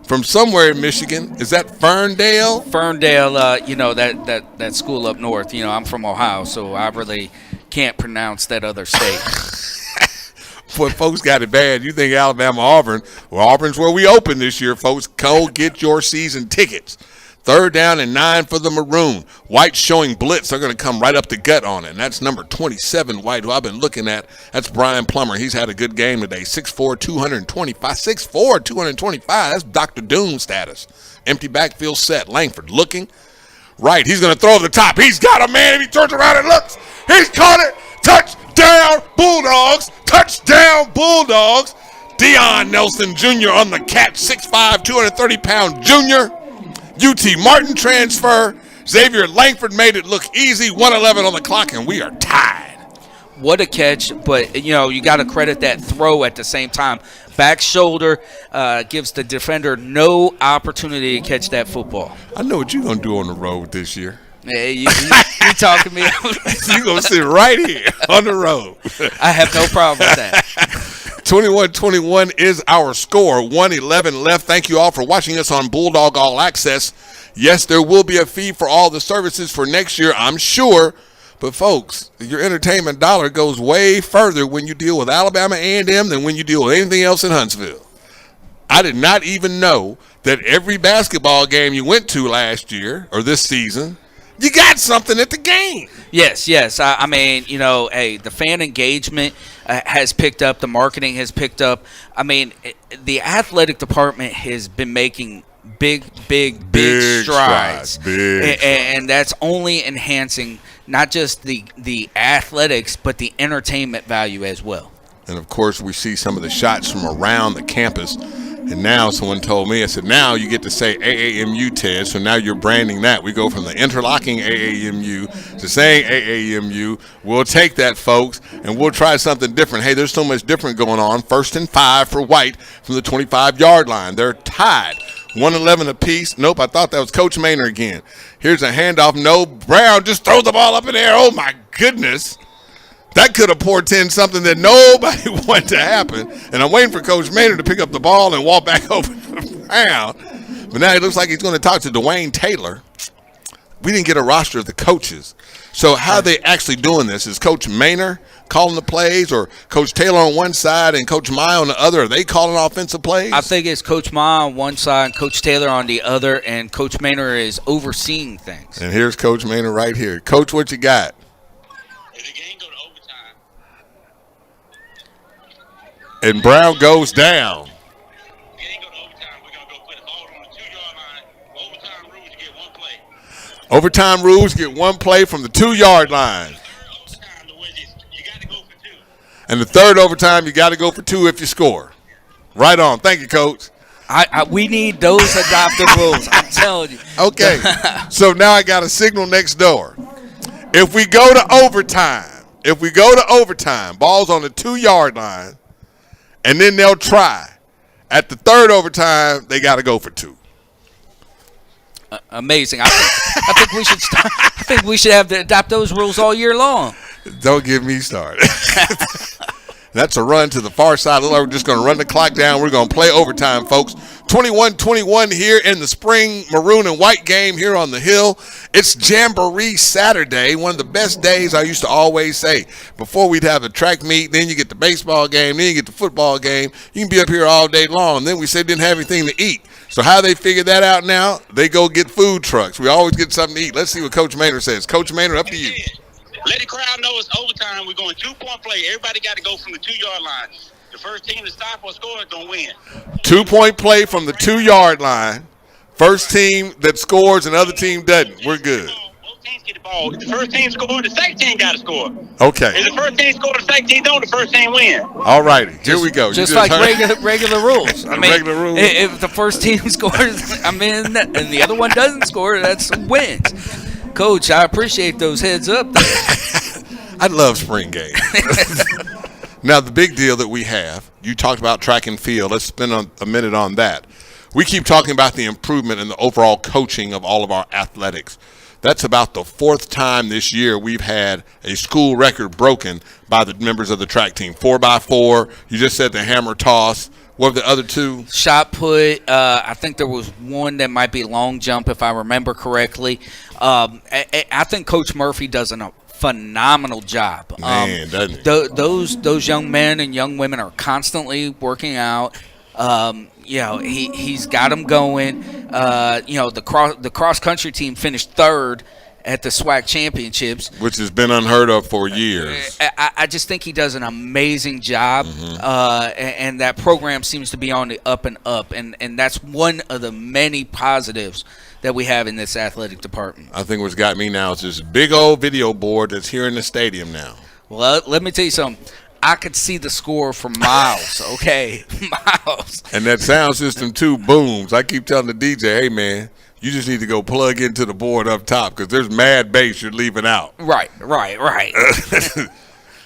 from somewhere in Michigan. Is that Ferndale? Ferndale, that school up north. I'm from Ohio, so I really can't pronounce that other state. Boy, folks got it bad. You think Alabama, Auburn. Well, Auburn's where we open this year, folks. Go get your season tickets. 3rd down and 9 for the Maroon. White showing blitz. They're going to come right up the gut on it. And that's number 27, White, who I've been looking at. That's Brian Plummer. He's had a good game today. 6'4", 225. 6'4", 225. That's Dr. Doom status. Empty backfield set. Langford looking. Right. He's going to throw to the top. He's got a man. If he turns around and looks, he's caught it. Touchdown, Bulldogs. Touchdown, Bulldogs. Deion Nelson Jr. on the catch. 6'5", 230-pound junior. UT Martin transfer. Xavier Langford made it look easy. 1:11 on the clock, and we are tied. What a catch, but, you got to credit that throw at the same time. Back shoulder gives the defender no opportunity to catch that football. I know what you're going to do on the road this year. Hey, you talking me? You're going to sit right here on the road. I have no problem with that. 21-21 is our score. 1:11 left. Thank you all for watching us on Bulldog All Access. Yes, there will be a fee for all the services for next year, I'm sure. But, folks, your entertainment dollar goes way further when you deal with Alabama A&M than when you deal with anything else in Huntsville. I did not even know that every basketball game you went to last year or this season You got something at the game. Yes. I mean, hey, the fan engagement has picked up. The marketing has picked up. I mean, the athletic department has been making big strides. And that's only enhancing not just the athletics, but the entertainment value as well. And, of course, we see some of the shots from around the campus. And now someone told me, I said, now you get to say AAMU, Ted. So now you're branding that. We go from the interlocking AAMU to saying AAMU. We'll take that, folks, and we'll try something different. Hey, there's so much different going on. 1st and 5 for White from the 25-yard line. They're tied. 111 apiece. Nope, I thought that was Coach Maynard again. Here's a handoff. No, Brown just throws the ball up in the air. Oh, my goodness. That could have portended something that nobody wanted to happen. And I'm waiting for Coach Maynard to pick up the ball and walk back over the ground. But now it looks like he's going to talk to Dwayne Taylor. We didn't get a roster of the coaches. So how are they actually doing this? Is Coach Maynard calling the plays, or Coach Taylor on one side and Coach Maya on the other? Are they calling offensive plays? I think it's Coach Maya on one side and Coach Taylor on the other, and Coach Maynard is overseeing things. And here's Coach Maynard right here. Coach, what you got? If the game go to overtime. And Brown goes down. If the game go to overtime, we're going to go put the ball on the 2-yard line. Overtime rules, you get one play. Overtime rules get one play from the 2-yard line. Overtime, the way you got to go for 2. And the third overtime, you got to go for 2 if you score. Right on. Thank you, Coach. We need those adopted rules. I'm telling you. Okay. So now I got a signal next door. If we go to overtime, ball's on the 2-yard line, and then they'll try. At the third overtime, they got to go for 2. Amazing. I think we should start. I think we should have to adopt those rules all year long. Don't get me started. That's a run to the far side. We're just going to run the clock down. We're going to play overtime, folks. 21-21 here in the spring maroon and white game here on the Hill. It's Jamboree Saturday, one of the best days. I used to always say, before we'd have a track meet, then you get the baseball game, then you get the football game. You can be up here all day long. And then we said didn't have anything to eat. So how they figure that out now, they go get food trucks. We always get something to eat. Let's see what Coach Maynard says. Coach Maynard, up to you. Let the crowd know it's overtime. We're going 2-point play. Everybody got to go from the 2-yard line. The first team to stop or score is going to win. 2-point play from the 2-yard line. First team that scores, another team doesn't. We're good. Both teams get the ball. If the first team scores, the second team got to score. Okay. If the first team scores, the second team don't, the first team win. All righty. Here we go. Just like regular rules. I mean, Regular rules. If the first team scores, and the other one doesn't score, that's wins. Coach, I appreciate those heads up there. I love spring games. Now, the big deal that we have, you talked about track and field. Let's spend a minute on that. We keep talking about the improvement in the overall coaching of all of our athletics. That's about the 4th time this year we've had a school record broken by the members of the track team. 4x4, you just said the hammer toss. What were the other 2? Shot put. I think there was one that might be long jump, if I remember correctly. I think Coach Murphy does a phenomenal job. Man, doesn't he? Those young men and young women are constantly working out. He's got them going. The cross country team finished 3rd at the SWAC championships, Which has been unheard of for years. I just think he does an amazing job, and that program seems to be on the up and up, and that's one of the many positives that we have in this athletic department. I think what's got me now is this big old video board that's here in the stadium now. Well, let me tell you something. I could see the score for miles, okay? Miles. And that sound system, too, booms. I keep telling the DJ, hey, man, you just need to go plug into the board up top because there's mad bass you're leaving out. Right.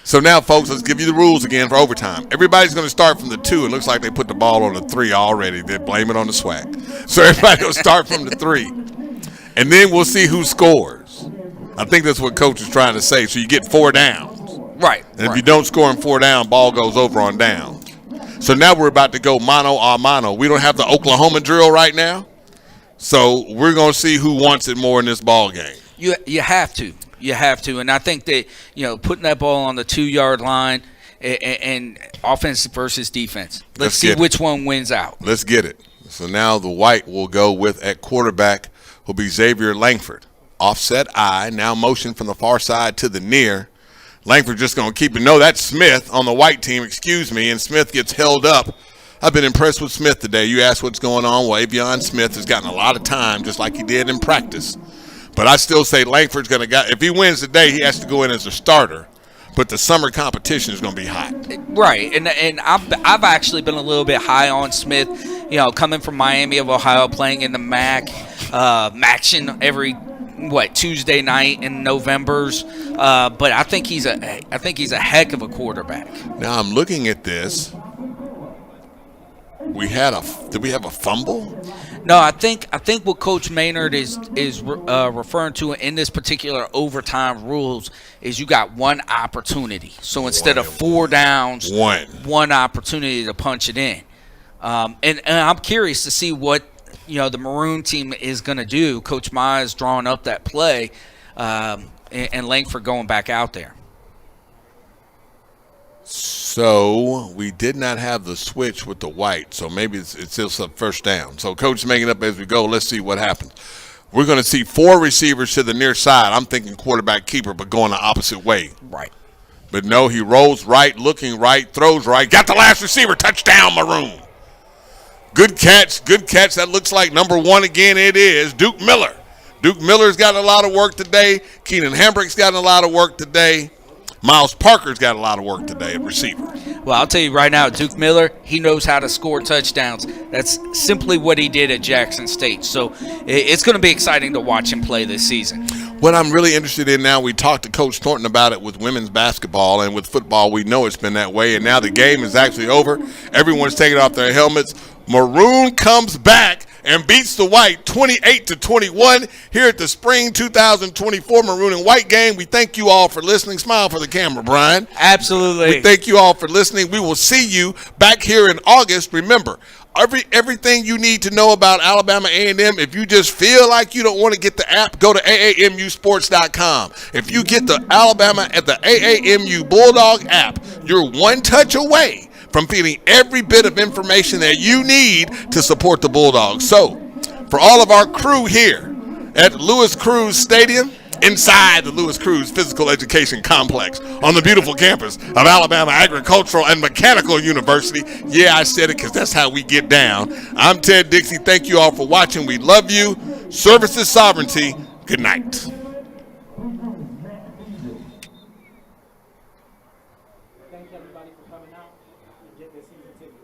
So now, folks, let's give you the rules again for overtime. Everybody's going to start from the 2. It looks like they put the ball on the 3 already. They blame it on the SWAC. So everybody will start from the 3. And then we'll see who scores. I think that's what Coach is trying to say. So you get 4 downs. Right. And if you don't score in 4 down, ball goes over on down. So now we're about to go mano a mano. We don't have the Oklahoma drill right now. So we're going to see who wants it more in this ball game. You have to. You have to. And I think that, putting that ball on the 2-yard line and offense versus defense. Let's see which one wins out. Let's get it. So now the white will go with at quarterback will be Xavier Langford. offset I, now motion from the far side to the near. Langford just going to keep it. No, that's Smith on the white team, excuse me, and Smith gets held up. I've been impressed with Smith today. You asked what's going on. Well, Avion Smith has gotten a lot of time, just like he did in practice. But I still say Langford's going to get, if he wins today, he has to go in as a starter. But the summer competition is going to be hot. Right, and I've actually been a little bit high on Smith, coming from Miami of Ohio, playing in the MAC, matching every Tuesday night in Novembers. But I think he's a heck of a quarterback. Now I'm looking at this. Did we have a fumble? No, I think what Coach Maynard is referring to in this particular overtime rules is you got one opportunity. So instead of 4 downs, one opportunity to punch it in. And I'm curious to see what the Maroon team is going to do. Coach Mize drawing up that play, and Langford going back out there. So we did not have the switch with the white, so maybe it's still some first down. So Coach is making up as we go. Let's see what happens. We're going to see 4 receivers to the near side. I'm thinking quarterback keeper, but going the opposite way. Right. But no, he rolls right, looking right, throws right. Got the last receiver. Touchdown, Maroon. Good catch, good catch. That looks like number 1 again. It is Duke Miller. Duke Miller's got a lot of work today. Keenan Hambrick's got a lot of work today. Miles Parker's got a lot of work today at receiver. Well, I'll tell you right now, Duke Miller, he knows how to score touchdowns. That's simply what he did at Jackson State. So it's going to be exciting to watch him play this season. What I'm really interested in now, we talked to Coach Thornton about it with women's basketball, and with football, we know it's been that way. And now the game is actually over. Everyone's taking off their helmets. Maroon comes back and beats the white 28-21 here at the Spring 2024 Maroon and White game. We thank you all for listening. Smile for the camera, Brian. Absolutely. We thank you all for listening. We will see you back here in August. Remember, everything you need to know about Alabama A&M, if you just feel like you don't want to get the app, go to AAMUsports.com. If you get the Alabama at the AAMU Bulldog app, you're one touch away from feeding every bit of information that you need to support the Bulldogs. So, for all of our crew here at Lewis Cruz Stadium, inside the Lewis Cruz Physical Education Complex on the beautiful campus of Alabama Agricultural and Mechanical University. Yeah, I said it because that's how we get down. I'm Ted Dixie. Thank you all for watching. We love you. Service is sovereignty. Good night. Thank everybody for coming out and getting their season tickets.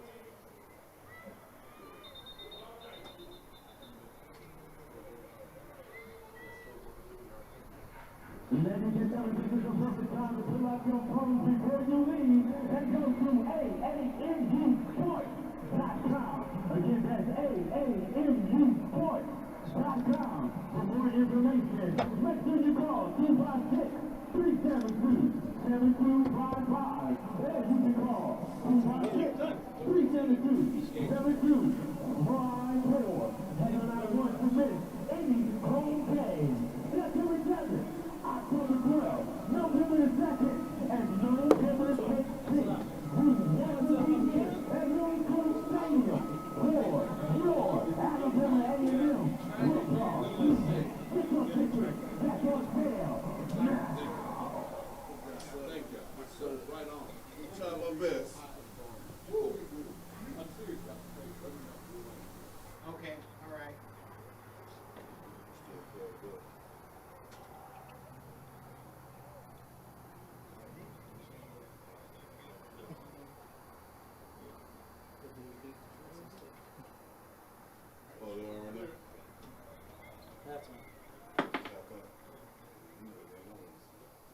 Ladies and gentlemen, this is the perfect time to pull out your phones before you leave and go to AAMUsports.com. Again, that's AAMUsports.com for more information. Make sure you call 256-372-7255. Or you can call 256-372-7254. And I want to miss any home game. That's who it does it. October 12th, November the 2nd, and November the 16th. We want to be here at Lewis Cruz Stadium for your Alabama A&M football season. Get your tickets. That's on sale now. Thank you. Right on. Try my best.